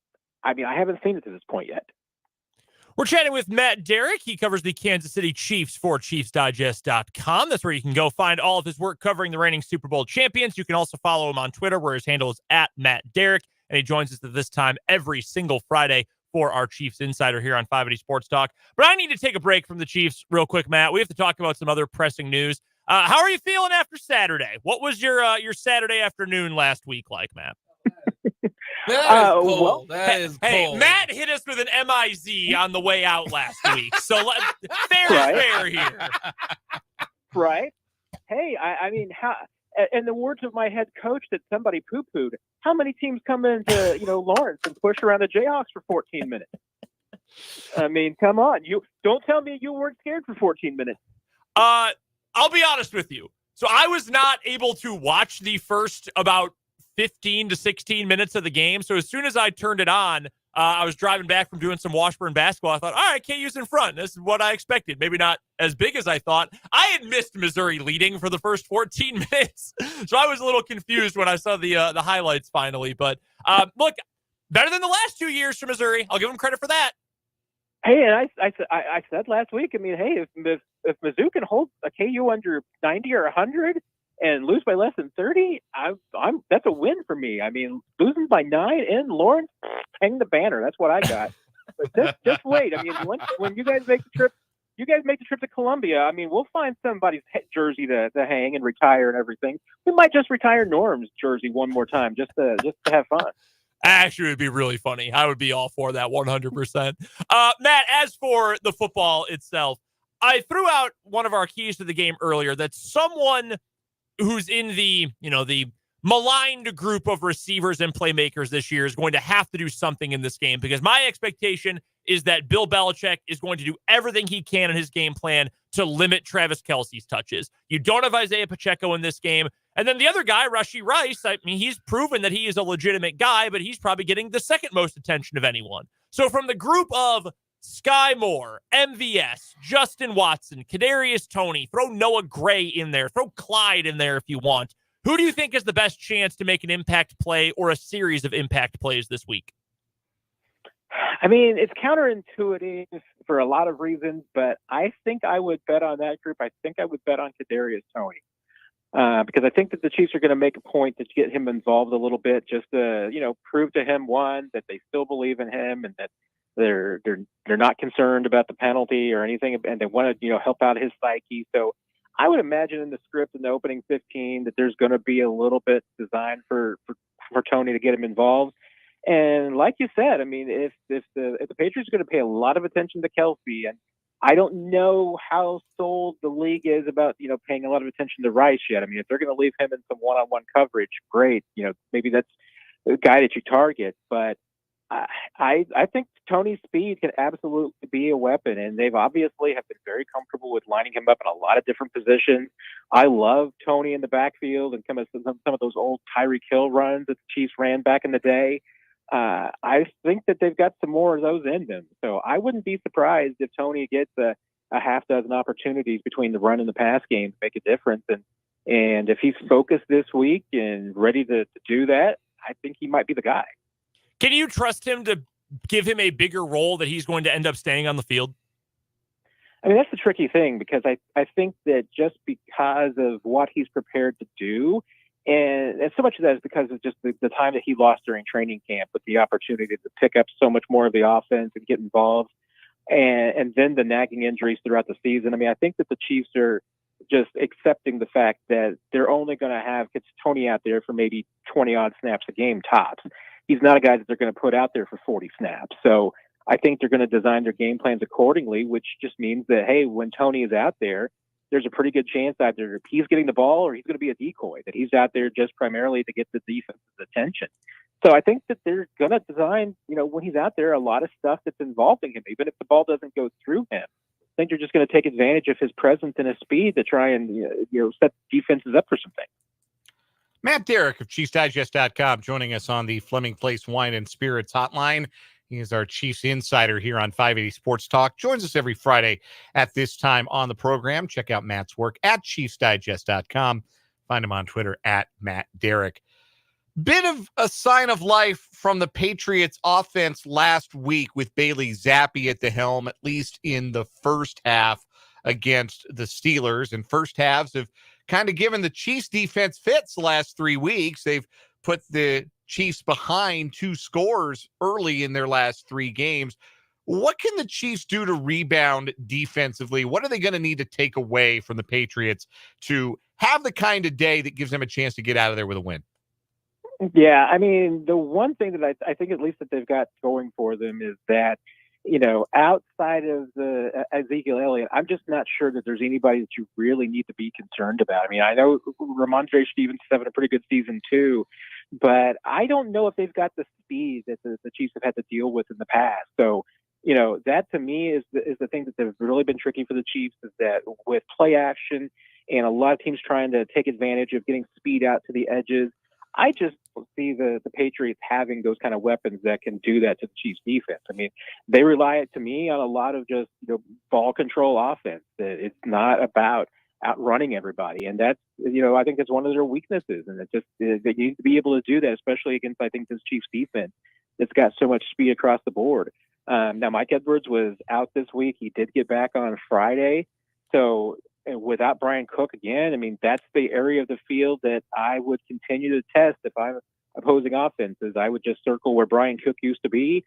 I mean, I haven't seen it to this point yet. We're chatting with Matt Derrick. He covers the Kansas City Chiefs for ChiefsDigest.com. That's where you can go find all of his work covering the reigning Super Bowl champions. You can also follow him on Twitter, where his handle is @MattDerrick, and he joins us at this time every single Friday for our Chiefs Insider here on 580 Sports Talk. But I need to take a break from the Chiefs real quick, Matt. We have to talk about some other pressing news. How are you feeling after Saturday? What was your Saturday afternoon last week like, Matt? That is cold. That is cold. Hey, Matt hit us with an MIZ on the way out last week. So fair is fair here. Right. Hey, I mean, how, in the words of my head coach that somebody poo-pooed, how many teams come into, Lawrence and push around the Jayhawks for 14 minutes? I mean, come on. You don't tell me you weren't scared for 14 minutes. I'll be honest with you. So I was not able to watch the first about 15 to 16 minutes of the game. So as soon as I turned it on, I was driving back from doing some Washburn basketball. I thought, all right, KU's in front. This is what I expected. Maybe not as big as I thought. I had missed Missouri leading for the first 14 minutes. So I was a little confused when I saw the highlights finally. But look, better than the last 2 years for Missouri. I'll give them credit for that. Hey, and I said last week, I mean, hey, if Mizzou can hold a KU under 90 or 100 and lose by less than 30, that's a win for me. I mean, losing by 9 in Lawrence, hang the banner. That's what I got. But just wait. I mean, when you guys make the trip, to Columbia. I mean, we'll find somebody's jersey to hang and retire and everything. We might just retire Norm's jersey one more time just to have fun. Actually, it would be really funny. I would be all for that 100%. Matt, as for the football itself, I threw out one of our keys to the game earlier that someone who's in the maligned group of receivers and playmakers this year is going to have to do something in this game, because my expectation is that Bill Belichick is going to do everything he can in his game plan to limit Travis Kelce's touches. You don't have Isaiah Pacheco in this game. And then the other guy, Rashee Rice, I mean, he's proven that he is a legitimate guy, but he's probably getting the second most attention of anyone. So from the group of Sky Moore, MVS, Justin Watson, Kadarius Toney, throw Noah Gray in there, throw Clyde in there if you want. Who do you think is the best chance to make an impact play or a series of impact plays this week? I mean, it's counterintuitive for a lot of reasons, but I think I would bet on that group. I think I would bet on Kadarius Toney. Because I think that the Chiefs are going to make a point to get him involved a little bit, just to prove to him, one, that they still believe in him and that they're not concerned about the penalty or anything, and they want to help out his psyche. So I would imagine in the script in the opening 15 that there's going to be a little bit designed for Toney to get him involved. And like you said, I mean, if the Patriots are going to pay a lot of attention to Kelce, and I don't know how sold the league is about, paying a lot of attention to Rice yet. I mean, if they're going to leave him in some one-on-one coverage, great. Maybe that's the guy that you target. But I think Toney's speed can absolutely be a weapon, and they've obviously have been very comfortable with lining him up in a lot of different positions. I love Toney in the backfield and some of those old Tyreek Hill runs that the Chiefs ran back in the day. I think that they've got some more of those in them. So I wouldn't be surprised if Toney gets a half dozen opportunities between the run and the pass game to make a difference. And if he's focused this week and ready to do that, I think he might be the guy. Can you trust him to give him a bigger role that he's going to end up staying on the field? I mean, that's the tricky thing, because I think that just because of what he's prepared to do, and so much of that is because of just the time that he lost during training camp with the opportunity to pick up so much more of the offense and get involved, and then the nagging injuries throughout the season. I mean, I think that the Chiefs are just accepting the fact that they're only going to have Toney out there for maybe 20-odd snaps a game tops. He's not a guy that they're going to put out there for 40 snaps. So I think they're going to design their game plans accordingly, which just means that, hey, when Toney is out there, there's a pretty good chance either he's getting the ball or he's going to be a decoy, that he's out there just primarily to get the defense's attention. So I think that they're going to design, when he's out there, a lot of stuff that's involving him, even if the ball doesn't go through him. I think they're just going to take advantage of his presence and his speed to try and set defenses up for something. Matt Derrick of ChiefsDigest.com joining us on the Fleming Place Wine and Spirits hotline. He is our Chiefs insider here on 580 Sports Talk. Joins us every Friday at this time on the program. Check out Matt's work at ChiefsDigest.com. Find him on Twitter at Matt Derrick. Bit of a sign of life from the Patriots offense last week with Bailey Zappi at the helm, at least in the first half against the Steelers. And first halves have kind of given the Chiefs defense fits the last 3 weeks. They've put the Chiefs behind 2 scores early in their last 3 games. What can the Chiefs do to rebound defensively? What are they going to need to take away from the Patriots to have the kind of day that gives them a chance to get out of there with a win? Yeah, I mean, the one thing that I think at least that they've got going for them is that, outside of the Ezekiel Elliott, I'm just not sure that there's anybody that you really need to be concerned about. I mean, I know Ramondre Stevenson's having a pretty good season too, but I don't know if they've got the speed that the Chiefs have had to deal with in the past. So, that to me is the thing that has really been tricky for the Chiefs, is that with play action and a lot of teams trying to take advantage of getting speed out to the edges, I just see the Patriots having those kind of weapons that can do that to the Chiefs defense. I mean, they rely, to me, on a lot of just ball control offense. It's not about outrunning everybody, and that's I think that's one of their weaknesses, and it's just they need to be able to do that, especially against, I think, this Chiefs defense that's got so much speed across the board. Now, Mike Edwards was out this week. He did get back on Friday. So without Brian Cook again, I mean, that's the area of the field that I would continue to test if I'm opposing offenses. I would just circle where Brian Cook used to be,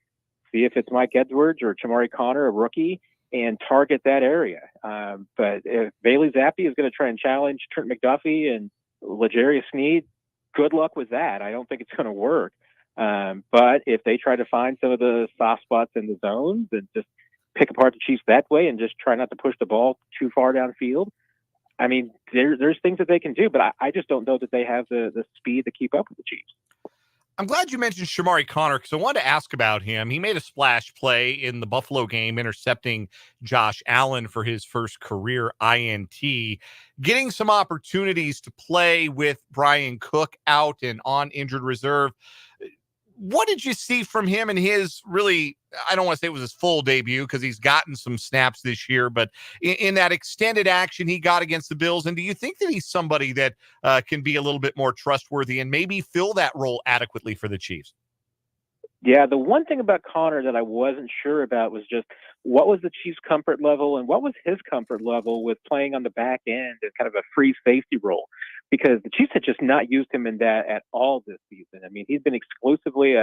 see if it's Mike Edwards or Chamari Connor, a rookie, and target that area. But if Bailey Zappi is going to try and challenge Trent McDuffie and L'Jarius Sneed, good luck with that. I don't think it's going to work. But if they try to find some of the soft spots in the zones and just pick apart the Chiefs that way and just try not to push the ball too far downfield, I mean, there's things that they can do, but I just don't know that they have the speed to keep up with the Chiefs. I'm glad you mentioned Chamari Connor because I wanted to ask about him. He made a splash play in the Buffalo game, intercepting Josh Allen for his first career INT, getting some opportunities to play with Brian Cook out and on injured reserve. What did you see from him in his really, I don't want to say it was his full debut because he's gotten some snaps this year, but in that extended action he got against the Bills? And do you think that he's somebody that can be a little bit more trustworthy and maybe fill that role adequately for the Chiefs? Yeah, the one thing about Connor that I wasn't sure about was just what was the Chiefs' comfort level and what was his comfort level with playing on the back end as kind of a free safety role, because the Chiefs had just not used him in that at all this season. I mean, he's been exclusively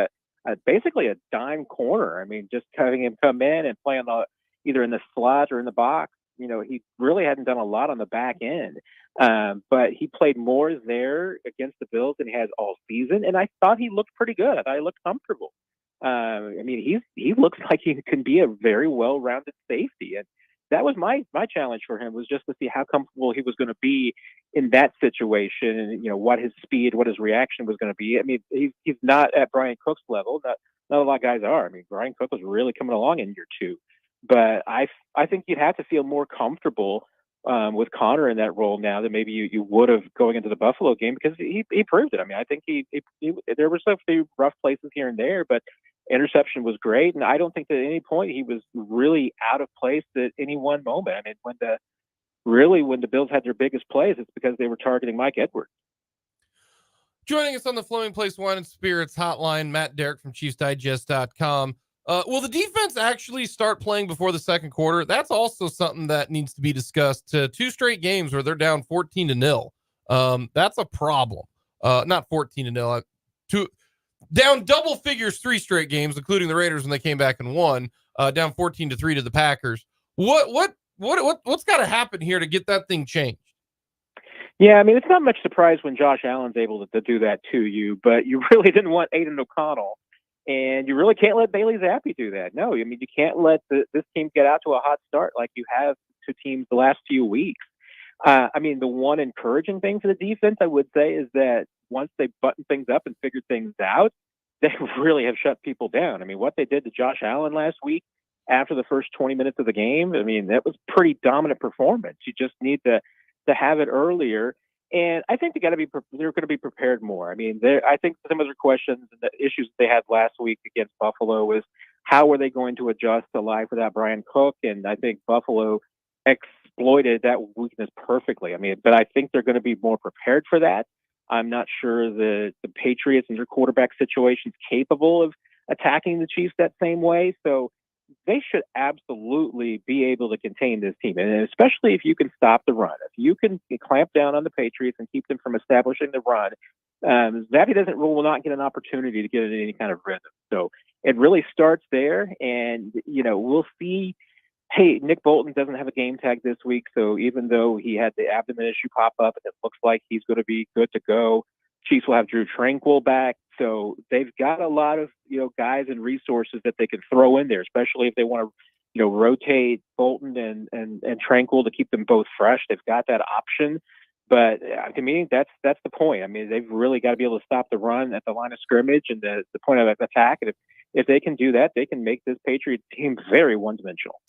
basically a dime corner. I mean, just having him come in and play on either in the slot or in the box. You know, he really hadn't done a lot on the back end. But he played more there against the Bills than he has all season, and I thought he looked pretty good. I thought he looked comfortable. I mean, he looks like he can be a very well-rounded safety, and that was my challenge for him, was just to see how comfortable he was going to be in that situation, and what his speed, what his reaction was going to be. I mean, he's not at Brian Cook's level. Not a lot of guys are. I mean, Brian Cook was really coming along in year two, but I think you'd have to feel more comfortable with Connor in that role now than maybe you would have going into the Buffalo game, because he proved it. I mean, I think he there were a few rough places here and there, but interception was great, and I don't think that at any point he was really out of place at any one moment. I mean, when the Bills had their biggest plays, it's because they were targeting Mike Edwards. Joining us on the Fleming Place Wine and Spirits hotline, Matt Derrick from ChiefsDigest.com. Will the defense actually start playing before the second quarter? That's also something that needs to be discussed. 2 straight games where they're down 14-0. That's a problem. Not 14-0. Down double figures 3 straight games, including the Raiders when they came back and won. Down 14-3 to the Packers. What's got to happen here to get that thing changed? Yeah, I mean, it's not much surprise when Josh Allen's able to do that to you, but you really didn't want Aiden O'Connell. And you really can't let Bailey Zappi do that. No, I mean, you can't let this team get out to a hot start like you have to teams the last few weeks. I mean, the one encouraging thing for the defense, I would say, is that once they button things up and figured things out, they really have shut people down. I mean, what they did to Josh Allen last week after the first 20 minutes of the game, I mean, that was pretty dominant performance. You just need to have it earlier. And I think they're going to be prepared more. I mean, I think some of their questions and the issues they had last week against Buffalo was how were they going to adjust to life without Brian Cook? And I think Buffalo exploited that weakness perfectly. I mean, but I think they're going to be more prepared for that. I'm not sure the Patriots and their quarterback situation is capable of attacking the Chiefs that same way. So they should absolutely be able to contain this team, and especially if you can stop the run. If you can clamp down on the Patriots and keep them from establishing the run, Zappi will not get an opportunity to get in any kind of rhythm. So it really starts there, and we'll see. Hey, Nick Bolton doesn't have a game tag this week, so even though he had the abdomen issue pop up, it looks like he's going to be good to go. Chiefs will have Drew Tranquill back, so they've got a lot of guys and resources that they can throw in there, especially if they want to rotate Bolton and Tranquill to keep them both fresh. They've got that option, but to me, that's the point. I mean, they've really got to be able to stop the run at the line of scrimmage and the point of attack. And if they can do that, they can make this Patriots team very one-dimensional.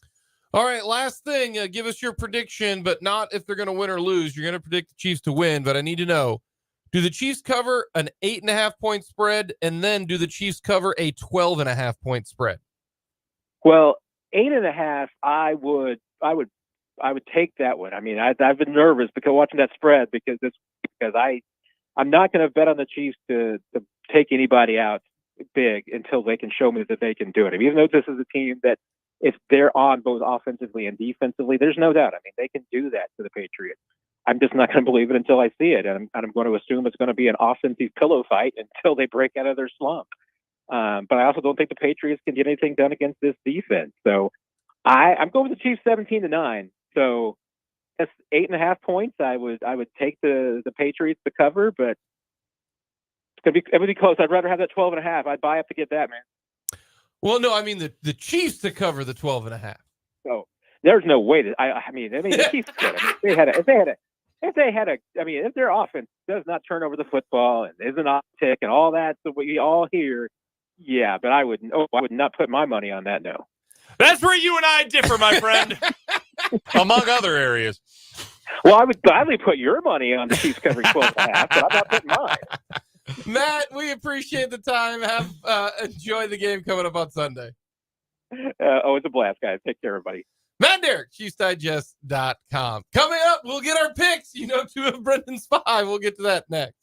All right, last thing, give us your prediction, but not if they're going to win or lose. You're going to predict the Chiefs to win, but I need to know, do the Chiefs cover an 8.5-point spread, and then do the Chiefs cover a 12.5-point spread? Well, 8.5, I would take that one. I mean, I've been nervous because watching that spread because I'm not going to bet on the Chiefs to take anybody out big until they can show me that they can do it. I mean, even though this is a team that if they're on both offensively and defensively, there's no doubt. I mean, they can do that to the Patriots. I'm just not going to believe it until I see it. And I'm going to assume it's going to be an offensive pillow fight until they break out of their slump. But I also don't think the Patriots can get anything done against this defense. So I'm going with the Chiefs 17-9. So that's 8.5 points. I would take the Patriots to cover, but it would be close. I'd rather have that 12.5. I'd buy up to get that, man. Well, no, I mean the Chiefs to cover the 12.5. So there's no way that I mean the Chiefs could. I mean, if their offense does not turn over the football and isn't off tick and all that, so we all hear, yeah, but I would not put my money on that. No. That's where you and I differ, my friend. Among other areas. Well, I would gladly put your money on the Chiefs covering 12.5, but I'm not putting mine. Matt, we appreciate the time. Enjoy the game coming up on Sunday. It's a blast, guys. Take care, everybody. Matt and Derrick, ChiefsDigest.com. Coming up, we'll get our picks. Two of Brendan's 5. We'll get to that next.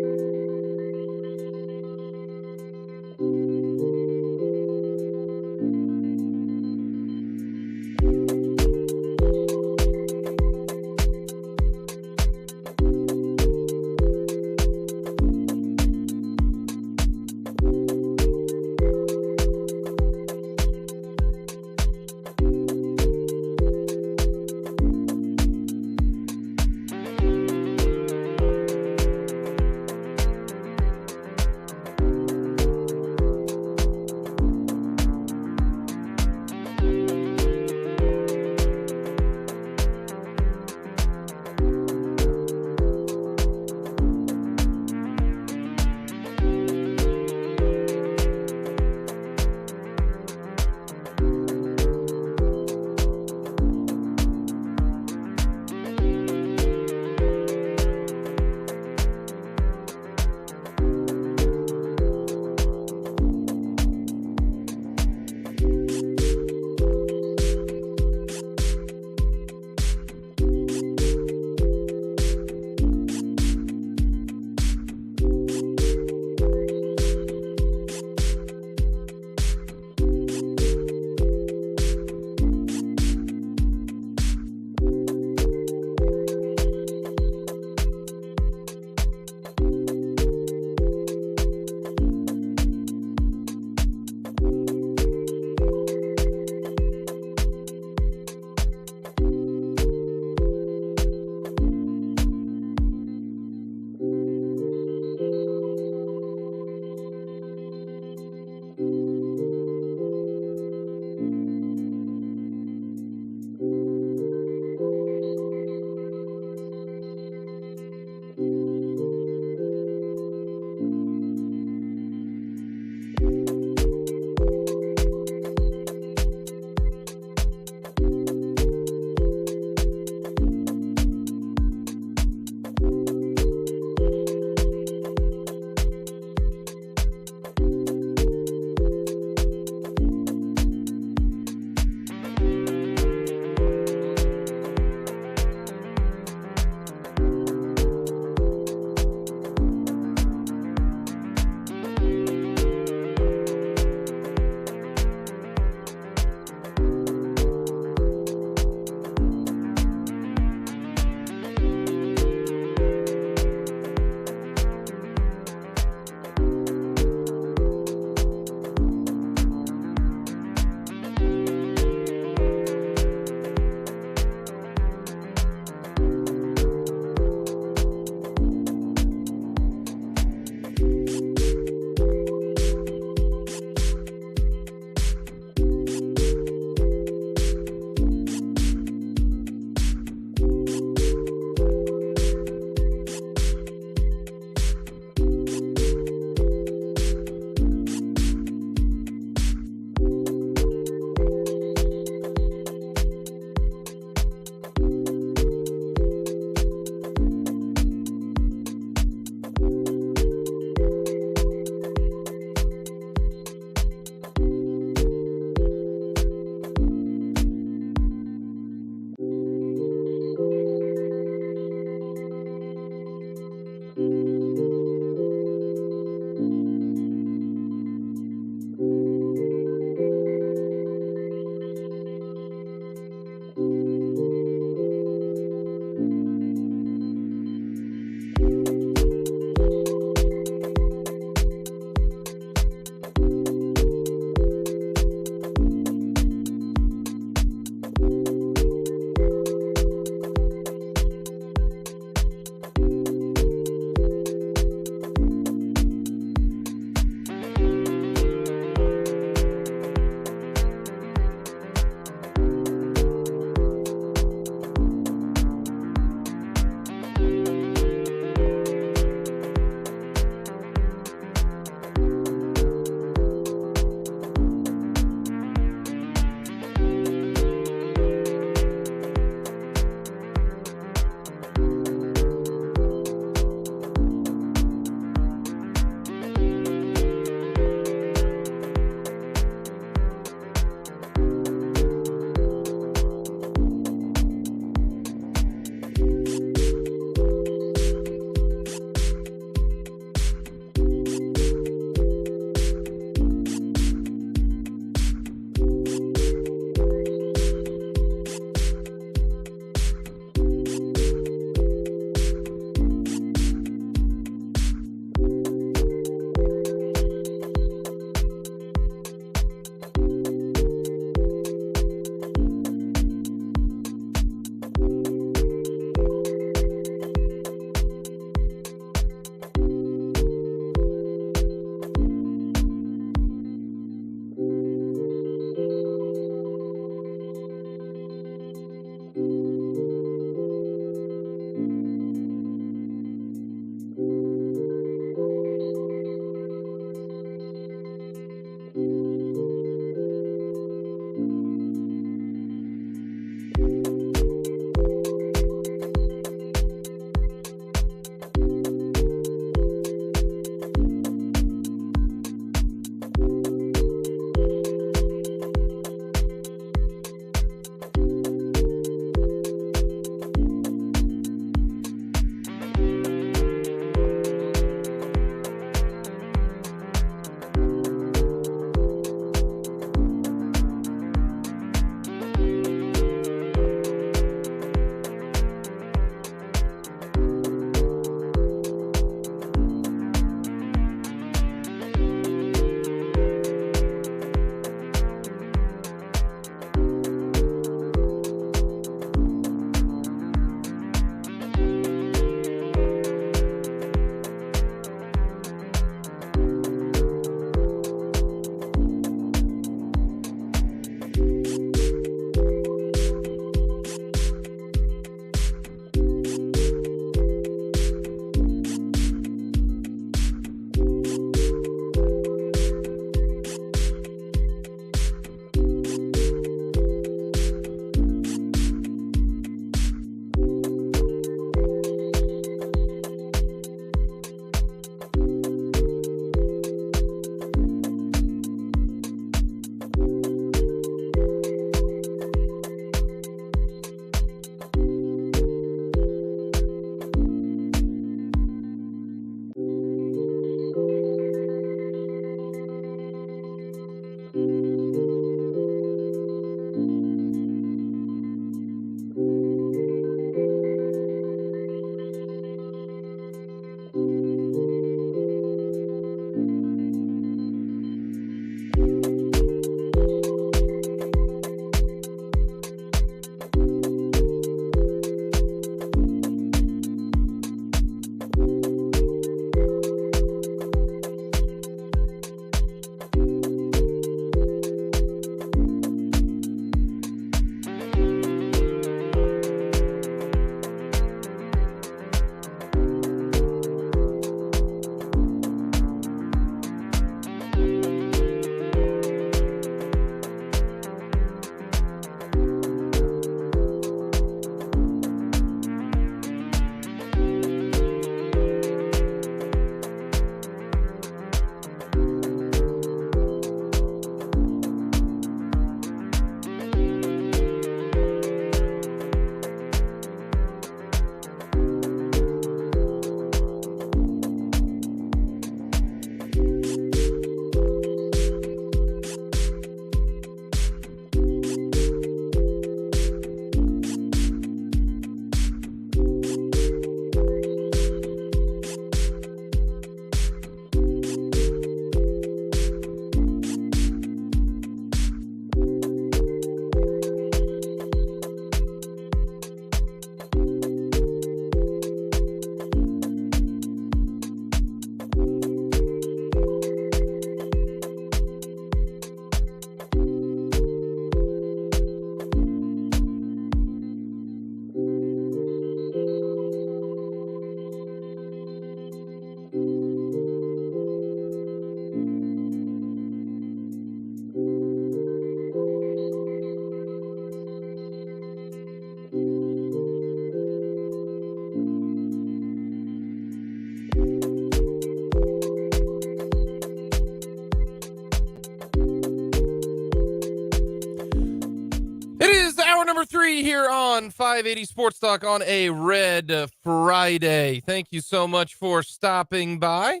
Number 3 here on 580 Sports Talk on a Red Friday. Thank you so much for stopping by.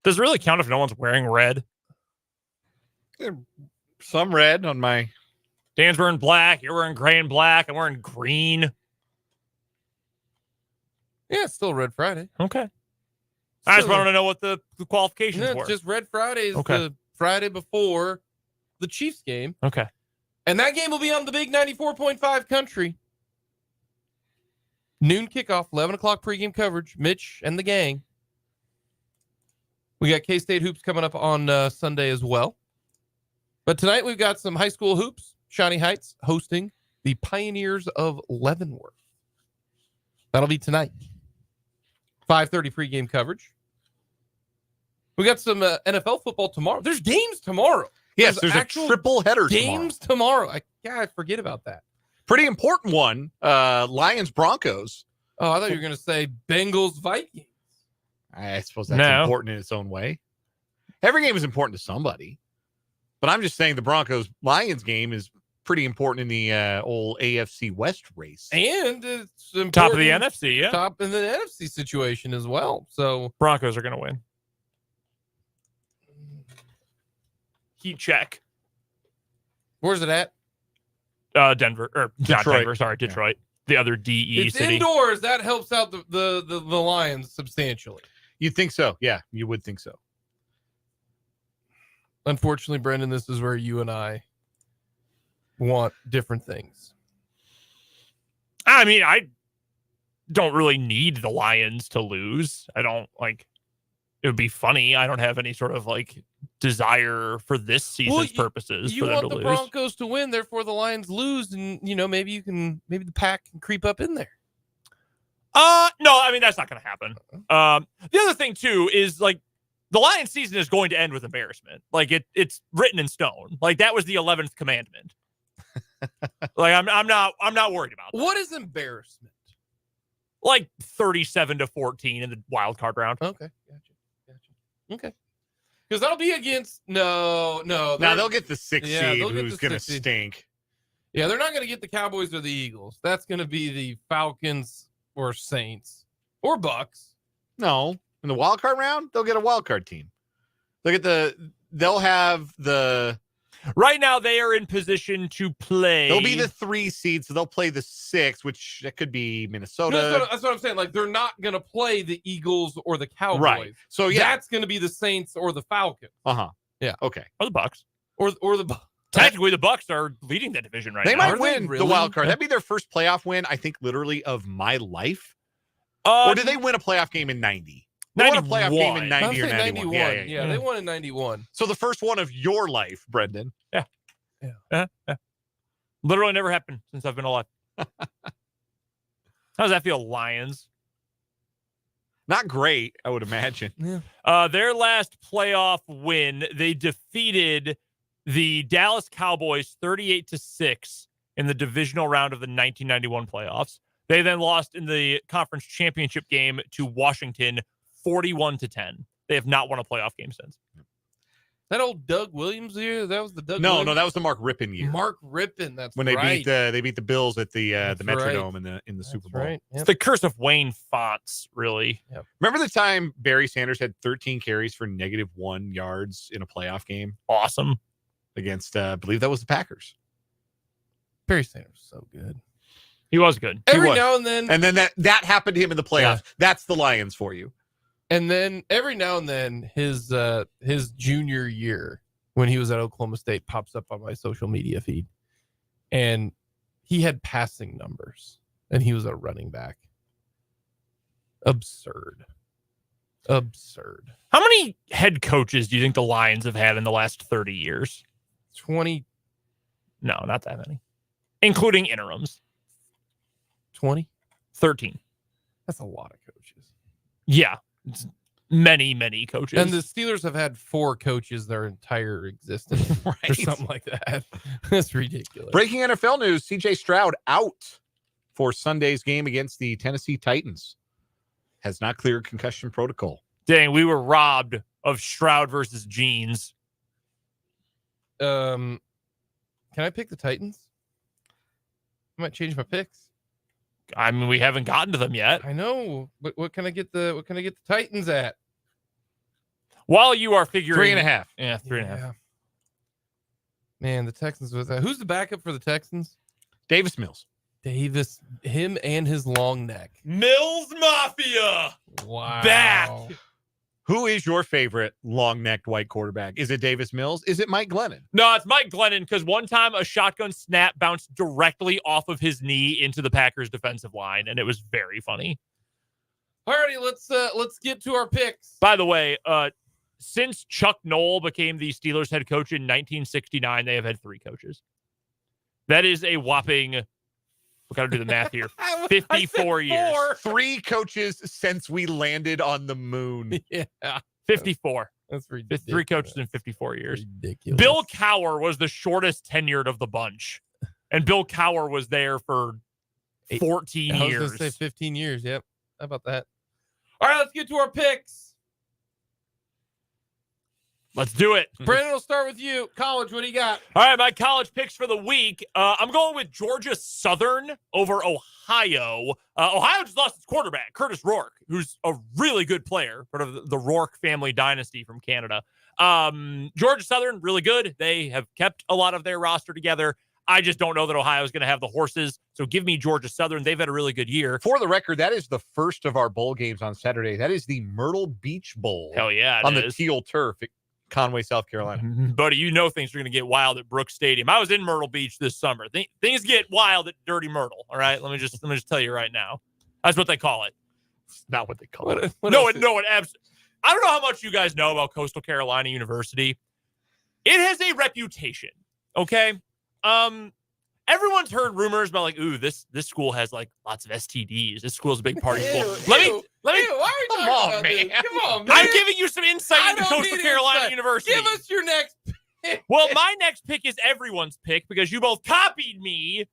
Does it really count if no one's wearing red? Some red on my... Dan's wearing black. You're wearing gray and black. I'm wearing green. Yeah, it's still Red Friday. Okay. I just wanted to know what the qualifications were. Just Red Friday is the Friday before the Chiefs game. Okay. And that game will be on the big 94.5 country. Noon kickoff, 11 o'clock pregame coverage. Mitch and the gang. We got K-State hoops coming up on Sunday as well. But tonight we've got some high school hoops. Shawnee Heights hosting the Pioneers of Leavenworth. That'll be tonight. 5:30 pregame coverage. We got some NFL football tomorrow. There's games tomorrow. Yes, there's a triple header games tomorrow. I forget about that. Pretty important one. Lions Broncos. Oh, I thought you were going to say Bengals Vikings. I suppose that's important in its own way. Every game is important to somebody. But I'm just saying the Broncos Lions game is pretty important in the old AFC West race. And it's important. Top of the NFC, yeah. Top in the NFC situation as well. So Broncos are going to win. Heat check. Where's it at? Denver. Or Detroit. Not Denver, sorry, Detroit. Yeah. The other DE it's city. Indoors. That helps out the Lions substantially. You'd think so. Yeah, you would think so. Unfortunately, Brendan, this is where you and I want different things. I mean, I don't really need the Lions to lose. I don't like it would be funny. I don't have any sort of desire for this season's purposes. You want the Broncos to win, therefore the Lions lose, and maybe the Pack can creep up in there. No, I mean that's not going to happen. The other thing too is the Lions season is going to end with embarrassment. It's written in stone. That was the 11th commandment. I'm not worried about that. What is embarrassment? 37-14 in the wild card round. Okay, gotcha. Okay, because that'll be against no. Now they'll get the 6th seed, who's going to stink. Yeah, they're not going to get the Cowboys or the Eagles. That's going to be the Falcons or Saints or Bucks. No, in the wild card round, they'll get a wild card team. They'll have the Right now, they are in position to play. They'll be the 3 seed, so they'll play the 6, which that could be Minnesota. No, that's what I'm saying. Like, they're not going to play the Eagles or the Cowboys. Right. So, yeah. That's going to be the Saints or the Falcons. Uh-huh. Yeah. Okay. Or the Bucks. Or the Bucks. Technically, the Bucks are leading that division right now. They might win the wild card. That'd be their first playoff win, I think, literally of my life. Or did they win a playoff game in 90? They won a playoff game in 90 or 91. Yeah, they won in 91. So the first one of your life, Brendan. Yeah. Literally never happened since I've been alive. How does that feel, Lions? Not great, I would imagine. Yeah. Their last playoff win, they defeated the Dallas Cowboys 38-6 in the divisional round of the 1991 playoffs. They then lost in the conference championship game to Washington 41-10. They have not won a playoff game since. That old Doug Williams year? That was the Doug No, Williams? that was the Mark Rippon year. Mark Rippon, that's when right. They beat the Bills at the Metrodome right. in the That's Super Bowl. right. Yep. It's the curse of Wayne Fonts, really. Yep. Remember the time Barry Sanders had 13 carries for -1 yards in a playoff game? Awesome. Against, I believe that was the Packers. Barry Sanders was so good. He was good. Every now and then. And then that happened to him in the playoffs. Yeah. That's the Lions for you. And then every now and then his junior year when he was at Oklahoma State pops up on my social media feed. And he had passing numbers. And he was a running back. Absurd. How many head coaches do you think the Lions have had in the last 30 years? 20. No, not that many. Including interims. 20? 13. That's a lot of coaches. Yeah. It's many coaches. And the Steelers have had 4 coaches their entire existence. Right. Or something like that. That's ridiculous. Breaking NFL news, CJ Stroud out for Sunday's game against the Tennessee Titans. Has not cleared concussion protocol. Dang, we were robbed of Stroud versus Jeans. Can I pick the Titans? I might change my picks. I mean, we haven't gotten to them yet. I know, but what can I get the Titans at? While you are figuring 3.5. Yeah, 3.5. Yeah. Man, the Texans was that. Who's the backup for the Texans? Davis Mills. Him and his long neck. Mills Mafia. Wow. Back. Who is your favorite long-necked white quarterback? Is it Davis Mills? Is it Mike Glennon? No, it's Mike Glennon, because one time a shotgun snap bounced directly off of his knee into the Packers defensive line, and it was very funny. Alrighty, let's get to our picks. By the way, since Chuck Noll became the Steelers head coach in 1969, they have had 3 coaches. That is a whopping, we got to do the math here, 54 years. 3 coaches since we landed on the moon. Yeah. 54. That's ridiculous. 3 coaches in 54 years. Ridiculous. Bill Cowher was the shortest tenured of the bunch. And Bill Cowher was there for 14 years. I was going to say 15 years. Yep. How about that? All right, let's get to our picks. Let's do it. Brandon, we'll start with you. College, what do you got? All right, my college picks for the week. I'm going with Georgia Southern over Ohio. Ohio just lost its quarterback, Curtis Rourke, who's a really good player, part of the Rourke family dynasty from Canada. Georgia Southern, really good. They have kept a lot of their roster together. I just don't know that Ohio is going to have the horses. So give me Georgia Southern. They've had a really good year. For the record, that is the first of our bowl games on Saturday. That is the Myrtle Beach Bowl. Hell yeah, on the teal turf at Conway, South Carolina. Buddy, you know things are going to get wild at Brooks Stadium. I was in Myrtle Beach this summer. Things get wild at Dirty Myrtle. All right, let me just tell you right now. That's what they call it. It's not what they call it. I don't know how much you guys know about Coastal Carolina University. It has a reputation. Okay. Everyone's heard rumors about like, ooh, this school has like lots of STDs. This school's a big party school. Let me. Why are you talking about this? Come on, man. I'm giving you some insight into Coastal Carolina University. Give us your next pick. Well, my next pick is everyone's pick because you both copied me.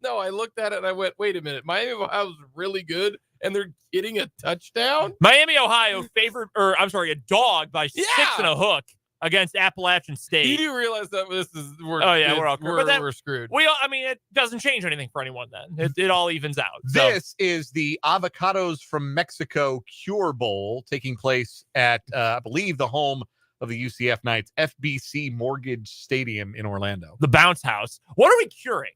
No, I looked at it and I went, wait a minute. Miami of Ohio is really good, and they're getting a touchdown. Miami, Ohio a dog by 6 and a hook against Appalachian State. You do realize that we're all we're screwed. It doesn't change anything for anyone then. It all evens out. This is the Avocados from Mexico Cure Bowl taking place at, I believe, the home of the UCF Knights, FBC Mortgage Stadium in Orlando. The bounce house. What are we curing?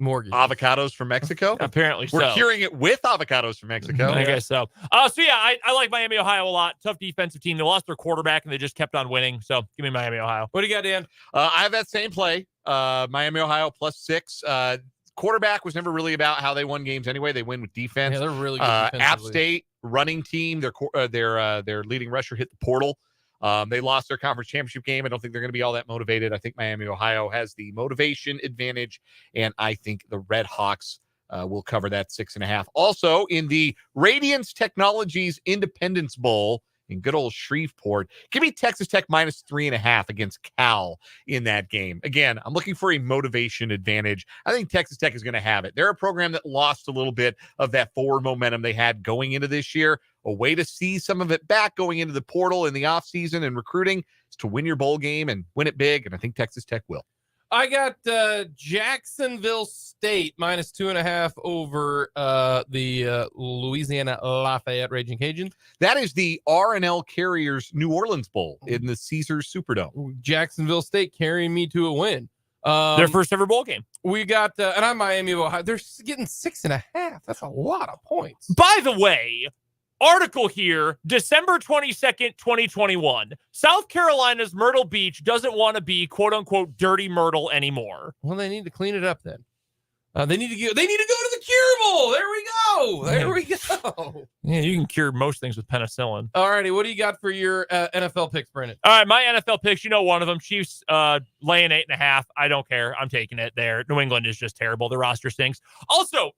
Mortgage. Avocados from Mexico? Apparently so. We're curing it with avocados from Mexico. I guess so. I like Miami, Ohio a lot. Tough defensive team. They lost their quarterback, and they just kept on winning. So give me Miami, Ohio. What do you got, Dan? I have that same play. Miami, Ohio, +6. Quarterback was never really about how they won games anyway. They win with defense. Yeah, they're really good App defensively. State running team, their leading rusher hit the portal. They lost their conference championship game. I don't think they're going to be all that motivated. I think Miami, Ohio has the motivation advantage, and I think the Red Hawks will cover that 6.5. Also, in the Radiance Technologies Independence Bowl in good old Shreveport, give me Texas Tech -3.5 against Cal in that game. Again, I'm looking for a motivation advantage. I think Texas Tech is going to have it. They're a program that lost a little bit of that forward momentum they had going into this year. A way to see some of it back going into the portal in the offseason and recruiting is to win your bowl game and win it big, and I think Texas Tech will. I got Jacksonville State -2.5 over the Louisiana Lafayette Raging Cajuns. That is the R&L Carriers New Orleans Bowl in the Caesars Superdome. Jacksonville State carrying me to a win. Their first ever bowl game. We got, and I'm Miami, Ohio. They're getting 6.5. That's a lot of points. By the way, article here, December 22nd, 2021. South Carolina's Myrtle Beach doesn't want to be quote unquote dirty Myrtle anymore. Well, they need to clean it up then. They need to go to the Cure Bowl. There we go. Yeah, you can cure most things with penicillin. All righty. What do you got for your NFL picks, Brandon? All right, my NFL picks, one of them, Chiefs laying 8.5. I don't care. I'm taking it there. New England is just terrible. The roster stinks. Also,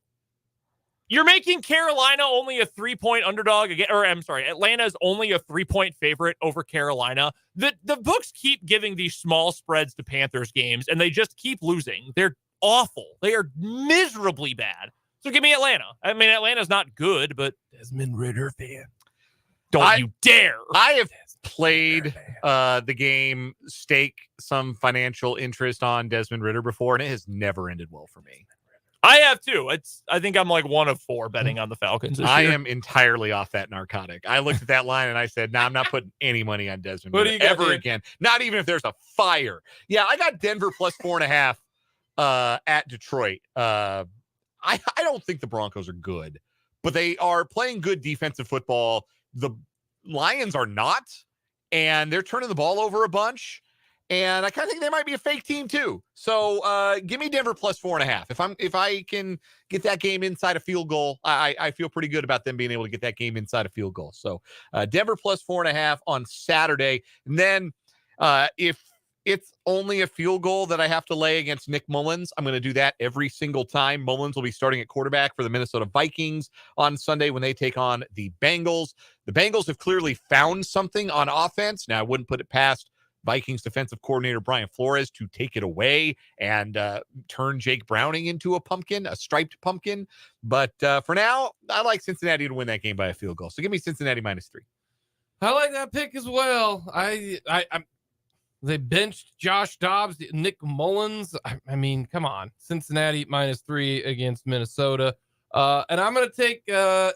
you're making Carolina only a 3-point underdog again, or I'm sorry, Atlanta is only a 3-point favorite over Carolina. The books keep giving these small spreads to Panthers games, and they just keep losing. They're awful. They are miserably bad. So give me Atlanta. I mean, Atlanta's not good, but Desmond Ridder fan. Don't you dare. I have played the game, stake some financial interest on Desmond Ridder before, and it has never ended well for me. I have too. I think I'm like 1 of 4 betting on the Falcons this year. I am entirely off that narcotic. I looked at that line and I said, "Nah, I'm not putting any money on Desmond Ridder ever again. Not even if there's a fire." Yeah, I got Denver +4.5 at Detroit. I don't think the Broncos are good, but they are playing good defensive football. The Lions are not, and they're turning the ball over a bunch. And I kind of think they might be a fake team too. So give me Denver +4.5. If I can get that game inside a field goal, I feel pretty good about them being able to get that game inside a field goal. So Denver +4.5 on Saturday. And then if it's only a field goal that I have to lay against Nick Mullins, I'm going to do that every single time. Mullins will be starting at quarterback for the Minnesota Vikings on Sunday when they take on the Bengals. The Bengals have clearly found something on offense. Now, I wouldn't put it past Vikings defensive coordinator Brian Flores to take it away and turn Jake Browning into a striped pumpkin. But for now, I like Cincinnati to win that game by a field goal. So give me Cincinnati -3. I like that pick as well. They benched Josh Dobbs, Nick Mullins. I mean, come on. Cincinnati -3 against Minnesota. And I'm going to take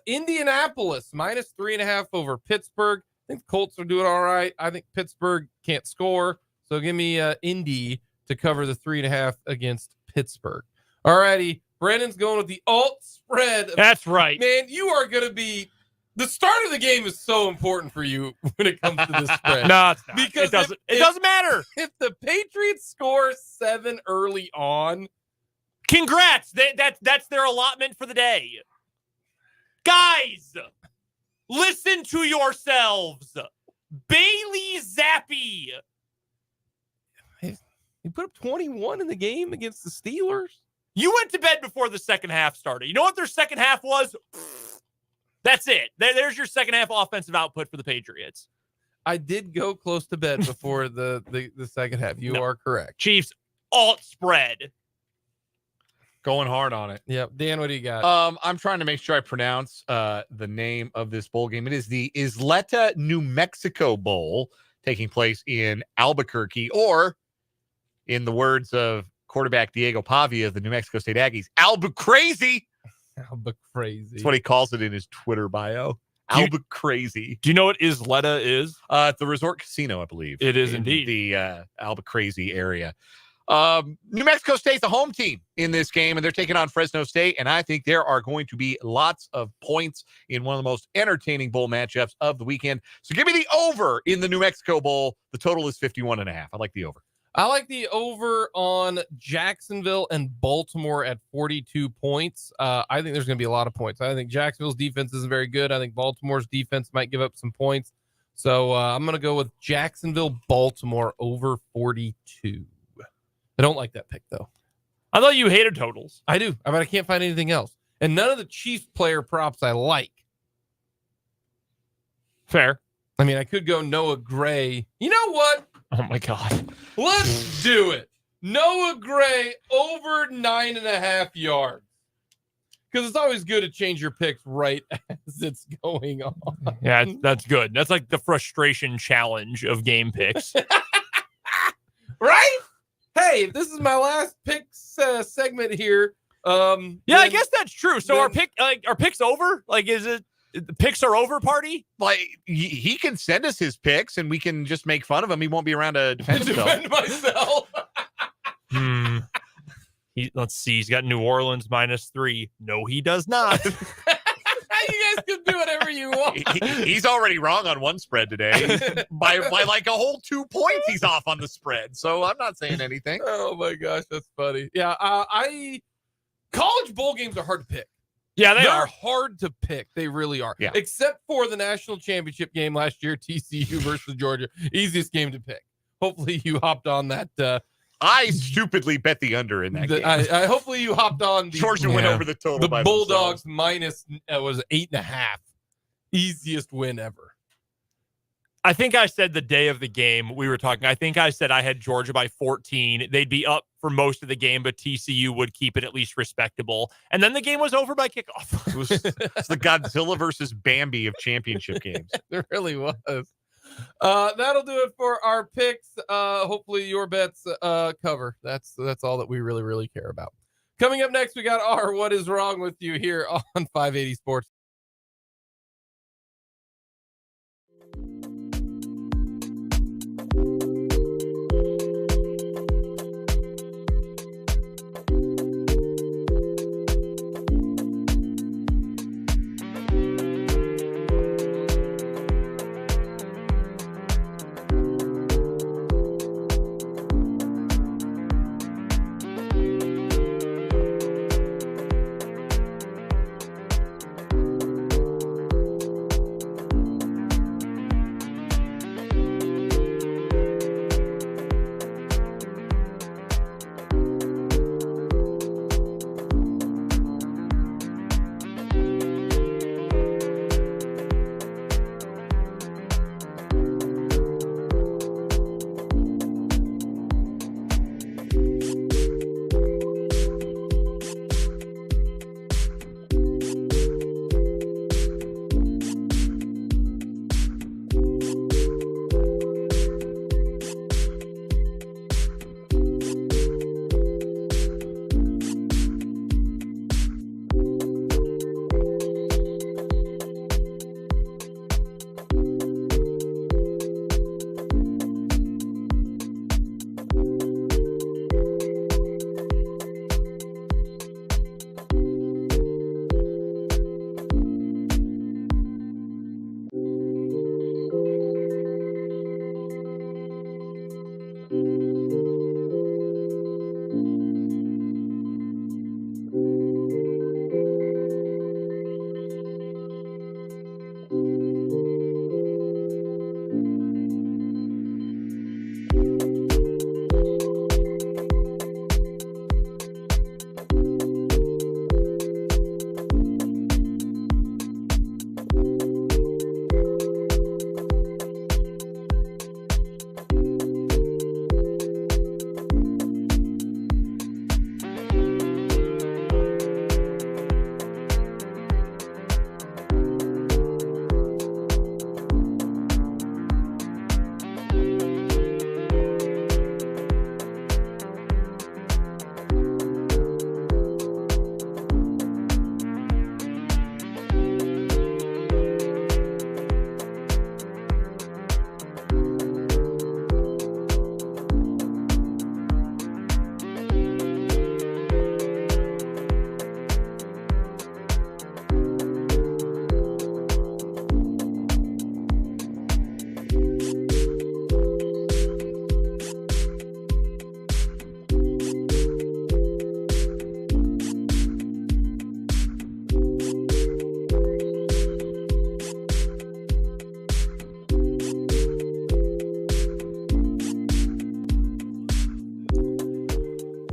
Indianapolis -3.5 over Pittsburgh. I think the Colts are doing all right. I think Pittsburgh can't score. So give me Indy to cover the 3.5 against Pittsburgh. All righty. Brandon's going with the alt spread. That's right. Man, you are going to be... The start of the game is so important for you when it comes to this spread. No, it's not. Because it doesn't matter. If the Patriots score 7 early on... Congrats. That's their allotment for the day. Guys... Listen to yourselves. Bailey Zappi. He put up 21 in the game against the Steelers. You went to bed before the second half started. You know what their second half was? That's it. There's your second half offensive output for the Patriots. I did go close to bed before the second half. You are correct. Chiefs alt spread. Going hard on it. Yep. Dan, what do you got? I'm trying to make sure I pronounce the name of this bowl game. It is the Isleta, New Mexico Bowl, taking place in Albuquerque, or in the words of quarterback Diego Pavia of the New Mexico State Aggies, Albucrazy. Albucrazy. That's what he calls it in his Twitter bio. Albuquerque. Do you know what Isleta is? The resort casino, I believe. It is indeed. The Albuquerque area. New Mexico State's the home team in this game, and they're taking on Fresno State, and I think there are going to be lots of points in one of the most entertaining bowl matchups of the weekend. So give me the over in the New Mexico Bowl. The total is 51.5. I like the over. I like the over on Jacksonville and Baltimore at 42 points. I think there's going to be a lot of points. I think Jacksonville's defense isn't very good. I think Baltimore's defense might give up some points. So I'm going to go with Jacksonville, Baltimore over 42. I don't like that pick, though. I thought you hated totals. I do. I mean, I can't find anything else. And none of the Chiefs player props I like. Fair. I mean, I could go Noah Gray. You know what? Oh, my God. Let's do it. Noah Gray over 9.5 yards. Because it's always good to change your picks right as it's going on. Yeah, that's good. That's like the frustration challenge of game picks. Right? Hey, this is my last picks segment here. I guess that's true. So our picks over? Like, is it the picks are over party? Like, he can send us his picks and we can just make fun of him. He won't be around to defend myself. Let's see. He's got New Orleans -3. No, he does not. You guys can do whatever you want. He's already wrong on one spread today. by like a whole 2 points, he's off on the spread. So I'm not saying anything. Oh, my gosh. That's funny. Yeah, college bowl games are hard to pick. Yeah, They're hard to pick. They really are. Yeah. Except for the national championship game last year, TCU versus Georgia. Easiest game to pick. Hopefully you hopped on that. I stupidly bet the under in that game. I hopefully you hopped on. Georgia went over the total. The Bulldogs minus was 8.5. Easiest win ever. I think I said the day of the game we were talking. I think I said I had Georgia by 14. They'd be up for most of the game, but TCU would keep it at least respectable. And then the game was over by kickoff. It's the Godzilla versus Bambi of championship games. It really was. That'll do it for our picks. Hopefully your bets cover. That's all that we really, really care about. Coming up next, we got our What Is Wrong With You here on 580 Sports.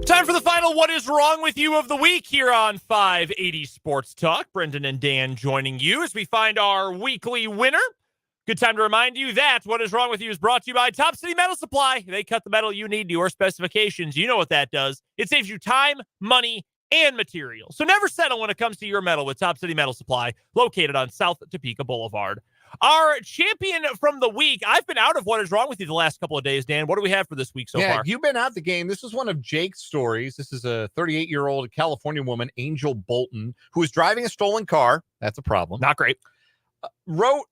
Time for the final What Is Wrong With You of the week here on 580 Sports Talk. Brendan and Dan joining you as we find our weekly winner. Good time to remind you that What Is Wrong With You is brought to you by Top City Metal Supply. They cut the metal you need to your specifications. You know what that does. It saves you time, money, and material. So never settle when it comes to your metal with Top City Metal Supply, located on South Topeka Boulevard. Our champion from the week, I've been out of What Is Wrong With You the last couple of days, Dan. What do we have for this week so far? You've been out the game. This is one of Jake's stories. This is a 38-year-old California woman, Angel Bolton, who was driving a stolen car. That's a problem. Not great. Wrote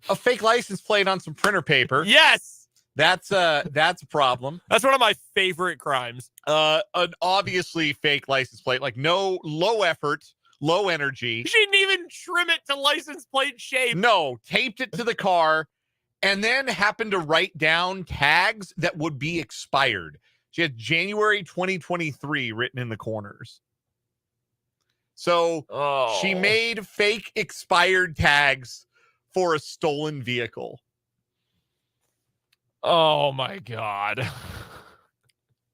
a fake license plate on some printer paper. Yes. That's a problem. That's one of my favorite crimes. An obviously fake license plate, like no low effort, low energy. She didn't even trim it to license plate shape. No, taped it to the car and then happened to write down tags that would be expired. She had January 2023 written in the corners. So she made fake expired tags for a stolen vehicle. Oh my God.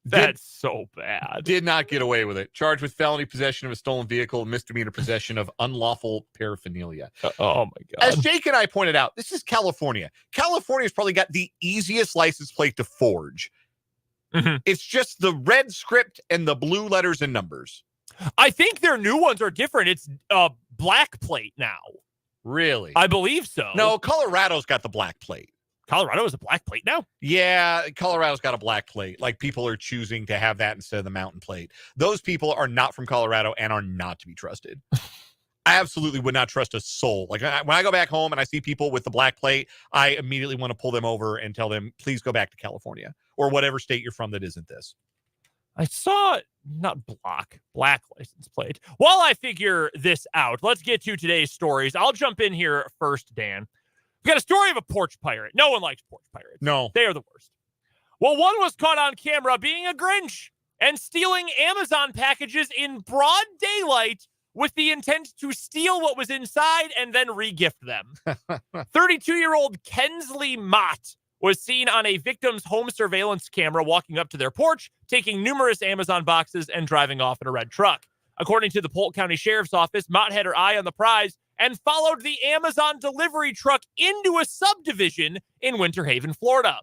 That's so bad. Did not get away with it. Charged with felony possession of a stolen vehicle, misdemeanor possession of unlawful paraphernalia. Oh my God. As Jake and I pointed out, this is California. California's probably got the easiest license plate to forge. Mm-hmm. It's just the red script and the blue letters and numbers. I think their new ones are different. It's a black plate now. Really? I believe so. No, Colorado's got the black plate. Colorado is a black plate now? Yeah, Colorado's got a black plate. Like, people are choosing to have that instead of the mountain plate. Those people are not from Colorado and are not to be trusted. I absolutely would not trust a soul. Like, when I go back home and I see people with the black plate, I immediately want to pull them over and tell them, please go back to California or whatever state you're from that isn't this. I saw black license plate. While I figure this out, let's get to today's stories. I'll jump in here first, Dan. We got a story of a porch pirate. No one likes porch pirates. No. They are the worst. Well, one was caught on camera being a Grinch and stealing Amazon packages in broad daylight with the intent to steal what was inside and then re-gift them. 32-year-old Kensley Mott was seen on a victim's home surveillance camera walking up to their porch, taking numerous Amazon boxes and driving off in a red truck. According to the Polk County Sheriff's Office, Mott had her eye on the prize and followed the Amazon delivery truck into a subdivision in Winter Haven, Florida.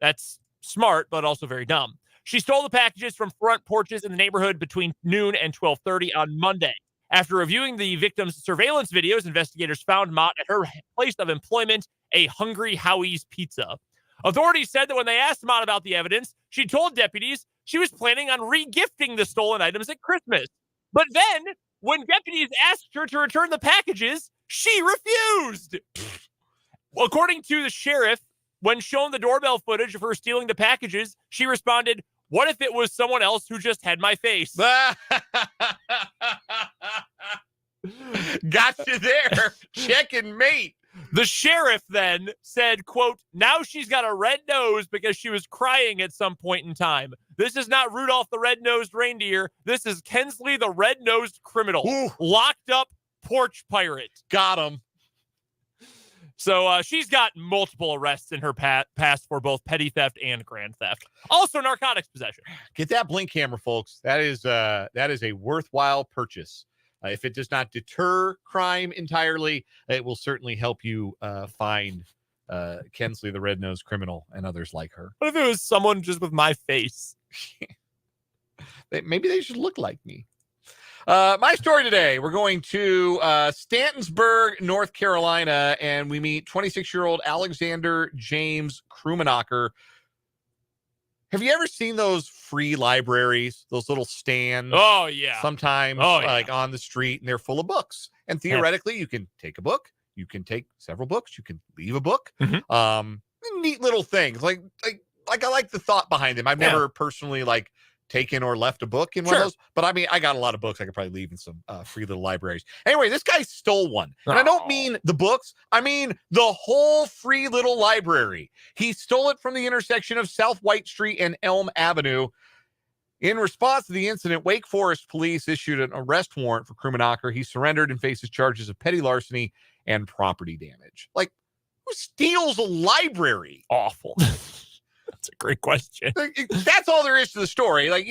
That's smart, but also very dumb. She stole the packages from front porches in the neighborhood between noon and 12:30 on Monday. After reviewing the victim's surveillance videos, investigators found Mott at her place of employment, a Hungry Howie's Pizza. Authorities said that when they asked Mott about the evidence, she told deputies she was planning on re-gifting the stolen items at Christmas. But then, when deputies asked her to return the packages, she refused. According to the sheriff, when shown the doorbell footage of her stealing the packages, she responded, "What if it was someone else who just had my face?" Got you there. Check and mate. The sheriff then said, quote, "Now she's got a red nose because she was crying at some point in time. This is not Rudolph the Red-Nosed Reindeer. This is Kensley the Red-Nosed Criminal." Ooh. Locked up porch pirate. Got him. So she's got multiple arrests in her past for both petty theft and grand theft. Also narcotics possession. Get that Blink camera, folks. That is a worthwhile purchase. If it does not deter crime entirely, it will certainly help you find Kensley the Red-Nosed Criminal and others like her. What if it was someone just with my face? Maybe they should look like me. My story today, we're going to Stantonsburg, North Carolina, and we meet 26-year-old Alexander James Krumanacher. Have you ever seen those free libraries, those little stands? Oh, yeah. Sometimes like on the street, and they're full of books. And theoretically, you can take a book, you can take several books, you can leave a book. Mm-hmm. Neat little things. Like I like the thought behind them. I've never personally taken or left a book in one of those, but I mean, I got a lot of books I could probably leave in some free little libraries. Anyway, this guy stole one, and I don't mean the books, I mean the whole free little library. He stole it from the intersection of South White Street and Elm Avenue. In response to the incident, Wake Forest police issued an arrest warrant for Krumanacher. He surrendered and faces charges of petty larceny and property damage. Like, who steals a library? Awful. It's a great question. That's all there is to the story. Like,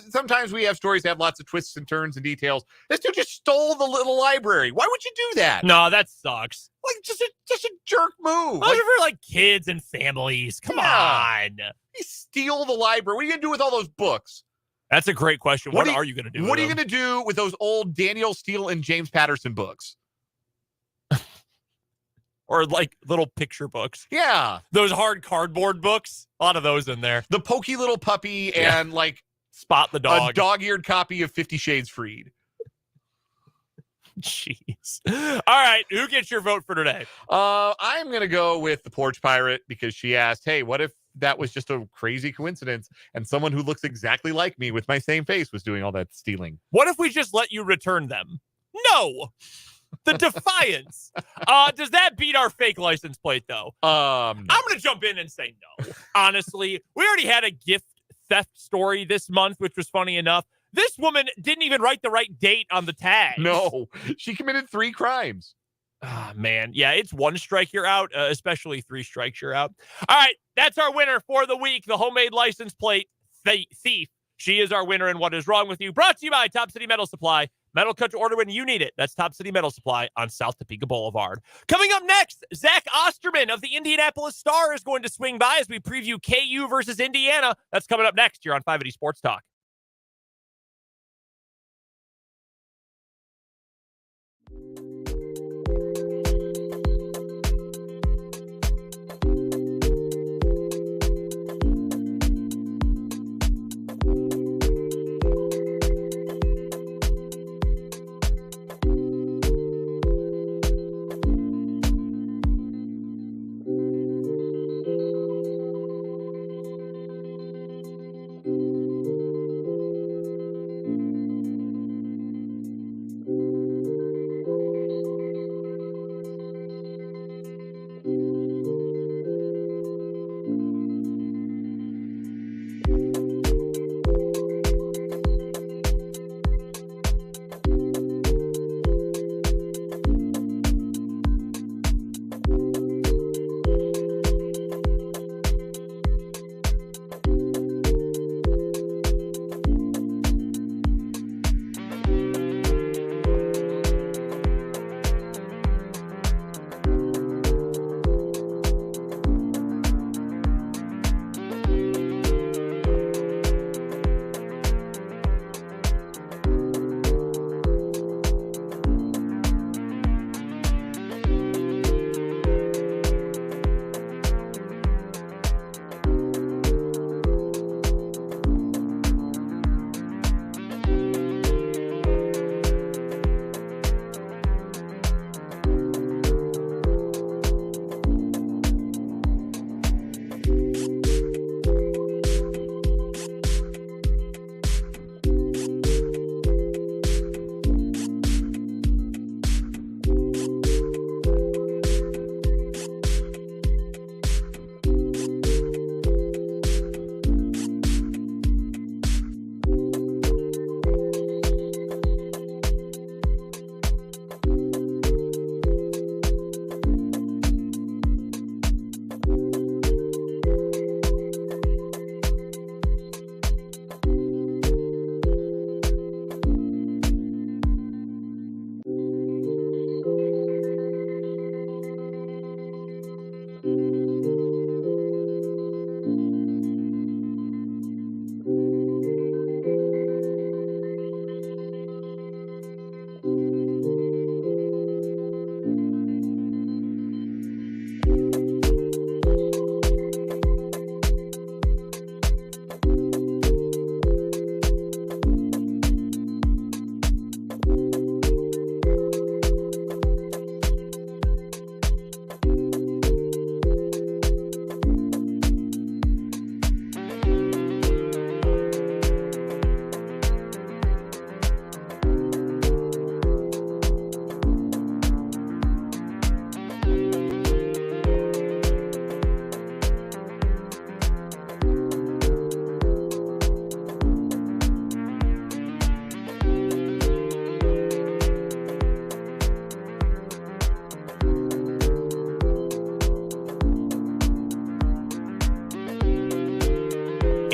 sometimes we have stories that have lots of twists and turns and details. This dude just stole the little library. Why would you do that? No, that sucks. Like, just a jerk move. Those are for kids and families. Come on. You steal the library. What are you going to do with all those books? That's a great question. What are you going to do? What are you going to do with those old Daniel Steele and James Patterson books? Or little picture books. Yeah. Those hard cardboard books. A lot of those in there. The Pokey Little Puppy and Spot the Dog. A dog-eared copy of 50 Shades Freed. Jeez. All right. Who gets your vote for today? I'm going to go with the Porch Pirate because she asked, hey, what if that was just a crazy coincidence and someone who looks exactly like me with my same face was doing all that stealing? What if we just let you return them? No. The defiance. Does that beat our fake license plate, though? No. I'm going to jump in and say no. Honestly, we already had a gift theft story this month, which was funny enough. This woman didn't even write the right date on the tag. No, she committed 3 crimes. Man. Yeah, it's 1 strike, you're out. Especially 3 strikes, you're out. All right, that's our winner for the week, the homemade license plate thief. She is our winner in What Is Wrong With You. Brought to you by Top City Metal Supply. Metal cut to order when you need it. That's Top City Metal Supply on South Topeka Boulevard. Coming up next, Zach Osterman of the Indianapolis Star is going to swing by as we preview KU versus Indiana. That's coming up next here on 580 Sports Talk.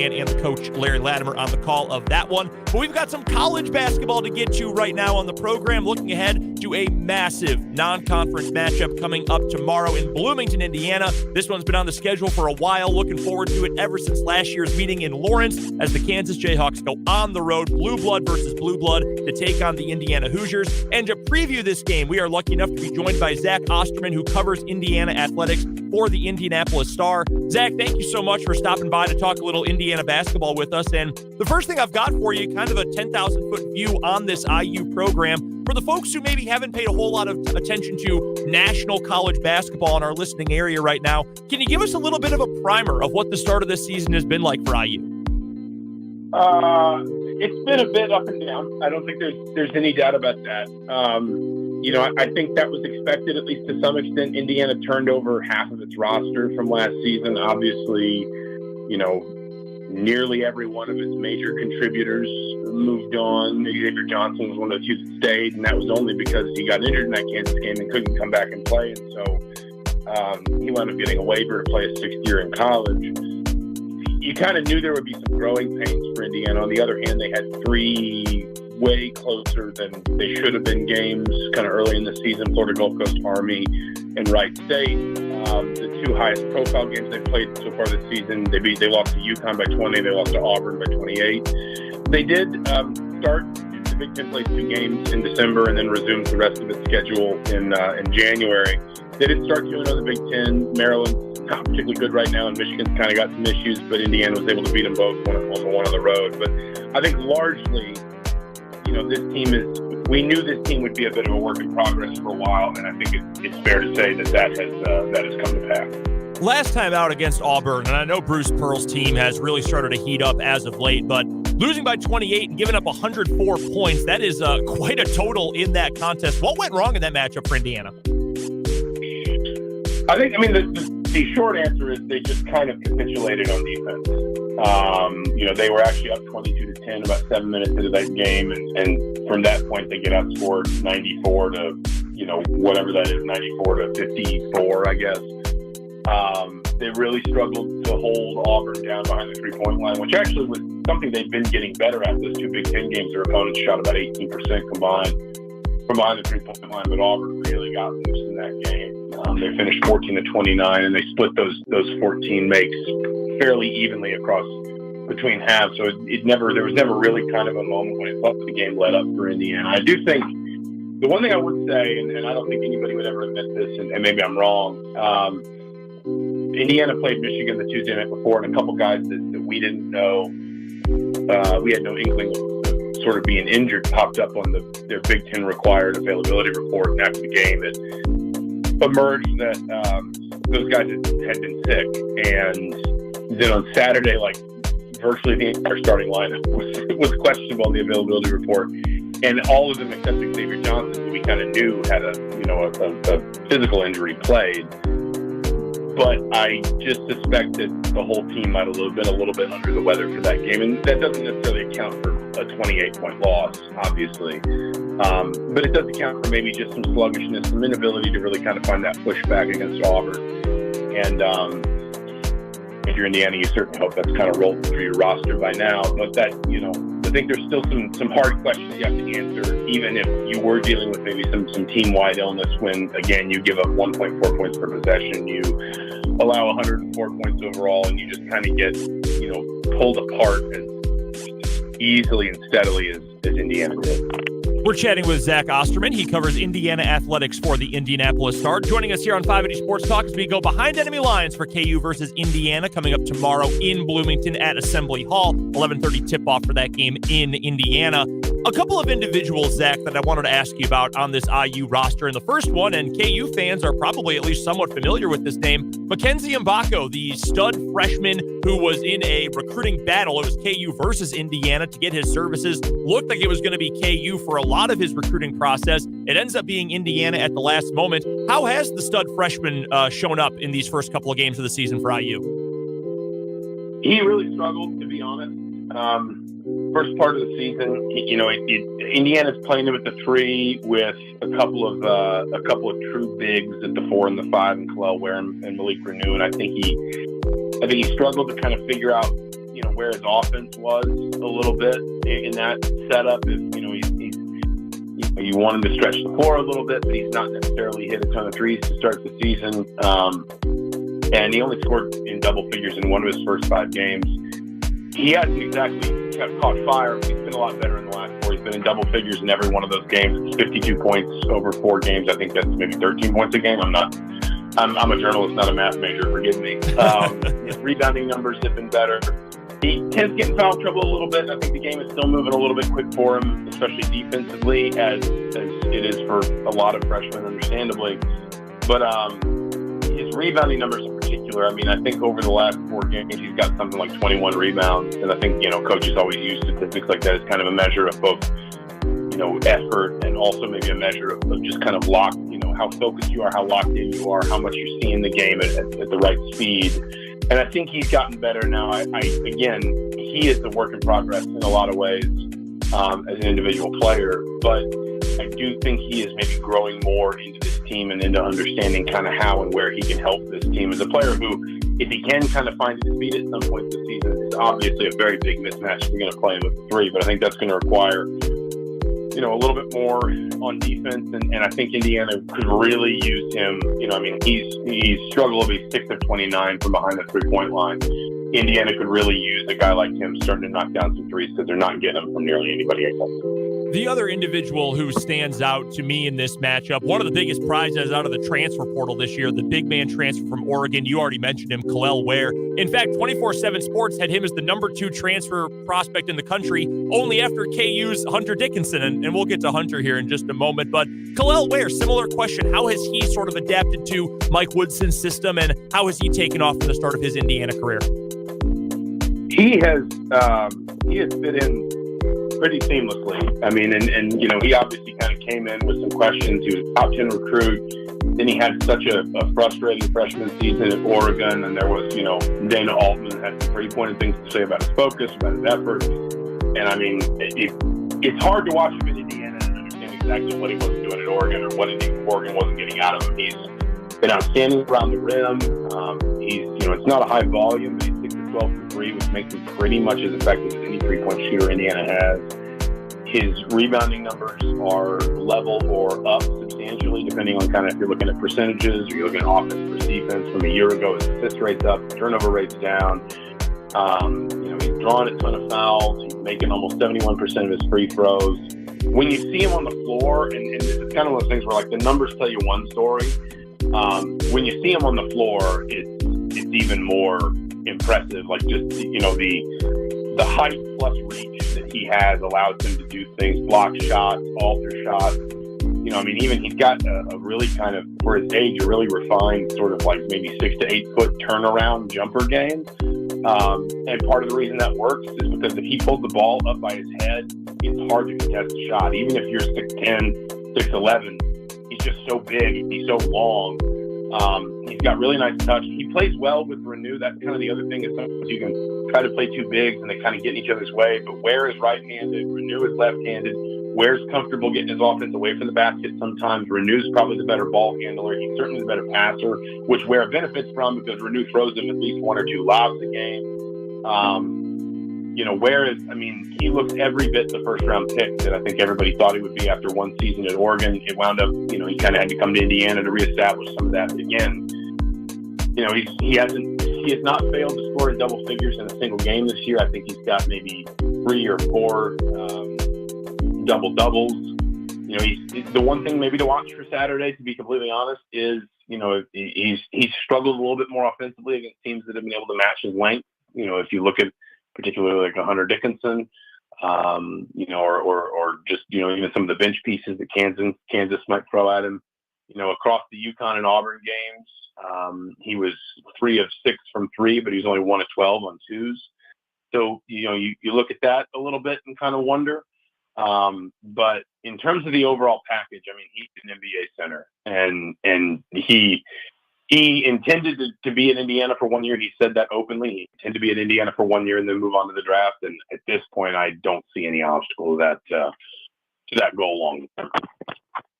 Callahan and the coach Larry Latimer on the call of that one. But we've got some college basketball to get to right now on the program, looking ahead to a massive non-conference matchup coming up tomorrow in Bloomington, Indiana. This one's been on the schedule for a while. Looking forward to it ever since last year's meeting in Lawrence as the Kansas Jayhawks go on the road, blue blood versus blue blood, to take on the Indiana Hoosiers. And to preview this game, we are lucky enough to be joined by Zach Osterman, who covers Indiana athletics for the Indianapolis Star. Zach, thank you so much for stopping by to talk a little Indiana basketball with us. And the first thing I've got for you, kind of a 10,000-foot view on this IU program. For the folks who maybe haven't paid a whole lot of attention to national college basketball in our listening area right now, can you give us a little bit of a primer of what the start of this season has been like for IU? It's been a bit up and down. I don't think there's any doubt about that. I think that was expected, at least to some extent. Indiana turned over half of its roster from last season. Obviously, nearly every one of its major contributors moved on. Xavier Johnson was one of the few that stayed, and that was only because he got injured in that Kansas game and couldn't come back and play. And so he wound up getting a waiver to play his sixth year in college. You kind of knew there would be some growing pains for Indiana. On the other hand, they had three way closer than they should have been games kind of early in the season. Florida Gulf Coast Army and Wright State, the two highest profile games they've played so far this season. They lost to UConn by 20. They lost to Auburn by 28. They did start the Big Ten plays 2 games in December and then resumed the rest of its schedule in January. They did start 2-0 in the Big Ten. Maryland's not particularly good right now, and Michigan's kind of got some issues, but Indiana was able to beat them both one on the road. But I think largely, we knew this team would be a bit of a work in progress for a while, and I think it's fair to say that has come to pass. Last time out against Auburn, and I know Bruce Pearl's team has really started to heat up as of late, but losing by 28 and giving up 104 points, that is quite a total in that contest. What went wrong in that matchup for Indiana? The short answer is they just kind of capitulated on defense. They were actually up 22-10 about 7 minutes into that game, and from that point they get outscored 94 to, whatever that is, 94 to 54, I guess. They really struggled to hold Auburn down behind the three-point line, which actually was something they've been getting better at. Those 2 Big Ten games, their opponents shot about 18% combined from behind the three-point line, but Auburn really got loose in that game. They finished 14-29, and they split those 14 makes fairly evenly across between halves. So there was never really kind of a moment when it felt the game let up for Indiana. I do think the one thing I would say, and I don't think anybody would ever admit this, and maybe I'm wrong, Indiana played Michigan the Tuesday night before, and a couple guys that we didn't know, we had no inkling of sort of being injured, popped up on their Big Ten required availability report after the game. It emerged that those guys had been sick, and then on Saturday, virtually the entire starting lineup was questionable on the availability report, and all of them except Xavier Johnson, who we kind of knew had a physical injury, played. But I just suspect that the whole team might have been a little bit under the weather for that game, and that doesn't necessarily account for a 28-point loss, obviously. But it does account for maybe just some sluggishness, some inability to really kind of find that pushback against Auburn. And if you're Indiana, you certainly hope that's kind of rolled through your roster by now. But that, I think there's still some hard questions you have to answer, even if you were dealing with maybe some team-wide illness when, again, you give up 1.4 points per possession, you allow 104 points overall, and you just kind of get, pulled apart as easily and steadily as Indiana did. We're chatting with Zach Osterman. He covers Indiana athletics for the Indianapolis Star. Joining us here on 580 Sports Talk as we go behind enemy lines for KU versus Indiana coming up tomorrow in Bloomington at Assembly Hall. 11:30 tip-off for that game in Indiana. A couple of individuals, Zach, that I wanted to ask you about on this IU roster. And the first one, and KU fans are probably at least somewhat familiar with this name, Mackenzie Mbako, the stud freshman who was in a recruiting battle. It was KU versus Indiana to get his services. Looked like it was going to be KU for a lot of his recruiting process. It ends up being Indiana at the last moment. How has the stud freshman shown up in these first couple of games of the season for IU? He really struggled, to be honest. First part of the season, Indiana's playing him at the 3 with a couple of true bigs at the 4 and the 5, and Kalel Ware and Malik Renew. And I think he struggled to kind of figure out, where his offense was a little bit in that setup. If, you want him to stretch the floor a little bit, but he's not necessarily hit a ton of threes to start the season. And he only scored in double figures in one of his first 5 games. He hasn't exactly caught fire. He's been a lot better in the last 4. He's been in double figures in every one of those games. It's 52 points over 4 games. I think that's maybe 13 points a game. I'm a journalist, not a math major. Forgive me. His rebounding numbers have been better. He tends to get in foul trouble a little bit. I think the game is still moving a little bit quick for him, especially defensively, as it is for a lot of freshmen, understandably. But his rebounding numbers in particular, I think over the last 4 games, he's got something like 21 rebounds. And I think, coaches always use statistics like that as kind of a measure of both, effort and also maybe a measure of just kind of how focused you are, how locked in you are, how much you're seeing the game at the right speed. And I think he's gotten better now. Again, he is a work in progress in a lot of ways as an individual player, but I do think he is maybe growing more into this team and into understanding kind of how and where he can help this team as a player who, if he can kind of find his feet at some point this season, is obviously a very big mismatch if we're going to play him with the 3, but I think that's going to require a little bit more on defense, and I think Indiana could really use him. He's struggled to be 6 of 29 from behind the 3-point line. Indiana could really use a guy like him starting to knock down some threes because they're not getting them from nearly anybody else. The other individual who stands out to me in this matchup, one of the biggest prizes out of the transfer portal this year, the big man transfer from Oregon. You already mentioned him, Kel'el Ware. In fact, 24/7 Sports had him as the number 2 transfer prospect in the country, only after KU's Hunter Dickinson. And we'll get to Hunter here in just a moment. But Kel'el Ware, similar question. How has he sort of adapted to Mike Woodson's system, and how has he taken off from the start of his Indiana career? He has fit in pretty seamlessly. He obviously kind of came in with some questions. He was a top 10 recruit. Then he had such a frustrating freshman season at Oregon, and there was, Dana Altman had some pretty pointed things to say about his focus, about his effort. And it's hard to watch him in Indiana and understand exactly what he wasn't doing at Oregon or what Oregon wasn't getting out of him. He's been outstanding around the rim. It's not a high volume, but he's 6 of 12 from 3, which makes him pretty much as effective as any 3-point shooter Indiana has. His rebounding numbers are level or up substantially, depending on kind of if you're looking at percentages or you're looking at offense versus defense. From a year ago, his assist rate's up, turnover rate's down. He's drawn a ton of fouls. He's making almost 71% of his free throws. When you see him on the floor, and this is kind of one of those things where the numbers tell you one story. When you see him on the floor, it's even more impressive. The height plus reach that he has allows him to do things, block shots, alter shots. Even he's got a really kind of, for his age, a really refined sort of maybe 6 to 8 foot turnaround jumper game. And part of the reason that works is because if he pulls the ball up by his head, it's hard to contest a shot. Even if you're 6'10", 6'11", he's just so big, he's so long. He's got really nice touch. He plays well with Renew. That's kind of the other thing, is sometimes you can try to play 2 bigs and they kind of get in each other's way. But Ware is right-handed, Renew is left-handed. Ware's comfortable getting his offense away from the basket sometimes. Renew's probably the better ball handler. He's certainly the better passer, which Ware benefits from because Renew throws him at least 1 or 2 lobs a game. Ware is, he looked every bit the first-round pick that I think everybody thought he would be after one season at Oregon. It wound up, he kind of had to come to Indiana to reestablish some of that. But again, he has not failed to score in double figures in a single game this year. I think he's got maybe 3 or 4 double doubles. He's the one thing maybe to watch for Saturday, to be completely honest, is he's struggled a little bit more offensively against teams that have been able to match his length. If you look at particularly like a Hunter Dickinson, or just even some of the bench pieces that Kansas might throw at him. Across the UConn and Auburn games, he was 3 of 6 from 3, but he was only 1 of 12 on 2s. So you look at that a little bit and kind of wonder. But in terms of the overall package, he's an NBA center, and he intended to be in Indiana for 1 year. He said that openly. He intended to be in Indiana for 1 year and then move on to the draft. And at this point, I don't see any obstacle to that goal long term.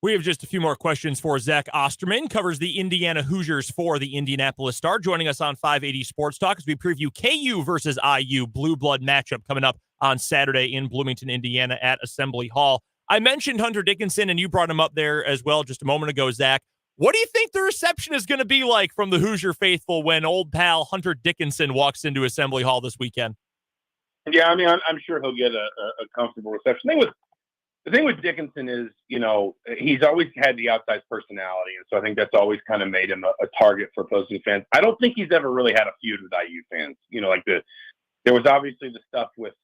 We have just a few more questions for Zach Osterman. Covers the Indiana Hoosiers for the Indianapolis Star. Joining us on 580 Sports Talk as we preview KU versus IU Blue Blood matchup coming up on Saturday in Bloomington, Indiana at Assembly Hall. I mentioned Hunter Dickinson, and you brought him up there as well just a moment ago, Zach. What do you think the reception is going to be like from the Hoosier faithful when old pal Hunter Dickinson walks into Assembly Hall this weekend? Yeah, I mean, I'm sure he'll get a comfortable reception. The thing with Dickinson is, he's always had the outsized personality, and so I think that's always kind of made him a target for opposing fans. I don't think he's ever really had a feud with IU fans. There was obviously the stuff with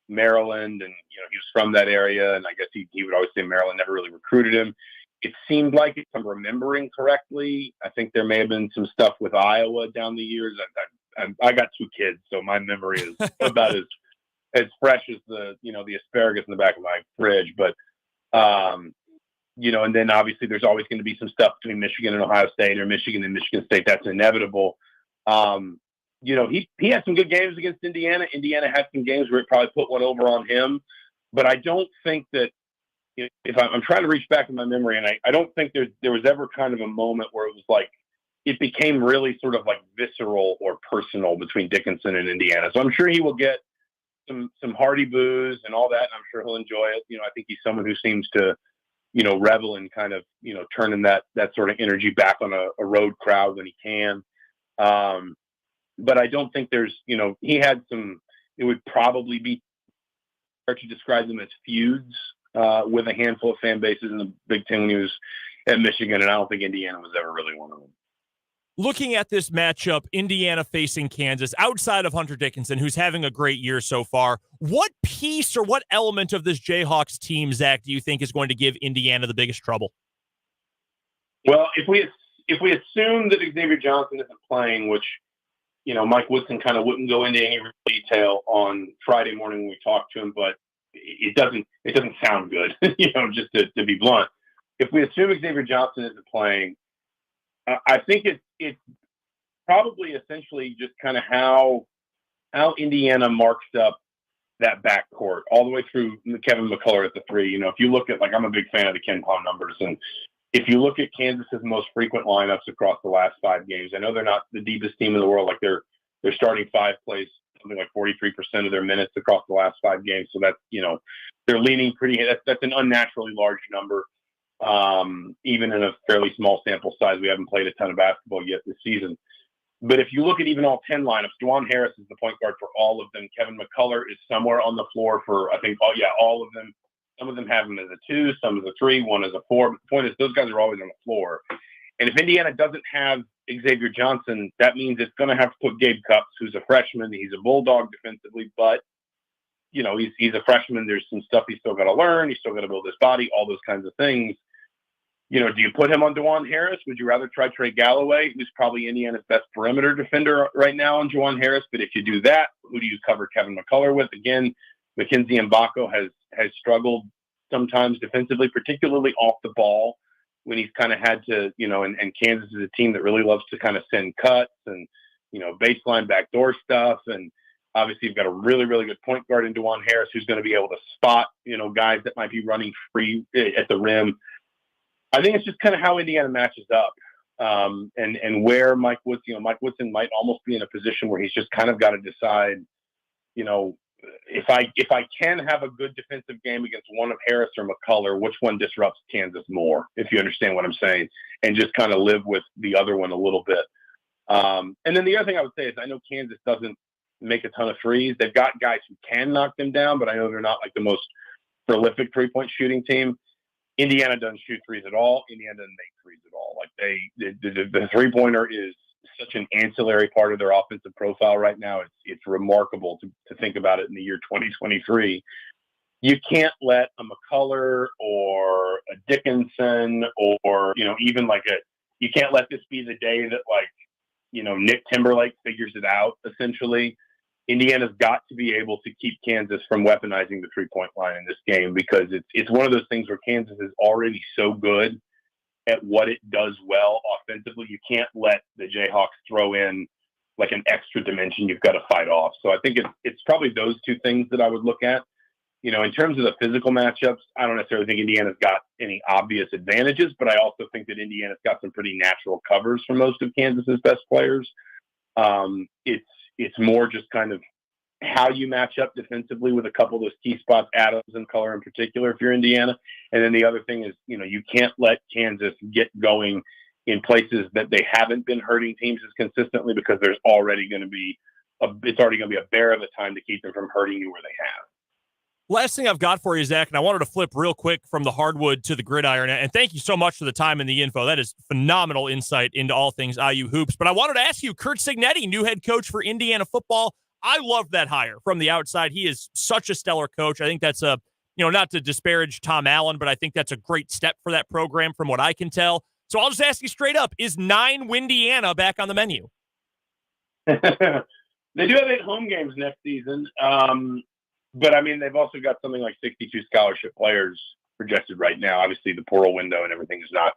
Maryland, and he was from that area, and I guess he would always say Maryland never really recruited him. It seemed like, if I'm remembering correctly, I think there may have been some stuff with Iowa down the years. I got 2 kids, so my memory is about as fresh as the asparagus in the back of my fridge. But, and then obviously there's always going to be some stuff between Michigan and Ohio State, or Michigan and Michigan State. That's inevitable. He had some good games against Indiana. Indiana had some games where it probably put one over on him. But I don't think that, if I'm trying to reach back in my memory, and I don't think there was ever kind of a moment where it was like, it became really sort of like visceral or personal between Dickinson and Indiana. So I'm sure he will get some hearty boos and all that, and I'm sure he'll enjoy it. I think he's someone who seems to, revel in kind of, turning that sort of energy back on a road crowd when he can. But I don't think there's, he had some, it would probably be hard to describe them as feuds with a handful of fan bases in the Big Ten when he was at Michigan, and I don't think Indiana was ever really one of them. Looking at this matchup, Indiana facing Kansas, outside of Hunter Dickinson, who's having a great year so far, what piece or what element of this Jayhawks team, Zach, do you think is going to give Indiana the biggest trouble? Well, if we assume that Xavier Johnson isn't playing, which, Mike Woodson kind of wouldn't go into any detail on Friday morning when we talked to him, but it doesn't sound good, just to be blunt. If we assume Xavier Johnson isn't playing, I think it's probably essentially just kind of how Indiana marks up that backcourt all the way through Kevin McCullough at the 3. If you look at, I'm a big fan of the Ken Palm numbers, and if you look at Kansas's most frequent lineups across the last 5 games, I know they're not the deepest team in the world. Their starting 5 plays something like 43% of their minutes across the last 5 games. So that's, they're leaning pretty. That's an unnaturally large number. Even in a fairly small sample size. We haven't played a ton of basketball yet this season. But if you look at even all 10 lineups, DeJuan Harris is the point guard for all of them. Kevin McCullough is somewhere on the floor for, I think, all of them. Some of them have him as a 2, some as a 3, one as a 4. But the point is, those guys are always on the floor. And if Indiana doesn't have Xavier Johnson, that means it's going to have to put Gabe Cupps, who's a freshman. He's a bulldog defensively, but he's a freshman. There's some stuff he's still got to learn. He's still got to build his body, all those kinds of things. Do you put him on DeJuan Harris? Would you rather try Trey Galloway, who's probably Indiana's best perimeter defender right now, on DeJuan Harris? But if you do that, who do you cover Kevin McCullough with? Again, Mackenzie Mbako has struggled sometimes defensively, particularly off the ball, when he's kind of had to, and Kansas is a team that really loves to kind of send cuts and, baseline backdoor stuff. And obviously you've got a really, really good point guard in DeJuan Harris, who's going to be able to spot, guys that might be running free at the rim. I think it's just kind of how Indiana matches up, and where Mike Woodson might almost be in a position where he's just kind of got to decide, if I can have a good defensive game against one of Harris or McCullough, which one disrupts Kansas more, if you understand what I'm saying, and just kind of live with the other one a little bit. And then the other thing I would say is, I know Kansas doesn't make a ton of threes. They've got guys who can knock them down, but I know they're not like the most prolific 3-point shooting team. Indiana doesn't shoot threes at all. Indiana doesn't make threes at all. The 3-pointer is such an ancillary part of their offensive profile right now. It's remarkable to think about it in the year 2023. You can't let a McCullough or a Dickinson or even you can't let this be the day that Nick Timberlake figures it out. Essentially, Indiana's got to be able to keep Kansas from weaponizing the 3-point line in this game, because it's one of those things where Kansas is already so good at what it does well offensively. You can't let the Jayhawks throw in an extra dimension you've got to fight off. So I think it's probably those two things that I would look at. in terms of the physical matchups, I don't necessarily think Indiana's got any obvious advantages, but I also think that Indiana's got some pretty natural covers for most of Kansas's best players. It's more just kind of how you match up defensively with a couple of those key spots, Adams and Color in particular, if you're Indiana. And then the other thing is, you can't let Kansas get going in places that they haven't been hurting teams as consistently, because there's already going to be a bear of a time to keep them from hurting you where they have. Last thing I've got for you, Zach, and I wanted to flip real quick from the hardwood to the gridiron. And thank you so much for the time and the info. That is phenomenal insight into all things IU hoops. But I wanted to ask you, Curt Cignetti, new head coach for Indiana football. I love that hire from the outside. He is such a stellar coach. I think that's not to disparage Tom Allen, but I think that's a great step for that program from what I can tell. So I'll just ask you straight up, is 9 Windiana back on the menu? They do have 8 home games next season. But, they've also got something like 62 scholarship players projected right now. Obviously, the portal window and everything is not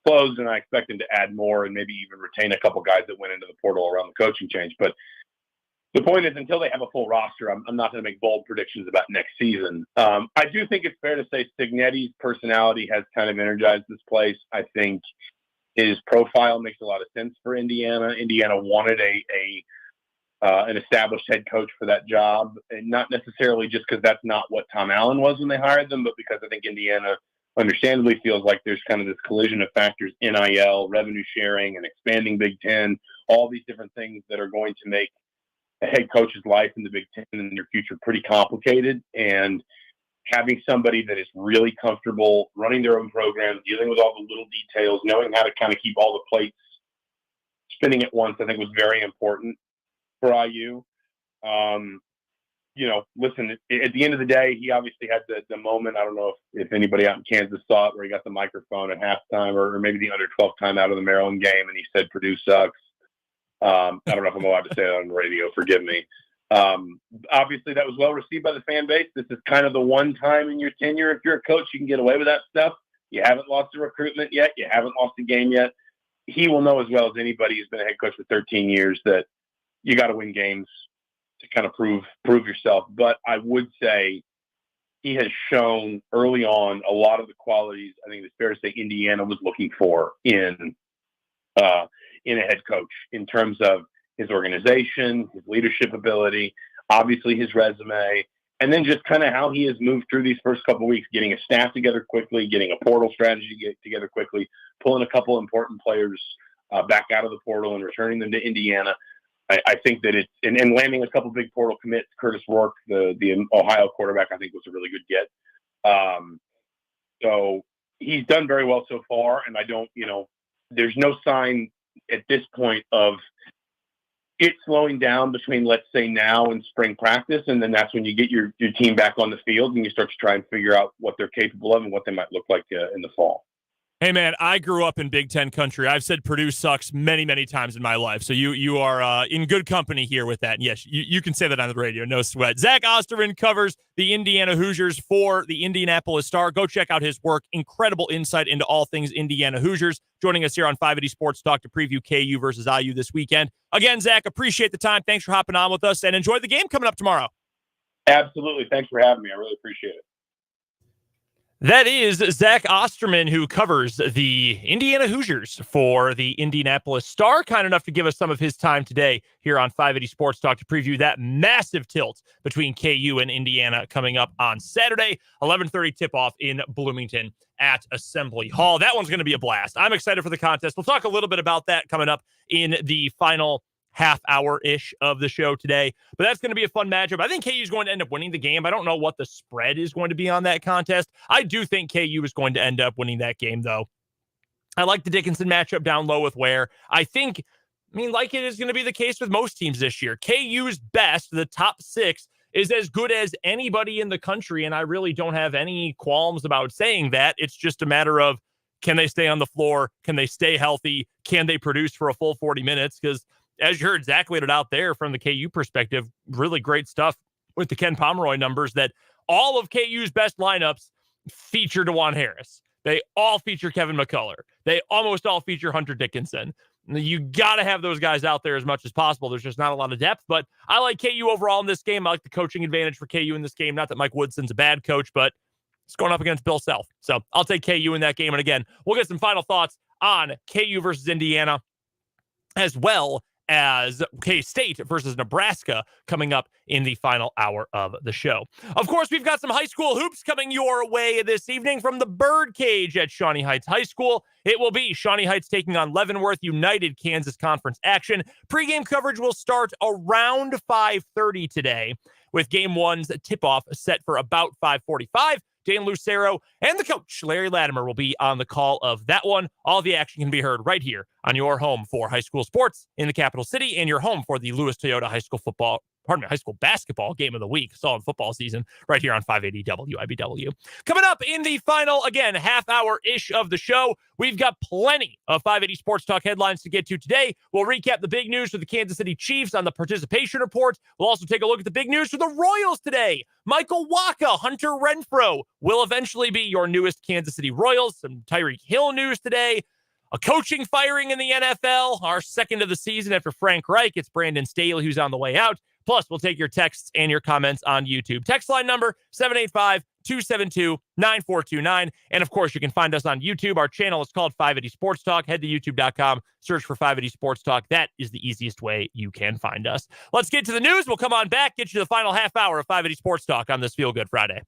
closed, and I expect them to add more and maybe even retain a couple guys that went into the portal around the coaching change. But the point is, until they have a full roster, I'm not going to make bold predictions about next season. I do think it's fair to say Cignetti's personality has kind of energized this place. I think his profile makes a lot of sense for Indiana. Indiana wanted an established head coach for that job, and not necessarily just because that's not what Tom Allen was when they hired them, but because I think Indiana understandably feels like there's kind of this collision of factors, NIL, revenue sharing, and expanding Big Ten, all these different things that are going to make a head coach's life in the Big Ten in the near future pretty complicated. And having somebody that is really comfortable running their own program, dealing with all the little details, knowing how to kind of keep all the plates spinning at once, I think was very important for IU. Listen, at the end of the day, he obviously had the moment. I don't know if anybody out in Kansas saw it, where he got the microphone at halftime, or maybe the under 12 time out of the Maryland game, and he said Purdue sucks. I don't know if I'm allowed to say that on the radio. Forgive me. Obviously, that was well received by the fan base. This is kind of the one time in your tenure, if you're a coach, you can get away with that stuff. You haven't lost a recruitment yet. You haven't lost a game yet. He will know as well as anybody who's been a head coach for 13 years that you got to win games to kind of prove yourself. But I would say he has shown early on a lot of the qualities I think it's fair to say Indiana was looking for in a head coach, in terms of his organization, his leadership ability, obviously his resume, and then just kind of how he has moved through these first couple of weeks, getting a staff together quickly, getting a portal strategy together quickly, pulling a couple important players back out of the portal and returning them to Indiana. I think that it's and landing a couple big portal commits. Curtis Rourke, the Ohio quarterback, I think was a really good get. So he's done very well so far, and I don't, there's no sign at this point of it slowing down between, let's say, now and spring practice, and then that's when you get your team back on the field and you start to try and figure out what they're capable of and what they might look like in the fall. Hey, man, I grew up in Big Ten country. I've said Purdue sucks many, many times in my life. So you are in good company here with that. And yes, you can say that on the radio. No sweat. Zach Osterman covers the Indiana Hoosiers for the Indianapolis Star. Go check out his work. Incredible insight into all things Indiana Hoosiers. Joining us here on 580 Sports Talk to preview KU versus IU this weekend. Again, Zach, appreciate the time. Thanks for hopping on with us, and enjoy the game coming up tomorrow. Absolutely. Thanks for having me. I really appreciate it. That is Zach Osterman, who covers the Indiana Hoosiers for the Indianapolis Star. Kind enough to give us some of his time today here on 580 Sports Talk to preview that massive tilt between KU and Indiana coming up on Saturday, 11:30 tip-off in Bloomington at Assembly Hall. That one's going to be a blast. I'm excited for the contest. We'll talk a little bit about that coming up in the final half hour-ish of the show today. But that's going to be a fun matchup. I think KU is going to end up winning the game. I don't know what the spread is going to be on that contest. I do think KU is going to end up winning that game, though. I like the Dickinson matchup down low with Ware. Like it is going to be the case with most teams this year. KU's best, the top 6, is as good as anybody in the country, and I really don't have any qualms about saying that. It's just a matter of, can they stay on the floor? Can they stay healthy? Can they produce for a full 40 minutes? Because as you heard, Zach laid it out there from the KU perspective, really great stuff with the Ken Pomeroy numbers, that all of KU's best lineups feature DeJuan Harris. They all feature Kevin McCullough. They almost all feature Hunter Dickinson. You got to have those guys out there as much as possible. There's just not a lot of depth, but I like KU overall in this game. I like the coaching advantage for KU in this game. Not that Mike Woodson's a bad coach, but it's going up against Bill Self. So I'll take KU in that game. And again, we'll get some final thoughts on KU versus Indiana, as well as K-State versus Nebraska coming up in the final hour of the show. Of course, we've got some high school hoops coming your way this evening from the Birdcage at Shawnee Heights High School. It will be Shawnee Heights taking on Leavenworth United Kansas Conference action. Pre-game coverage will start around 5:30 today, with Game 1's tip-off set for about 5:45. Dan Lucero and the coach, Larry Latimer, will be on the call of that one. All the action can be heard right here on your home for high school sports in the capital city, and your home for the Lewis Toyota high school basketball game of the week. It's all in football season right here on 580 WIBW. Coming up in the final, again, half hour-ish of the show, we've got plenty of 580 Sports Talk headlines to get to today. We'll recap the big news for the Kansas City Chiefs on the participation report. We'll also take a look at the big news for the Royals today. Michael Waka, Hunter Renfroe will eventually be your newest Kansas City Royals. Some Tyreek Hill news today. A coaching firing in the NFL, our second of the season after Frank Reich. It's Brandon Staley who's on the way out. Plus, we'll take your texts and your comments on YouTube. Text line number 785-272-9429. And of course, you can find us on YouTube. Our channel is called 580 Sports Talk. Head to youtube.com, search for 580 Sports Talk. That is the easiest way you can find us. Let's get to the news. We'll come on back, get you the final half hour of 580 Sports Talk on this Feel Good Friday.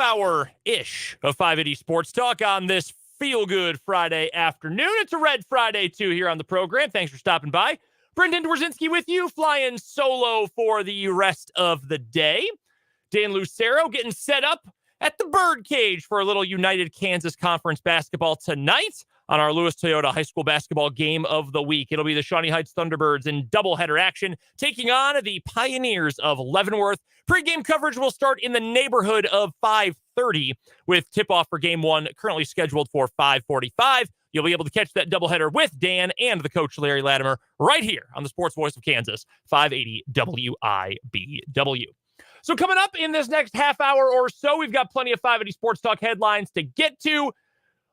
hour-ish of 580 Sports Talk on this feel-good Friday afternoon. It's a Red Friday, too, here on the program. Thanks for stopping by. Brendan Dworzynski with you, flying solo for the rest of the day. Dan Lucero getting set up at the Birdcage for a little United Kansas Conference basketball tonight on our Lewis Toyota High School basketball game of the week. It'll be the Shawnee Heights Thunderbirds in doubleheader action, taking on the Pioneers of Leavenworth. Pre-game coverage will start in the neighborhood of 5:30, with tip-off for Game 1 currently scheduled for 5:45. You'll be able to catch that doubleheader with Dan and the coach, Larry Latimer, right here on the Sports Voice of Kansas, 580 WIBW. So coming up in this next half hour or so, we've got plenty of 580 Sports Talk headlines to get to.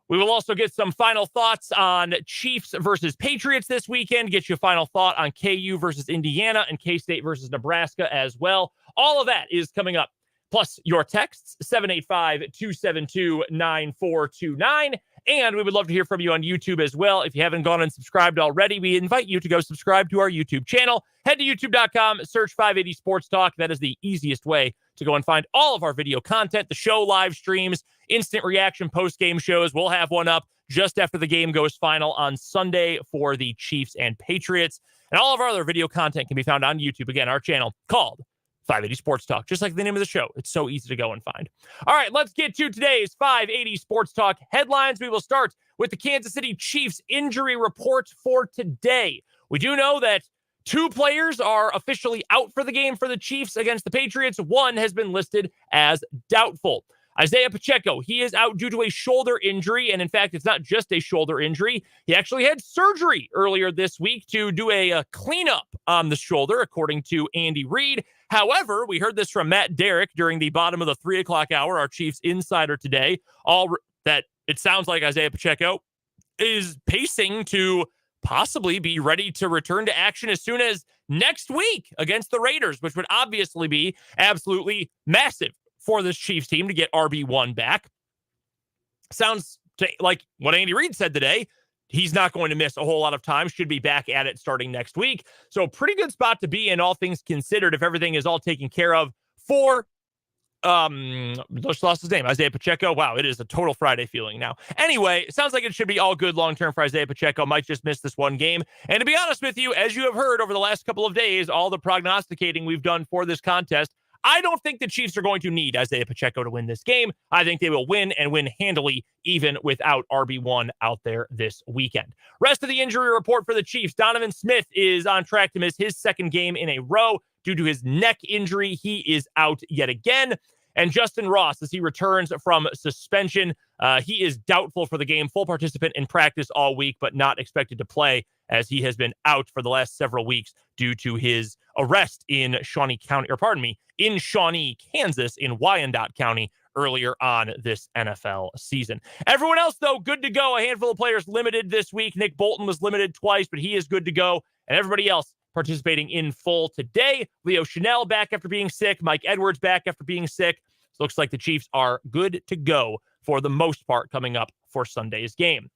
We will also get some final thoughts on Chiefs versus Patriots this weekend, get you a final thought on KU versus Indiana and K-State versus Nebraska as well. All of that is coming up. Plus your texts, 785-272-9429. And we would love to hear from you on YouTube as well. If you haven't gone and subscribed already, we invite you to go subscribe to our YouTube channel. Head to youtube.com, search 580 Sports Talk. That is the easiest way to go and find all of our video content, the show live streams, instant reaction post-game shows. We'll have one up just after the game goes final on Sunday for the Chiefs and Patriots. And all of our other video content can be found on YouTube. Again, our channel called 580 Sports Talk, just like the name of the show. It's so easy to go and find. All right, let's get to today's 580 Sports Talk headlines. We will start with the Kansas City Chiefs injury report for today. We do know that 2 players are officially out for the game for the Chiefs against the Patriots. 1 has been listed as doubtful. Isaiah Pacheco, he is out due to a shoulder injury, and in fact, it's not just a shoulder injury. He actually had surgery earlier this week to do a cleanup on the shoulder, according to Andy Reid. However, we heard this from Matt Derrick during the bottom of the 3 o'clock hour, our Chiefs insider today, that it sounds like Isaiah Pacheco is pacing to possibly be ready to return to action as soon as next week against the Raiders, which would obviously be absolutely massive for this Chiefs team to get RB1 back. Sounds like what Andy Reid said today. He's not going to miss a whole lot of time, should be back at it starting next week. So pretty good spot to be in, all things considered, if everything is all taken care of for, just lost his name, Isaiah Pacheco. Wow, it is a total Friday feeling now. Anyway, it sounds like it should be all good long-term for Isaiah Pacheco. Might just miss this one game. And to be honest with you, as you have heard over the last couple of days, all the prognosticating we've done for this contest, I don't think the Chiefs are going to need Isaiah Pacheco to win this game. I think they will win and win handily, even without RB1 out there this weekend. Rest of the injury report for the Chiefs. Donovan Smith is on track to miss his 2nd game in a row due to his neck injury. He is out yet again. And Justin Ross, as he returns from suspension, he is doubtful for the game, full participant in practice all week, but not expected to play, as he has been out for the last several weeks due to his arrest in Shawnee, Kansas, in Wyandotte County earlier on this NFL season. Everyone else, though, good to go. A handful of players limited this week. Nick Bolton was limited twice, but he is good to go. And everybody else participating in full today. Leo Chanel back after being sick. Mike Edwards back after being sick. So looks like the Chiefs are good to go for the most part coming up for Sunday's game.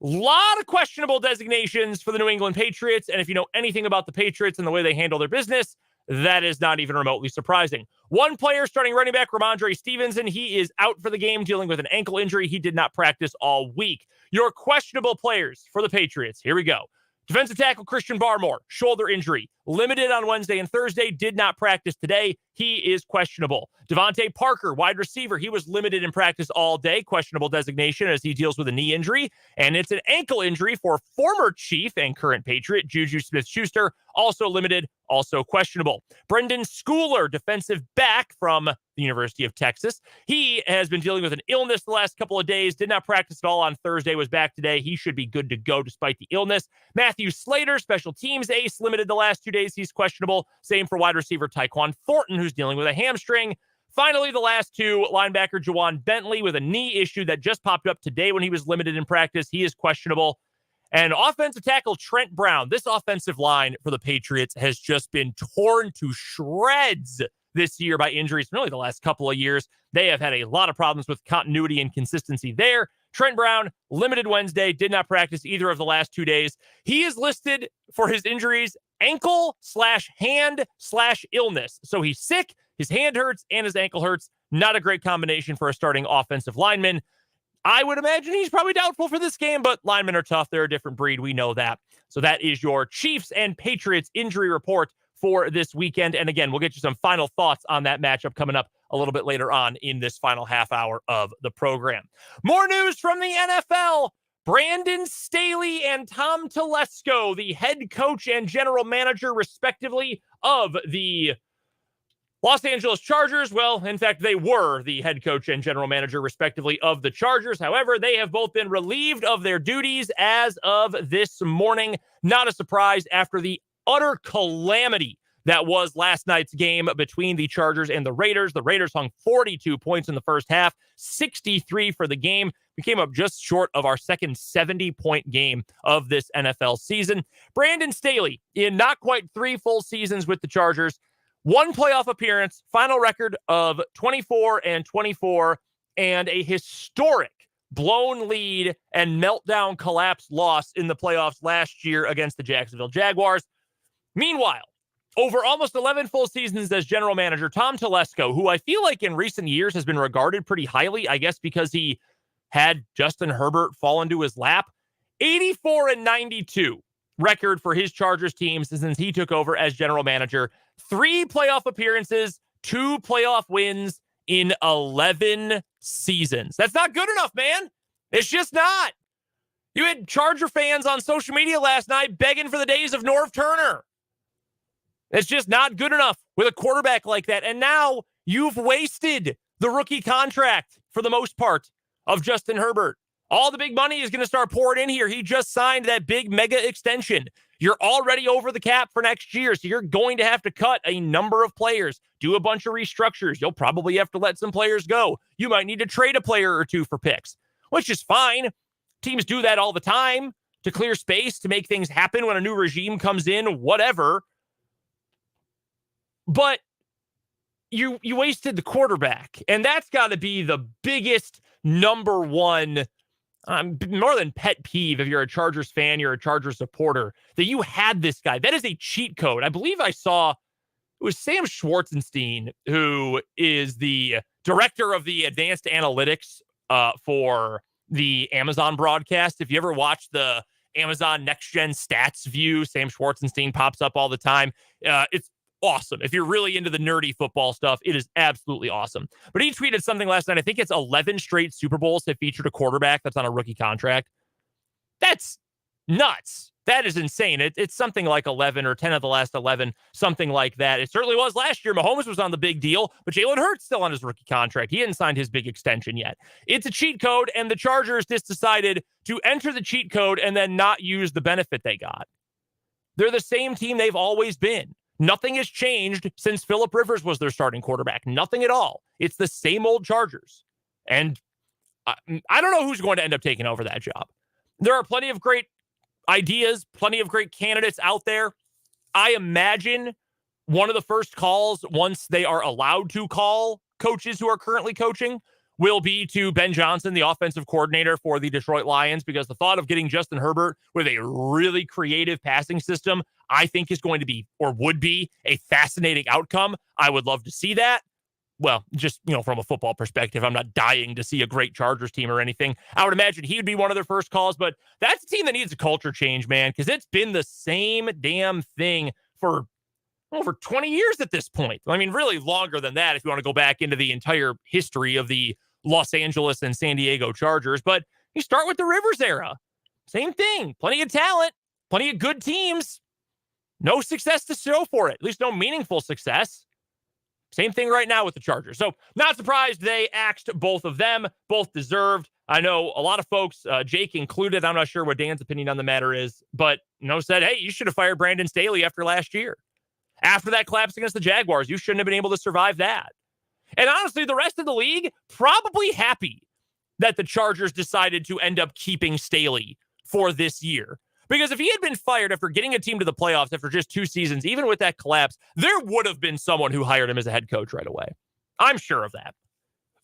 A lot of questionable designations for the New England Patriots. And if you know anything about the Patriots and the way they handle their business, that is not even remotely surprising. 1 player, starting running back Ramondre Stevenson, he is out for the game dealing with an ankle injury. He did not practice all week. Your questionable players for the Patriots. Here we go. Defensive tackle Christian Barmore, shoulder injury, limited on Wednesday and Thursday, did not practice today. He is questionable. Devontae Parker, wide receiver, he was limited in practice all day, questionable designation as he deals with a knee injury. And it's an ankle injury for former Chief and current Patriot Juju Smith-Schuster, also limited, also questionable. Brendan Schooler, defensive back from the University of Texas. He has been dealing with an illness the last couple of days, did not practice at all on Thursday, was back today. He should be good to go despite the illness. Matthew Slater, special teams ace, limited the last 2 days. He's questionable. Same for wide receiver Tyquan Thornton, who's dealing with a hamstring. Finally, the last 2, linebacker Jawan Bentley with a knee issue that just popped up today when he was limited in practice. He is questionable. And offensive tackle Trent Brown. This offensive line for the Patriots has just been torn to shreds this year by injuries. Really, the last couple of years, they have had a lot of problems with continuity and consistency there. Trent Brown, limited Wednesday, did not practice either of the last 2 days. He is listed for his injuries, ankle/hand/illness. So he's sick, his hand hurts, and his ankle hurts. Not a great combination for a starting offensive lineman. I would imagine he's probably doubtful for this game, but linemen are tough. They're a different breed. We know that. So that is your Chiefs and Patriots injury report for this weekend. And again, we'll get you some final thoughts on that matchup coming up a little bit later on in this final half hour of the program. More news from the NFL. Brandon Staley and Tom Telesco, the head coach and general manager, respectively, of the Los Angeles Chargers. Well, in fact, they were the head coach and general manager, respectively, of the Chargers. However, they have both been relieved of their duties as of this morning. Not a surprise after the utter calamity that was last night's game between the Chargers and the Raiders. The Raiders hung 42 points in the first half, 63 for the game. We came up just short of our second 70-point game of this NFL season. Brandon Staley, in not quite 3 full seasons with the Chargers, 1 playoff appearance, final record of 24-24, and a historic blown lead and meltdown collapse loss in the playoffs last year against the Jacksonville Jaguars. Meanwhile, over almost 11 full seasons as general manager, Tom Telesco, who I feel like in recent years has been regarded pretty highly, I guess because he had Justin Herbert fall into his lap, 84-92 record for his Chargers teams since he took over as general manager. 3 playoff appearances, 2 playoff wins in 11 seasons. That's not good enough, man. It's just not. You had Charger fans on social media last night begging for the days of Norv Turner. It's just not good enough with a quarterback like that. And now you've wasted the rookie contract, for the most part, of Justin Herbert. All the big money is going to start pouring in here. He just signed that big mega extension. You're already over the cap for next year, so you're going to have to cut a number of players, do a bunch of restructures. You'll probably have to let some players go. You might need to trade a player or 2 for picks, which is fine. Teams do that all the time to clear space, to make things happen when a new regime comes in, whatever. But you wasted the quarterback, and that's got to be the biggest number one, more than pet peeve if you're a Chargers fan, you're a Chargers supporter, that you had this guy. That is a cheat code. I believe I saw it was Sam Schwarzenstein, who is the director of the advanced analytics for the Amazon broadcast. If you ever watch the Amazon Next Gen Stats view, Sam Schwarzenstein pops up all the time. It's awesome. If you're really into the nerdy football stuff, it is absolutely awesome. But he tweeted something last night. I think it's 11 straight Super Bowls that featured a quarterback that's on a rookie contract. That's nuts. That is insane. It's something like 11 or 10 of the last 11, something like that. It certainly was last year. Mahomes was on the big deal, but Jalen Hurts still on his rookie contract. He hadn't signed his big extension yet. It's a cheat code, and the Chargers just decided to enter the cheat code and then not use the benefit they got. They're the same team they've always been. Nothing has changed since Phillip Rivers was their starting quarterback. Nothing at all. It's the same old Chargers. And I don't know who's going to end up taking over that job. There are plenty of great ideas, plenty of great candidates out there. I imagine one of the first calls, once they are allowed to call coaches who are currently coaching, will be to Ben Johnson, the offensive coordinator for the Detroit Lions, because the thought of getting Justin Herbert with a really creative passing system, I think is going to be, or would be, a fascinating outcome. I would love to see that. Well, just, from a football perspective, I'm not dying to see a great Chargers team or anything. I would imagine he would be one of their first calls, but that's a team that needs a culture change, man, because it's been the same damn thing for over 20 years at this point. I mean, really longer than that if you want to go back into the entire history of the Los Angeles and San Diego Chargers. But you start with the Rivers era. Same thing. Plenty of talent, plenty of good teams. No success to show for it, at least no meaningful success. Same thing right now with the Chargers. So not surprised they axed both of them, both deserved. I know a lot of folks, Jake included, I'm not sure what Dan's opinion on the matter is, but said, hey, you should have fired Brandon Staley after last year. After that collapse against the Jaguars, you shouldn't have been able to survive that. And honestly, the rest of the league probably happy that the Chargers decided to end up keeping Staley for this year. Because if he had been fired after getting a team to the playoffs after just 2 seasons, even with that collapse, there would have been someone who hired him as a head coach right away. I'm sure of that.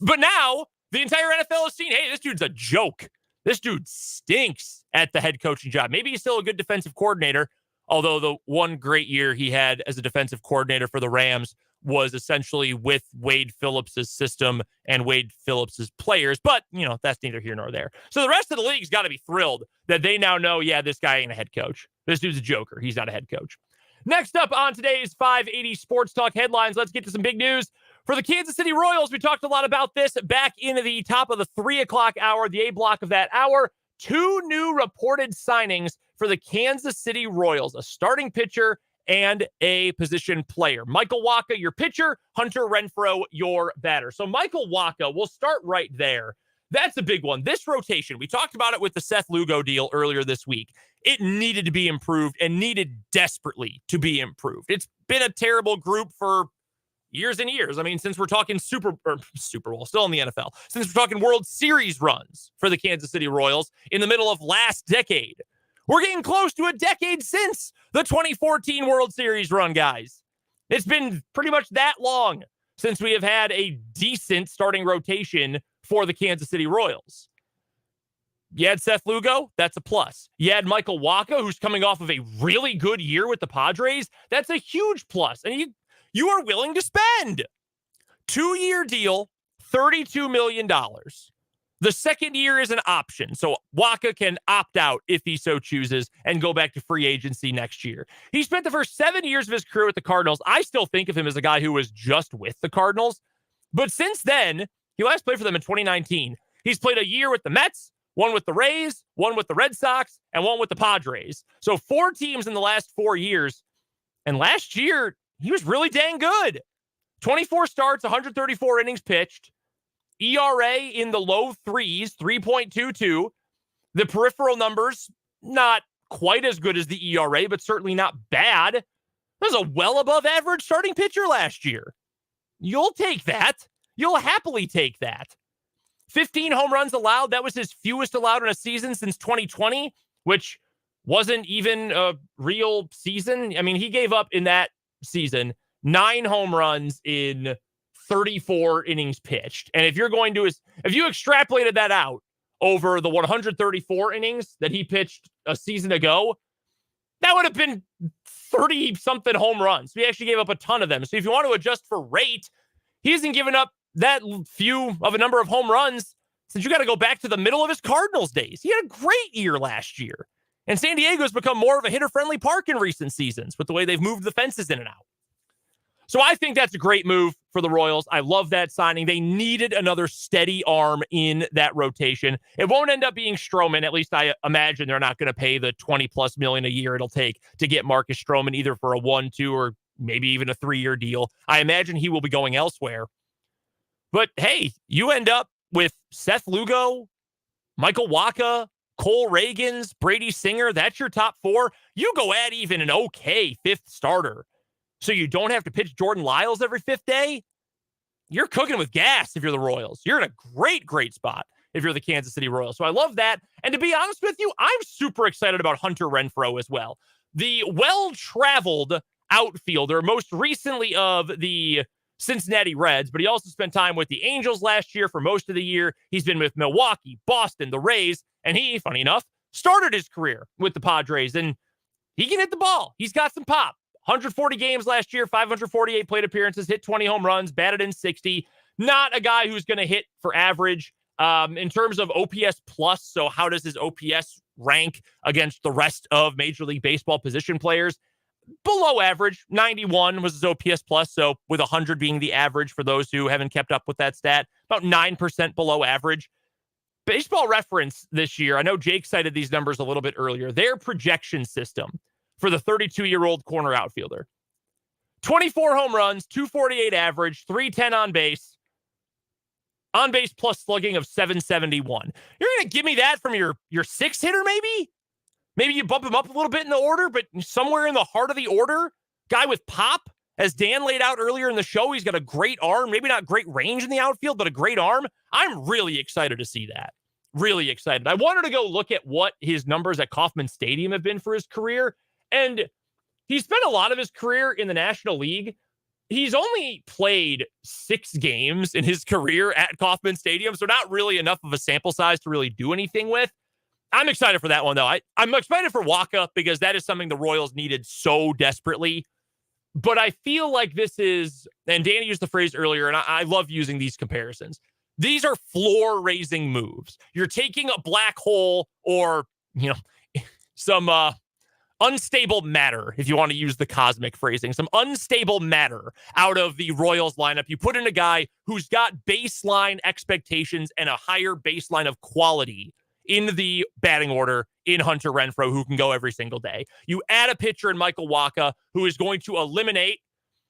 But now the entire NFL has seen, hey, this dude's a joke. This dude stinks at the head coaching job. Maybe he's still a good defensive coordinator, although the one great year he had as a defensive coordinator for the Rams was essentially with Wade Phillips's system and Wade Phillips's players. But, that's neither here nor there. So the rest of the league's got to be thrilled that they now know, this guy ain't a head coach. This dude's a joker. He's not a head coach. Next up on today's 580 Sports Talk headlines, let's get to some big news. For the Kansas City Royals, we talked a lot about this back in the top of the 3 o'clock hour, the A block of that hour. 2 new reported signings for the Kansas City Royals, a starting pitcher and a position player. Michael Wacha, your pitcher. Hunter Renfroe, your batter. So Michael Wacha, we'll start right there. That's a big one. This rotation, we talked about it with the Seth Lugo deal earlier this week. It needed to be improved and needed desperately to be improved. It's been a terrible group for years and years. I mean, since we're talking Super Bowl, still in the NFL, since we're talking World Series runs for the Kansas City Royals in the middle of last decade. We're getting close to a decade since the 2014 World Series run, guys. It's been pretty much that long since we have had a decent starting rotation for the Kansas City Royals. You had Seth Lugo, that's a plus. You had Michael Wacha, who's coming off of a really good year with the Padres. That's a huge plus. And you are willing to spend. 2-year deal, $32 million. The second year is an option, so Wacha can opt out if he so chooses and go back to free agency next year. He spent the first 7 years of his career with the Cardinals. I still think of him as a guy who was just with the Cardinals. But since then, he last played for them in 2019. He's played a year with the Mets, one with the Rays, one with the Red Sox, and one with the Padres. So 4 teams in the last 4 years. And last year, he was really dang good. 24 starts, 134 innings pitched. ERA in the low 3s, 3.22. The peripheral numbers, not quite as good as the ERA, but certainly not bad. That was a well above average starting pitcher last year. You'll take that. You'll happily take that. 15 home runs allowed. That was his fewest allowed in a season since 2020, which wasn't even a real season. I mean, he gave up in that season 9 home runs in 34 innings pitched. And if you extrapolated that out over the 134 innings that he pitched a season ago, that would have been 30-something home runs. He actually gave up a ton of them. So if you want to adjust for rate, he hasn't given up that few of a number of home runs since you got to go back to the middle of his Cardinals days. He had a great year last year. And San Diego has become more of a hitter-friendly park in recent seasons with the way they've moved the fences in and out. So I think that's a great move for the Royals. I love that signing. They needed another steady arm in that rotation. It won't end up being Stroman. At least I imagine they're not going to pay the $20+ million a year it'll take to get Marcus Stroman, either for a 1, 2, or maybe even a 3-year deal. I imagine he will be going elsewhere. But hey, you end up with Seth Lugo, Michael Wacha, Cole Reagans, Brady Singer. That's your top 4. You go add even an okay 5th starter, so you don't have to pitch Jordan Lyles every 5th day. You're cooking with gas if you're the Royals. You're in a great, great spot if you're the Kansas City Royals. So I love that. And to be honest with you, I'm super excited about Hunter Renfroe as well. The well-traveled outfielder, most recently of the Cincinnati Reds, but he also spent time with the Angels last year for most of the year. He's been with Milwaukee, Boston, the Rays, and he, funny enough, started his career with the Padres. And he can hit the ball. He's got some pop. 140 games last year, 548 plate appearances, hit 20 home runs, batted in 60. Not a guy who's going to hit for average in terms of OPS plus. So how does his OPS rank against the rest of Major League Baseball position players? Below average. 91 was his OPS plus. So with 100 being the average for those who haven't kept up with that stat, about 9% below average. Baseball Reference this year, I know Jake cited these numbers a little bit earlier, their projection system for the 32-year-old corner outfielder. 24 home runs, 248 average, 310 on base plus slugging of 771. You're going to give me that from your 6th hitter, maybe? Maybe you bump him up a little bit in the order, but somewhere in the heart of the order, guy with pop, as Dan laid out earlier in the show, he's got a great arm, maybe not great range in the outfield, but a great arm. I'm really excited to see that. Really excited. I wanted to go look at what his numbers at Kauffman Stadium have been for his career. And he spent a lot of his career in the National League. He's only played 6 games in his career at Kauffman Stadium, so not really enough of a sample size to really do anything with. I'm excited for that one, though. I'm excited for Wacha because that is something the Royals needed so desperately. But I feel like this is, and Danny used the phrase earlier, and I love using these comparisons. These are floor-raising moves. You're taking a black hole or, some unstable matter, if you want to use the cosmic phrasing, some unstable matter out of the Royals lineup. You put in a guy who's got baseline expectations and a higher baseline of quality in the batting order in Hunter Renfroe, who can go every single day. You add a pitcher in Michael Wacha, who is going to eliminate,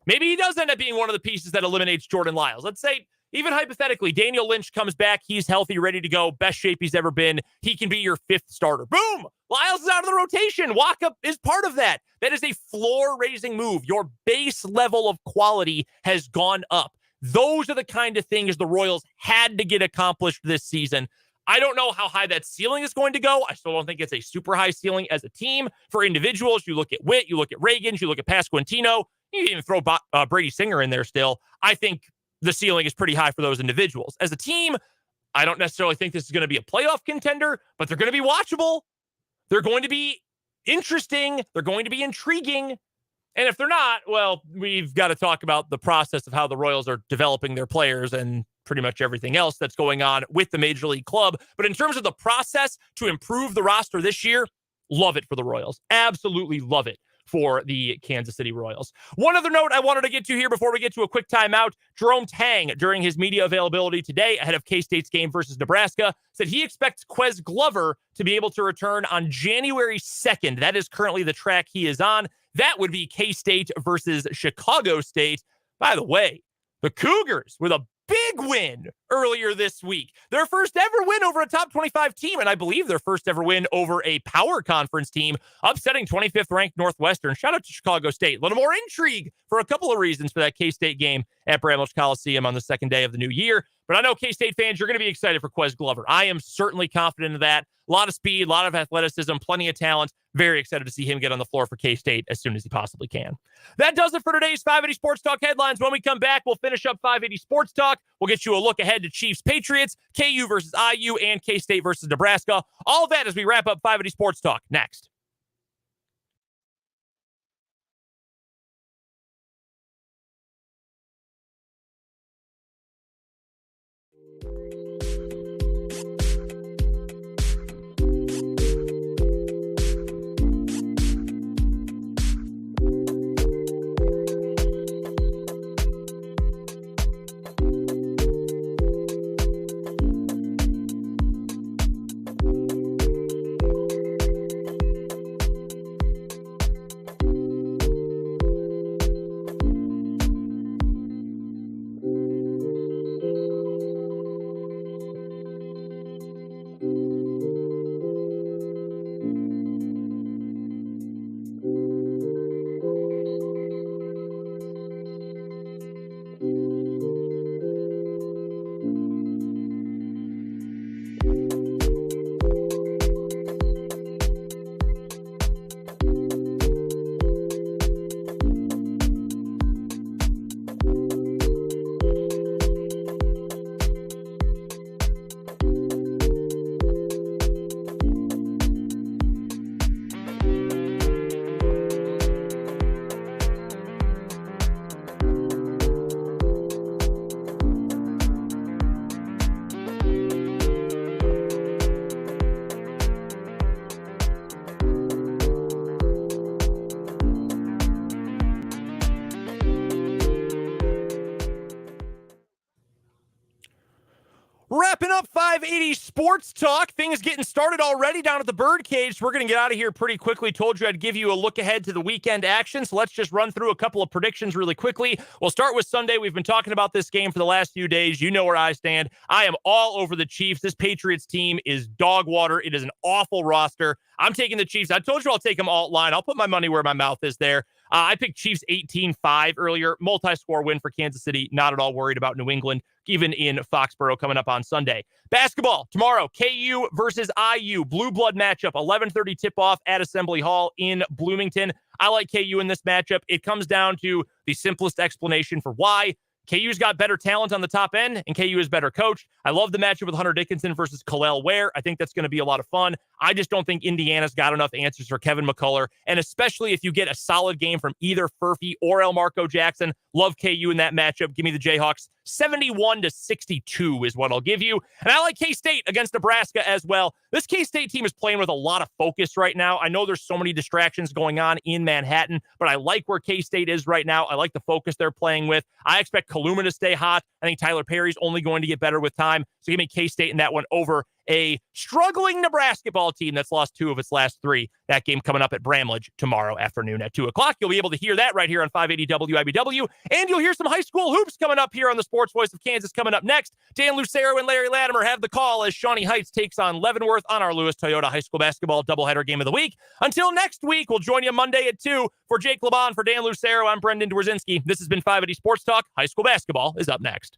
maybe he does end up being one of the pieces that eliminates Jordan Lyles. Let's say, even hypothetically, Daniel Lynch comes back. He's healthy, ready to go. Best shape he's ever been. He can be your 5th starter. Boom! Lyles is out of the rotation. Wacha is part of that. That is a floor-raising move. Your base level of quality has gone up. Those are the kind of things the Royals had to get accomplished this season. I don't know how high that ceiling is going to go. I still don't think it's a super high ceiling as a team. For individuals, you look at Witt, you look at Reagan, you look at Pasquantino, you can even throw Brady Singer in there still. I think the ceiling is pretty high for those individuals. As a team, I don't necessarily think this is going to be a playoff contender, but they're going to be watchable. They're going to be interesting. They're going to be intriguing. And if they're not, well, we've got to talk about the process of how the Royals are developing their players and pretty much everything else that's going on with the Major League club. But in terms of the process to improve the roster this year, love it for the Royals. Absolutely love it for the Kansas City Royals. One other note I wanted to get to here before we get to a quick timeout. Jerome Tang, during his media availability today ahead of K-State's game versus Nebraska, said he expects Quez Glover to be able to return on January 2nd. That is currently the track he is on. That would be K-State versus Chicago State. By the way, the Cougars with a big win earlier this week. Their first ever win over a top 25 team, and I believe their first ever win over a power conference team, upsetting 25th ranked Northwestern. Shout out to Chicago State. A little more intrigue for a couple of reasons for that K-State game at Bramlage Coliseum on the second day of the new year. But I know K-State fans, you're going to be excited for Quez Glover. I am certainly confident in that. A lot of speed, a lot of athleticism, plenty of talent. Very excited to see him get on the floor for K-State as soon as he possibly can. That does it for today's 580 Sports Talk headlines. When we come back, we'll finish up 580 Sports Talk. We'll get you a look ahead to Chiefs Patriots, KU versus IU, and K-State versus Nebraska. All of that as we wrap up 580 Sports Talk next. Wrapping up 580 Sports Talk. Things getting started already down at the Birdcage. We're going to get out of here pretty quickly. Told you I'd give you a look ahead to the weekend action, so let's just run through a couple of predictions really quickly. We'll start with Sunday. We've been talking about this game for the last few days. You know where I stand. I am all over the Chiefs. This Patriots team is dog water. It is an awful roster. I'm taking the Chiefs. I told you I'll take them alt line. I'll put my money where my mouth is there. I picked Chiefs 18-5 earlier. Multi-score win for Kansas City. Not at all worried about New England, even in Foxborough coming up on Sunday. Basketball tomorrow, KU versus IU. Blue blood matchup, 11:30 tip-off at Assembly Hall in Bloomington. I like KU in this matchup. It comes down to the simplest explanation for why. KU's got better talent on the top end, and KU is better coached. I love the matchup with Hunter Dickinson versus Khalil Ware. I think that's going to be a lot of fun. I just don't think Indiana's got enough answers for Kevin McCullough, and especially if you get a solid game from either Furphy or Elmarco Jackson. Love KU in that matchup. Give me the Jayhawks. 71-62 is what I'll give you. And I like K-State against Nebraska as well. This K-State team is playing with a lot of focus right now. I know there's so many distractions going on in Manhattan, but I like where K-State is right now. I like the focus they're playing with. I expect Kaluma to stay hot. I think Tyler Perry's only going to get better with time. So give me K-State in that one over a struggling Nebraska ball team that's lost 2 of its last 3. That game coming up at Bramlage tomorrow afternoon at 2 o'clock. You'll be able to hear that right here on 580 WIBW. And you'll hear some high school hoops coming up here on the Sports Voice of Kansas coming up next. Dan Lucero and Larry Latimer have the call as Shawnee Heights takes on Leavenworth on our Lewis Toyota High School Basketball doubleheader game of the week. Until next week, we'll join you Monday at 2. For Jake LeBon, for Dan Lucero, I'm Brendan Dworzinski. This has been 580 Sports Talk. High school basketball is up next.